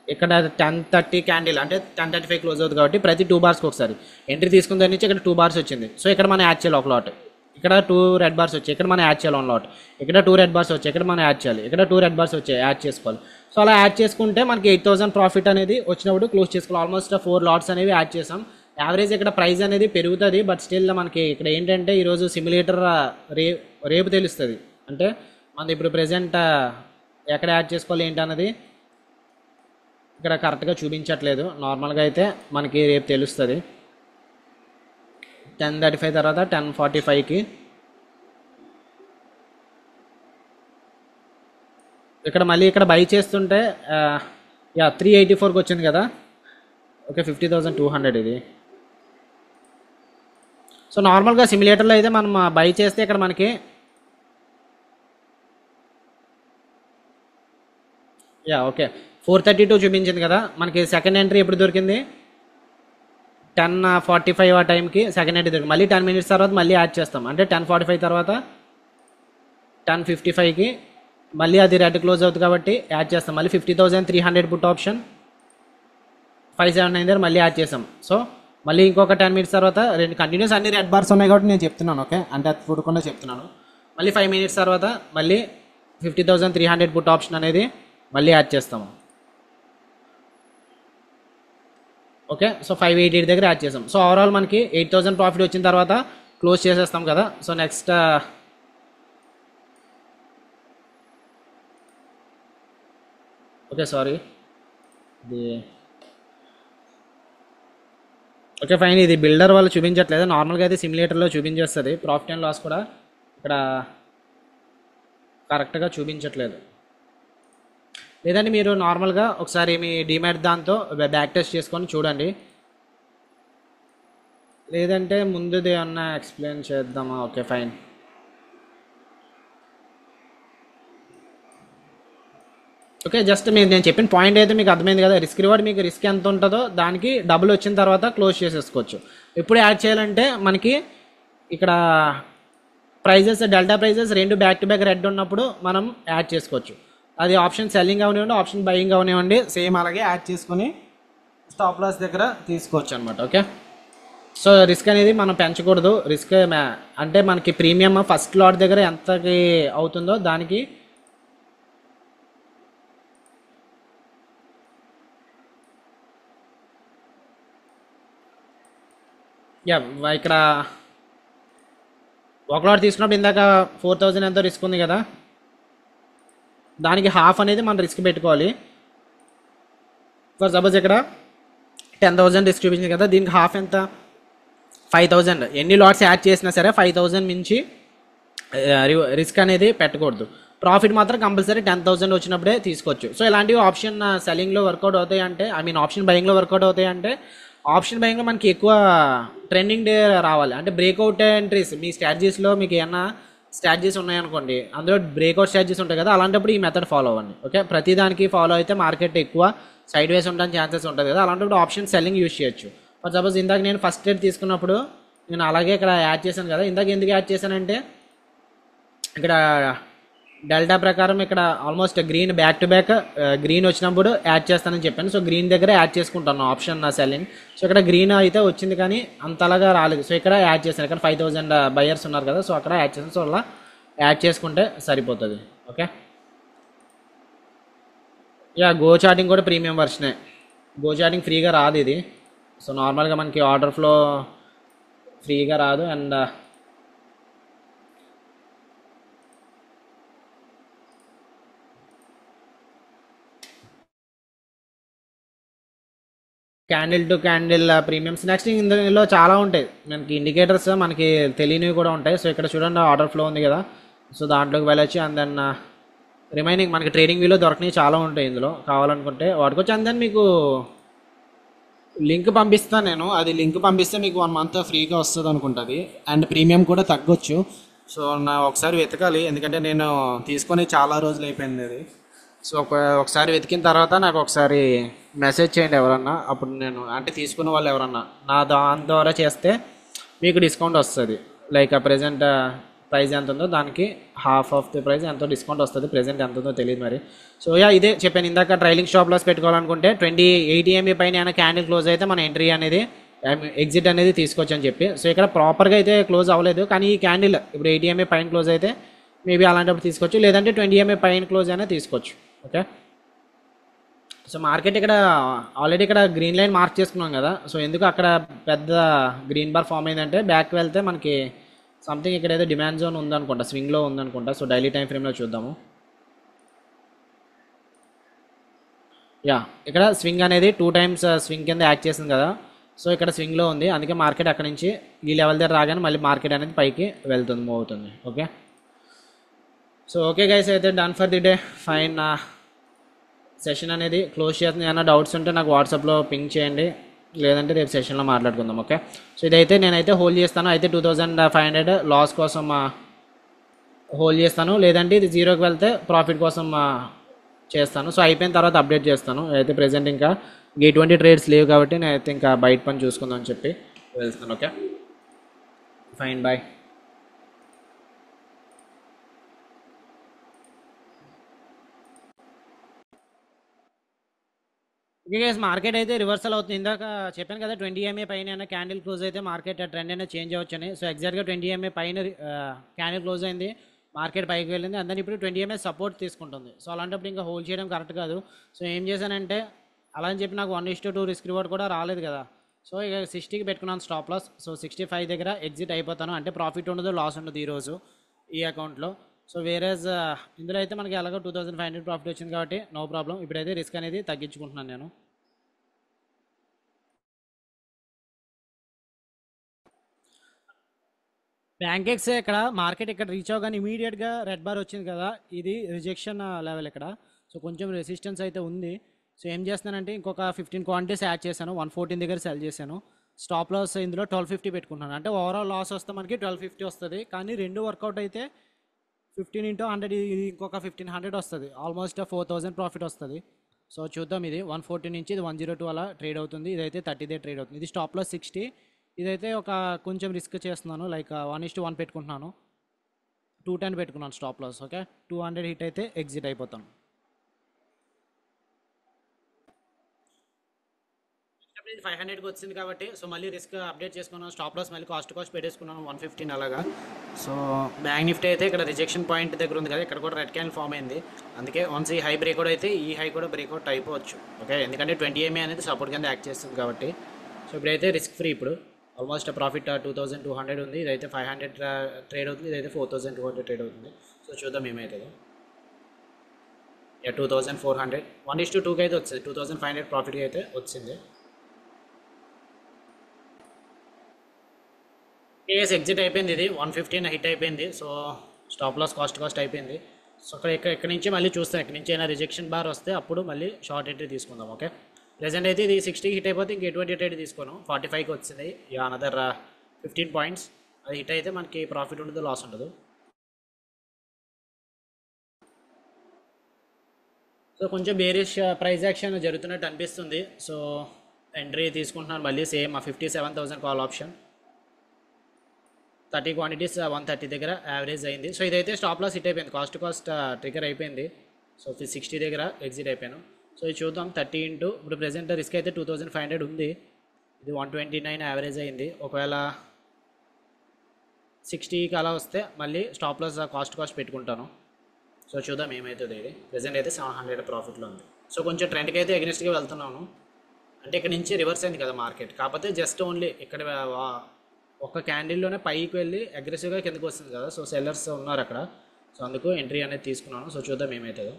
ఇక్కడ 10:30 క్యాండిల్ అంటే 10:35 క్లోజ్ అవుతుంది కాబట్టి ప్రతి 2 బార్స్కి ఒకసారి ఎంట్రీ తీసుకున్న దాని నుంచి ఇక్కడ 2 బార్స్ వచ్చింది. సో ఇక్కడ మనం యాడ్ చేయాలి ఒక లాట్, ఇక్కడ 2 రెడ్ బార్స్ వచ్చాయి, ఇక్కడ మనం యాడ్ చేయాలి 1 లాట్, ఇక్కడ 2 రెడ్ బార్స్ వచ్చాయి, ఇక్కడ మనం యాడ్ చేయాలి, ఇక్కడ 2 రెడ్ బార్స్ వచ్చాయి, యాడ్ చేసుకోవాలి. సో అలా యాడ్ చేసుకుంటే మనకి 8,000 ప్రాఫిట్ అనేది వచ్చినప్పుడు క్లోజ్ చేసుకోవాలి. ఆల్మోస్ట్ 4 లాట్స్ అనేవి యాడ్ చేసాం. యావరేజ్ ఇక్కడ ప్రైస్ అనేది పెరుగుతుంది, బట్ స్టిల్ మనకి ఇక్కడ ఏంటంటే ఈరోజు సిమ్యులేటర్ రేపు తెలుస్తుంది. అంటే మనది ఇప్పుడు ప్రెజెంట్ ఎక్కడ యాడ్ చేసుకోవాలి ఏంటి అన్నది ఇక్కడ కరెక్ట్గా చూపించట్లేదు. నార్మల్గా అయితే మనకి రేపు తెలుస్తుంది. 10:35 తర్వాత 10:45కి ఇక్కడ మళ్ళీ ఇక్కడ బై చేస్తుంటే యా 384కి వచ్చింది కదా. ఓకే 50,200 ఇది. సో నార్మల్గా సిమ్యులేటర్లో అయితే మనం బై చేస్తే ఇక్కడ మనకి యా ఓకే 432 చూపించింది కదా. మనకి సెకండ్ ఎంట్రీ ఎప్పుడు దొరికింది, 10:45 ఆ టైంకి సెకండ్ ఎంట్రీ దొరికింది. మళ్ళీ 10 మినిట్స్ తర్వాత మళ్ళీ యాడ్ చేస్తాం, అంటే 10:45 తర్వాత 10:55కి మళ్ళీ అది రెడ్ క్లోజ్ అవుతుంది కాబట్టి యాడ్ చేస్తాం. మళ్ళీ 50,300 పుట్ ఆప్షన్ 579 దగ్గర మళ్ళీ యాడ్ చేసాం. సో మళ్ళీ ఇంకొక 10 మినిట్స్ తర్వాత రెండు కంటిన్యూస్ అన్ని రెడ్ బార్స్ ఉన్నాయి కాబట్టి నేను చెప్తున్నాను. ఓకే అంటే అది చూడకుండా చెప్తున్నాను. మళ్ళీ 5 మినిట్స్ తర్వాత మళ్ళీ 50,300 పుట్ ఆప్షన్ అనేది మళ్ళీ యాడ్ చేస్తాము. ఓకే సో 588 దగ్గర యాడ్ చేసాం. సో ఓవరాల్ మనకి 8,000 ప్రాఫిట్ వచ్చిన తర్వాత క్లోజ్ చేసేస్తాం కదా. సో నెక్స్ట్ ఓకే సారీ ఇది ఓకే ఫైన్. ఇది బిల్డర్ వాళ్ళు చూపించట్లేదు, నార్మల్గా అయితే సిమ్యులేటర్లో చూపించేస్తుంది. ప్రాఫిట్ అండ్ లాస్ కూడా ఇక్కడ కరెక్ట్గా చూపించట్లేదు. లేదంటే మీరు నార్మల్గా ఒకసారి మీ డిమాట్ దాంతో బ్యాక్ టెస్ట్ చేసుకొని చూడండి, లేదంటే ముందుది ఏమన్నా ఎక్స్ప్లెయిన్ చేద్దామా. Okay fine. ఓకే, జస్ట్ నేను చెప్పిన పాయింట్ అయితే మీకు అర్థమైంది కదా. రిస్క్ రివార్డ్ మీకు రిస్క్ ఎంత ఉంటుందో దానికి డబుల్ వచ్చిన తర్వాత క్లోజ్ చేసేసుకోవచ్చు. ఎప్పుడు యాడ్ చేయాలంటే మనకి ఇక్కడ ప్రైజెస్ డెల్టా ప్రైజెస్ రెండు బ్యాక్ టు బ్యాక్ రెడ్ ఉన్నప్పుడు మనం యాడ్ చేసుకోవచ్చు. అది ఆప్షన్ సెల్లింగ్ అవనివ్వండి, ఆప్షన్ బయింగ్ అవనివ్వండి, సేమ్ అలాగే యాడ్ చేసుకొని స్టాప్ లాస్ దగ్గర తీసుకోవచ్చు అనమాట. ఓకే, సో రిస్క్ అనేది మనం పెంచకూడదు. రిస్క్ అంటే మనకి ప్రీమియం ఫస్ట్ లాట్ దగ్గర ఎంతకి అవుతుందో దానికి ఇక్కడ ఒక లాట్ తీసుకున్నప్పుడు ఇందాక 4000 ఎంతో రిస్క్ ఉంది కదా, దానికి హాఫ్ అనేది మనం రిస్క్ పెట్టుకోవాలి. ఫర్ సపోజ్ ఇక్కడ 10,000 రిస్క్ చూపించింది కదా, దీనికి హాఫ్ ఎంత 5,000. ఎన్ని లాట్స్ యాడ్ చేసినా సరే 5,000 మించి రిస్క్ అనేది పెట్టకూడదు. ప్రాఫిట్ మాత్రం కంపల్సరీ 10,000 వచ్చినప్పుడే తీసుకోవచ్చు. సో ఇలాంటివి ఆప్షన్ సెల్లింగ్లో వర్కౌట్ అవుతాయి అంటే, ఆప్షన్ బయింగ్లో వర్కౌట్ అవుతాయి అంటే, ఆప్షన్ బయింగ్లో మనకి ఎక్కువ ట్రెండింగ్ డే రావాలి. అంటే బ్రేక్అవుట్ ఎంట్రీస్ మీ స్ట్రాటజీస్లో మీకు ఏమన్నా స్ట్రాటజీస్ ఉన్నాయనుకోండి, అందులో బ్రేక్అవుట్ స్ట్రాటజీస్ ఉంటాయి కదా, అలాంటప్పుడు ఈ మెథడ్ ఫాలో అవ్వండి. ఓకే, ప్రతిదానికి ఫాలో అయితే మార్కెట్ ఎక్కువ సైడ్ వేస్ ఉండడానికి ఛాన్సెస్ ఉంటుంది కదా, అలాంటప్పుడు ఆప్షన్ సెల్లింగ్ యూజ్ చేయొచ్చు. ఫర్ సపోజ్ ఇందాక నేను ఫస్ట్ ట్రేడ్ తీసుకున్నప్పుడు నేను అలాగే ఇక్కడ యాడ్ చేశాను కదా. ఇందాక ఎందుకు యాడ్ చేశానంటే ఇక్కడ డెల్టా ప్రకారం ఇక్కడ almost green back to back green వచ్చినప్పుడు యాడ్ చేస్తానని చెప్పాను. సో గ్రీన్ దగ్గర యాడ్ చేసుకుంటాను ఆప్షన్ సెల్లింగ్. సో ఇక్కడ గ్రీన్ అయితే వచ్చింది కానీ అంతలాగా రాలేదు. సో ఇక్కడ యాడ్ చేశాను. ఇక్కడ 5,000 బయర్స్ ఉన్నారు కదా, సో అక్కడ యాడ్ చేశాను. సో అలా యాడ్ చేసుకుంటే సరిపోతుంది. ఓకే, గో చాటింగ్ కూడా ప్రీమియం వర్షనే. గో చాటింగ్ ఫ్రీగా రాదు ఇది. సో నార్మల్గా మనకి ఆర్డర్ ఫ్లో ఫ్రీగా రాదు. And candle to candle premiums. Next ఇందులో చాలా ఉంటాయి మనకి ఇండికేటర్స్, మనకి తెలియనివి కూడా ఉంటాయి. సో ఇక్కడ చూడండి ఆర్డర్ ఫ్లో ఉంది కదా, సో దాంట్లోకి వెళ్ళొచ్చు. అండ్ దెన్ రిమైనింగ్ మనకి ట్రేడింగ్ వ్యూలో దొరకనివి చాలా ఉంటాయి ఇందులో, కావాలనుకుంటే వాడుకోవచ్చు. అండ్ దెన్ మీకు లింక్ పంపిస్తాను నేను, అది లింక్ పంపిస్తే మీకు 1 month ఫ్రీగా వస్తుంది అనుకుంటుంది. అండ్ ప్రీమియం కూడా తగ్గొచ్చు. సో నా ఒకసారి వెతకాలి, ఎందుకంటే నేను తీసుకొని చాలా రోజులు అయిపోయింది అది. సో ఒకసారి వెతికిన తర్వాత నాకు ఒకసారి మెసేజ్ చేయండి ఎవరన్నా, అప్పుడు నేను అంటే తీసుకున్న వాళ్ళు ఎవరన్నా దాని ద్వారా చేస్తే మీకు డిస్కౌంట్ వస్తుంది. లైక్ ప్రెజెంట్ ప్రైస్ ఎంత ఉందో దానికి హాఫ్ ఆఫ్ ది ప్రైస్ ఎంతో డిస్కౌంట్ వస్తుంది. ప్రెజెంట్ ఎంత ఉందో తెలియదు మరి. సో ఇదే చెప్పాను ఇందాక, ట్రైలింగ్ స్టాప్ లాస్ పెట్టుకోవాలనుకుంటే 28 MA పైన క్యాండిల్ క్లోజ్ అయితే మన ఎంట్రీ అనేది ఎగ్జిట్ అనేది తీసుకోవచ్చు అని చెప్పి. సో ఇక్కడ ప్రాపర్గా అయితే క్లోజ్ అవ్వలేదు, కానీ ఈ క్యాండిల్ ఇప్పుడు 80 MA పైన క్లోజ్ అయితే మేబీ అలాంటప్పుడు తీసుకోవచ్చు, లేదంటే 20 MA పైన క్లోజ్ అయినా తీసుకోవచ్చు. ఓకే, సో మార్కెట్ ఇక్కడ ఆల్రెడీ ఇక్కడ గ్రీన్ లైన్ మార్క్ చేసుకున్నాం కదా. సో ఎందుకు అక్కడ పెద్ద గ్రీన్ బార్ ఫామ్ అయిందంటే, బ్యాక్ వెళ్తే మనకి సంథింగ్ ఇక్కడ ఏదో డిమాండ్ జోన్ ఉందనుకుంటా, స్వింగ్లో ఉందనుకుంటా. సో డైలీ టైం ఫ్రేమ్లో చూద్దాము. ఇక్కడ స్వింగ్ అనేది 2 times స్వింగ్ కింద యాక్ట్ చేసింది కదా. సో ఇక్కడ స్వింగ్లో ఉంది, అందుకే మార్కెట్ అక్కడ నుంచి ఈ లెవెల్ దగ్గర రాగానే మళ్ళీ మార్కెట్ అనేది పైకి వెళ్తుంది, మూవ్ అవుతుంది. ఓకే, సో ఓకే గైస్, అయితే done for the day. Fine, session అనేది క్లోజ్ చేస్తుంది. ఏమైనా డౌట్స్ ఉంటే నాకు వాట్సాప్లో పింగ్ చేయండి, లేదంటే రేపు సెషన్లో మాట్లాడుకుందాం. ఓకే, సో ఇదైతే నేనైతే హోల్డ్ చేస్తాను. అయితే 2500 లాస్ కోసం హోల్డ్ చేస్తాను, లేదంటే ఇది జీరోకి వెళ్తే ప్రాఫిట్ కోసం చేస్తాను. సో అయిపోయిన తర్వాత అప్డేట్ చేస్తాను. అయితే ప్రెజెంట్ ఇంకా ఎటువంటి ట్రేడ్స్ లేవు కాబట్టి నేనైతే ఇంకా బయట పని చూసుకుందాం అని చెప్పి వెళ్తాను. Okay, fine, bye. Okay guys, market అయితే రివర్సల్ అవుతుంది. ఇందాక చెప్పాను కదా 20 MA పైన క్యాండిల్ క్లోజ్ అయితే మార్కెట్ ట్రెండ్ అనేది చేంజ్ అవ్వచ్చని. సో ఎగ్జాక్ట్గా 20 MA పైన క్యాండిల్ క్లోజ్ అయింది, మార్కెట్ పైకి వెళ్ళింది. అందరం ఇప్పుడు 20 MA సపోర్ట్ తీసుకుంటుంది. సో అలాంటప్పుడు ఇంకా హోల్డ్ చేయడం కరెక్ట్ కాదు. సో ఏం చేశానంటే, అలా అని చెప్పి నాకు 1:2 రిస్క్ రివార్డ్ కూడా రాలేదు కదా. సో ఇక 60కి పెట్టుకున్నాను స్టాప్ లాస్. సో 65 దగ్గర ఎగ్జిట్ అయిపోతాను, అంటే ప్రాఫిట్ ఉండదు, లాస్ ఉండదు ఈరోజు ఈ అకౌంట్లో. సో వేరేజ్ ఇందులో అయితే మనకి ఎలాగో 2500 ప్రాఫిట్ వచ్చింది కాబట్టి నో ప్రాబ్లం. ఇప్పుడైతే రిస్క్ అనేది తగ్గించుకుంటున్నాను నేను. బ్యాంకెక్స్ ఇక్కడ మార్కెట్ ఇక్కడ రీచ్ అవ్వగానే ఇమీడియట్గా రెడ్ బార్ వచ్చింది కదా, ఇది రిజెక్షన్ లెవెల్ ఇక్కడ. సో కొంచెం రెసిస్టెన్స్ అయితే ఉంది. సో ఏం చేస్తున్నానంటే ఇంకొక 15 క్వాంటిటీస్ యాడ్ చేశాను, 114 దగ్గర సెల్ చేశాను. స్టాప్ లాస్ ఇందులో 1250 పెట్టుకుంటున్నాను. అంటే ఓవరాల్ లాస్ వస్తే మనకి 1250 వస్తుంది, కానీ రెండు వర్కౌట్ అయితే 15 ఇంటూ 100 ఇది ఇంకొక 1500 వస్తుంది, ఆల్మోస్ట్ 4000 ప్రాఫిట్ వస్తుంది. సో చూద్దాం, ఇది 140 నుంచి ఇది 102 అలా ట్రేడ్ అవుతుంది, ఇదైతే 30 ట్రేడ్ అవుతుంది. ఇది స్టాప్ లాస్ 60, ఇదైతే ఒక కొంచెం రిస్క్ చేస్తున్నాను, లైక్ 1:1 పెట్టుకుంటున్నాను, 210 పెట్టుకున్నాను స్టాప్ లాస్. ఓకే, 200 హిట్ అయితే ఎగ్జిట్ అయిపోతాను. ఇది 500కి వచ్చింది కాబట్టి సో మళ్ళీ రిస్క్ అప్డేట్ చేసుకున్నాను, స్టాప్ లాస్ మళ్ళీ కాస్ట్ పెట్టేసుకున్నాను 115 అలాగా. సో బ్యాంక్ నిఫ్టీ అయితే ఇక్కడ రిజెక్షన్ పాయింట్ దగ్గర ఉంది కదా, ఇక్కడ కూడా రెడ్ క్యాండిల్ ఫామ్ అయింది, అందుకే వన్స్ ఈ హై బ్రేక్అవుట్ అయితే ఈ హై కూడా బ్రేక్అవుట్ అయిపోవచ్చు. ఓకే, ఎందుకంటే 20 MA అనేది సపోర్ట్ కింద యాక్ట్ చేస్తుంది కాబట్టి. సో ఇప్పుడైతే రిస్క్ ఫ్రీ, ఇప్పుడు ఆల్మోస్ట్ ప్రాఫిట్ 2200 ఉంది, ఇదైతే 500 ట్రేడ్ అవుతుంది, ఇదైతే 4200 ట్రేడ్ అవుతుంది. సో చూద్దాం ఏమవుతుందో. 2400 1:2కి అయితే వచ్చింది, 2500 ప్రాఫిట్కి అయితే వచ్చింది. కేఎస్ ఎగ్జిట్ అయిపోయింది, ఇది 115 హిట్ అయిపోయింది. సో స్టాప్ లాస్ కాస్ట్ అయిపోయింది. సో ఇక్కడ నుంచి మళ్ళీ చూస్తాం, ఇక్కడ నుంచి అయినా రిజెక్షన్ బార్ వస్తే అప్పుడు మళ్ళీ షార్ట్ ఎంట్రీ తీసుకుందాం. ఓకే, ప్రెజెంట్ అయితే ఇది 60 హిట్ అయిపోతే ఇంక ఎటువంటి ట్రేడ్ తీసుకోను, 45కి వచ్చింది, అనదర్ 15 పాయింట్స్ అది హిట్ అయితే మనకి ప్రాఫిట్ ఉండదు, లాస్ ఉండదు. సో కొంచెం బేరిష్ ప్రైస్ యాక్షన్ జరుగుతున్నట్టు అనిపిస్తుంది. సో ఎంట్రీ తీసుకుంటున్నాను మళ్ళీ సేమ్ 57,000 కాల్ ఆప్షన్, 30 క్వాంటిటీస్ 130 దగ్గర యావరేజ్ అయింది. సో ఇదైతే స్టాప్ లాస్ హిట్ అయిపోయింది, కాస్ట్ ట్రిగర్ అయిపోయింది. సో 60 దగ్గర ఎగ్జిట్ అయిపోయాను. సో ఇది చూద్దాం, 30 ఇంటూ ఇప్పుడు ప్రెజెంట్ రిస్క్ అయితే 2500 ఉంది, ఇది 129 యావరేజ్ అయింది. ఒకవేళ 60కి అలా వస్తే మళ్ళీ స్టాప్ లాస్ కాస్ట్ పెట్టుకుంటాను. సో చూద్దాం ఏమవుతుంది. ఇది ప్రెజెంట్ అయితే 700 ప్రాఫిట్లో ఉంది. సో కొంచెం ట్రెండ్కి అయితే అగెనిస్ట్గా వెళ్తున్నాను, అంటే ఇక్కడ నుంచి రివర్స్ అయింది కదా మార్కెట్, కాకపోతే జస్ట్ ఓన్లీ ఇక్కడ ఒక క్యాండిల్లోనే పైకి వెళ్ళి అగ్రెసివ్గా కిందకి వస్తుంది కదా, సో సెల్లర్స్ ఉన్నారు అక్కడ, సో అందుకు ఎంట్రీ అనేది తీసుకున్నాను. సో చూద్దాం ఏమవుతుందో.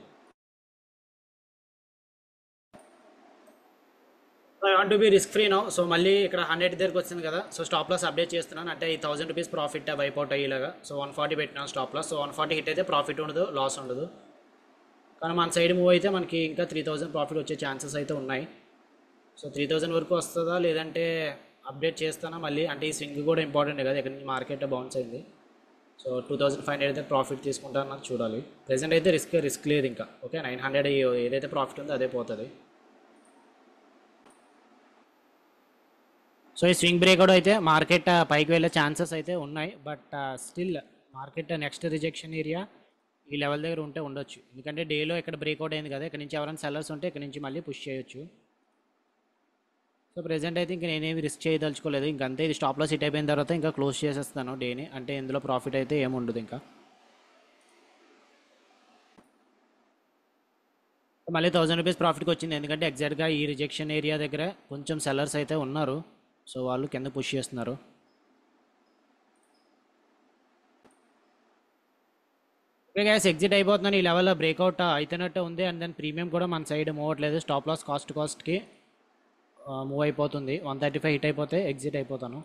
I want to be risk free no. So మళ్ళీ ఇక్కడ 100 దగ్గరకు వచ్చింది కదా, సో స్టాప్ లాస్ అప్డేట్ చేస్తున్నాను, అంటే ఈ 1000 రూపీస్ ప్రాఫిట్ వైప్అవుట్ అయ్యేలాగా. సో 140 పెట్టినాను స్టాప్ లాస్. సో 140 హిట్ అయితే ప్రాఫిట్ ఉండదు, లాస్ ఉండదు, కానీ మన సైడ్ మూవ్ అయితే మనకి ఇంకా 3000 ప్రాఫిట్ వచ్చే ఛాన్సెస్ అయితే ఉన్నాయి. సో 3000 వరకు వస్తుందా లేదంటే అప్డేట్ చేస్తానా మళ్ళీ, అంటే ఈ స్వింగ్ కూడా ఇంపార్టెంట్ కదా, ఇక్కడ నుంచి మార్కెట్ బౌన్స్ అయింది. సో 2500 అయితే ప్రాఫిట్ తీసుకుంటాను, నాకు చూడాలి. ప్రెజెంట్ అయితే రిస్క్ లేదు ఇంకా. ఓకే, 900 ఏదైతే ప్రాఫిట్ ఉందో అదే పోతుంది. సో ఈ స్వింగ్ బ్రేక్అవుట్ అయితే మార్కెట్ పైకి వెళ్ళే ఛాన్సెస్ అయితే ఉన్నాయి, but still market next rejection area ఈ లెవెల్ దగ్గర ఉంటే ఉండొచ్చు, ఎందుకంటే డేలో ఇక్కడ బ్రేక్అవుట్ అయింది కదా, ఇక్కడ నుంచి ఎవరైనా సెల్లర్స్ ఉంటే ఇక్కడ నుంచి మళ్ళీ పుష్ చేయొచ్చు. సో ప్రెజెంట్ అయితే ఇంకా నేనేమి రిస్క్ చేయదలుచుకోలేదు, ఇంకంతే. ఇది స్టాప్ లాస్ హిట్ అయిపోయిన తర్వాత ఇంకా క్లోజ్ చేసేస్తాను డేని, అంటే ఇందులో ప్రాఫిట్ అయితే ఏమి ఉండదు ఇంకా. మళ్ళీ 1000 రూపీస్ ప్రాఫిట్కి వచ్చింది, ఎందుకంటే ఎగ్జాక్ట్గా ఈ రిజెక్షన్ ఏరియా దగ్గర కొంచెం సెల్లర్స్ అయితే ఉన్నారు, సో వాళ్ళు కింద పుష్ చేస్తున్నారు. ఓకే గైస్, ఎగ్జిట్ అయిపోతున్నాను, ఈ లెవెల్లో బ్రేక్అవుట్ అవుతున్నట్టు ఉంది, అండ్ దెన్ ప్రీమియం కూడా మన సైడ్ మూవ్ అవ్వట్లేదు, స్టాప్ లాస్ కాస్ట్కి మూవ్ అయిపోతుంది. 135 హిట్ అయిపోతే ఎగ్జిట్ అయిపోతాను.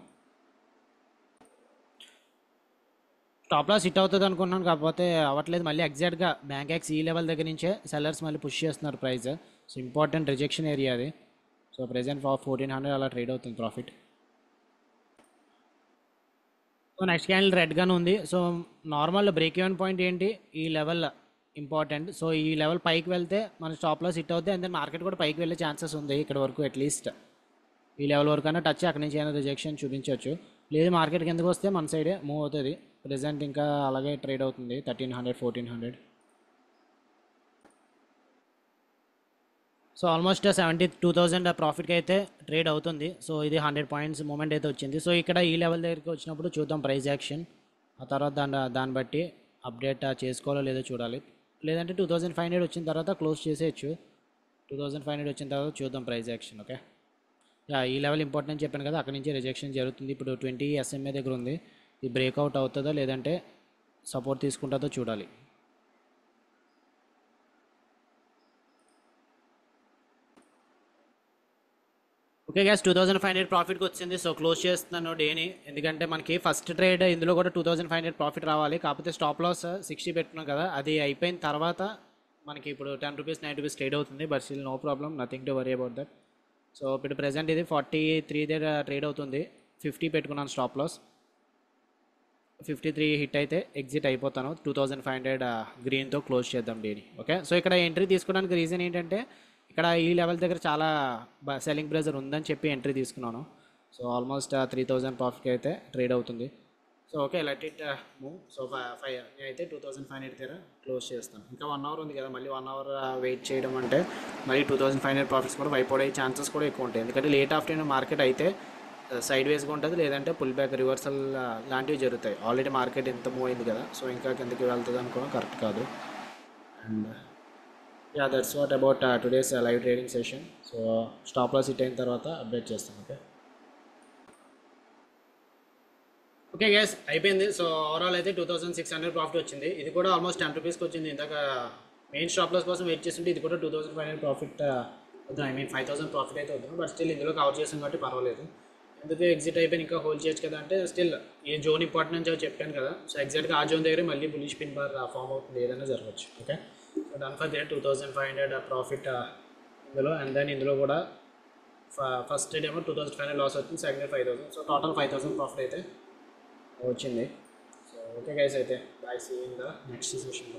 స్టాప్ లాస్ హిట్ అవుతుంది అనుకున్నాను, కాకపోతే అవ్వట్లేదు. మళ్ళీ ఎగ్జాక్ట్గా బ్యాంక్ యాక్స్ ఈ లెవెల్ దగ్గర నుంచే సెల్లర్స్ మళ్ళీ పుష్ చేస్తున్నారు price. So important rejection area అది. సో ప్రెజెంట్ 1400 అలా ట్రేడ్ అవుతుంది ప్రాఫిట్. సో నెక్స్ట్ క్యాండిల్ రెడ్గానే ఉంది. So normal break even point ఏంటి, ఈ లెవెల్ ఇంపార్టెంట్. సో ఈ లెవెల్ పైకి వెళ్తే మన స్టాప్ లాస్ హిట్ అవుతుంది, అండ్ దెన్ మార్కెట్ కూడా పైకి వెళ్ళే ఛాన్సెస్ ఉంది ఇక్కడ వరకు, అట్లీస్ట్ ఈ లెవెల్ వరకు అయినా టచ్, అక్కడి నుంచి అయినా రిజెక్షన్ చూపించవచ్చు. లేదు మార్కెట్ కిందకు వస్తే మన సైడే మూవ్ అవుతుంది. ప్రెజెంట్ ఇంకా అలాగే ట్రేడ్ అవుతుంది 1300 1400. సో ఆల్మోస్ట్ 72,000 ప్రాఫిట్కి అయితే ట్రేడ్ అవుతుంది. సో ఇది 100 పాయింట్స్ మూమెంట్ అయితే వచ్చింది. సో ఇక్కడ ఈ లెవెల్ దగ్గరికి వచ్చినప్పుడు చూద్దాం ప్రైస్ యాక్షన్, ఆ తర్వాత దాన్ని బట్టి అప్డేట్ చేసుకోవాలో లేదో చూడాలి. లేదంటే 2500 వచ్చిన తర్వాత క్లోజ్ చేసేయచ్చు. 2500 వచ్చిన తర్వాత చూద్దాం ప్రైస్ యాక్షన్. ఓకే, ఈ లెవెల్ ఇంపార్టెంట్ అని చెప్పాను కదా, అక్కడ నుంచి రిజెక్షన్ జరుగుతుంది. ఇప్పుడు 20 SMA దగ్గర ఉంది, ఇది బ్రేక్అవుట్ అవుతుందో లేదంటే సపోర్ట్ తీసుకుంటుందో చూడాలి. ఓకే గ్యాస్, 2500 ప్రాఫిట్కి వచ్చింది. సో క్లోజ్ చేస్తున్నాను డేని, ఎందుకంటే మనకి ఫస్ట్ ట్రేడ్ ఇందులో కూడా 2500 ప్రాఫిట్ రావాలి, కాకపోతే స్టాప్ లాస్ 60 పెట్టుకున్నాం కదా, అది అయిపోయిన తర్వాత మనకి ఇప్పుడు 10 రూపీస్ 9 రూపీస్ ట్రేడ్ అవుతుంది. But still no problem, nothing to worry about that. So ఇప్పుడు ప్రెజెంట్ ఇది 43 దగ్గర ట్రేడ్ అవుతుంది, 50 పెట్టుకున్నాను స్టాప్ లాస్. 53 హిట్ అయితే ఎగ్జిట్ అయిపోతాను. 2500 గ్రీన్తో క్లోజ్ చేద్దాం డీని. ఓకే, సో ఇక్కడ ఎంట్రీ తీసుకోవడానికి రీజన్ ఏంటంటే ఇక్కడ ఈ లెవెల్ దగ్గర చాలా సెల్లింగ్ ప్రెజర్ ఉందని చెప్పి ఎంట్రీ తీసుకున్నాను. సో ఆల్మోస్ట్ 3000 ప్రాఫిట్కి అయితే ట్రేడ్ అవుతుంది. So okay, let it move. So అయితే 2500 దగ్గర క్లోజ్ చేస్తాను. ఇంకా 1 అవర్ ఉంది కదా, మళ్ళీ 1 అవర్ వెయిట్ చేయడం అంటే మళ్ళీ 2500 ప్రాఫిట్స్ కూడా వైప్ అయ్యే ఛాన్సెస్ కూడా ఎక్కువ ఉంటాయి. ఎందుకంటే లేట్ ఆఫ్టర్నూన్ మార్కెట్ అయితే సైడ్ వేస్గా ఉంటుంది, లేదంటే పుల్ బ్యాక్ రివర్సల్ లాంటివి జరుగుతాయి. ఆల్రెడీ మార్కెట్ ఎంత మూవ్ అయింది కదా, సో ఇంకా కిందకి వెళ్తుంది అనుకోవడం కరెక్ట్ కాదు. And yeah, that's what about today's live trading session. So stop loss hit అయిన తర్వాత అప్డేట్ చేస్తాను. ఓకే గైస్, అయిపోయింది. సో ఓవరాల్ అయితే 2600 ప్రాఫిట్ వచ్చింది. ఇది కూడా ఆల్మోస్ట్ 10 రూపీస్కి వచ్చింది. ఇందాక మెయిన్ స్టాప్ లాస్ కోసం వెయిట్ చేస్తుంటే ఇది కూడా 2500 ప్రాఫిట్ వద్దు, ఐ మీన్ 5000 ప్రాఫిట్ అయితే వద్దు. బట్ స్టిల్ ఇందులో కవర్ చేసాం కాబట్టి పర్వాలేదు. ఎందుకు ఎగ్జిట్ అయిపోయి ఇంకా హోల్డ్ చేయొచ్చు కదా అంటే, స్టిల్ ఈ జోన్ ఇంపార్టెంట్ అని చెప్పాను కదా. సో ఎగ్జాక్ట్గా ఆ జోన్ దగ్గర మళ్ళీ బులిష్ పిన్ బార్ ఫామ్ అవుతుంది, ఏదైనా జరగచ్చు. Okay, so done for they 2500 profit ఇందులో. అండ్ దెన్ ఇందులో కూడా ఫస్ట్ ఏమో 2500 లాస్ వచ్చింది, సెకండ్ 5000. సో టోటల్ 5000 ప్రాఫిట్ అయితే వచ్చింది. సో ఓకే గైస్, అయితే bye, see in the next session.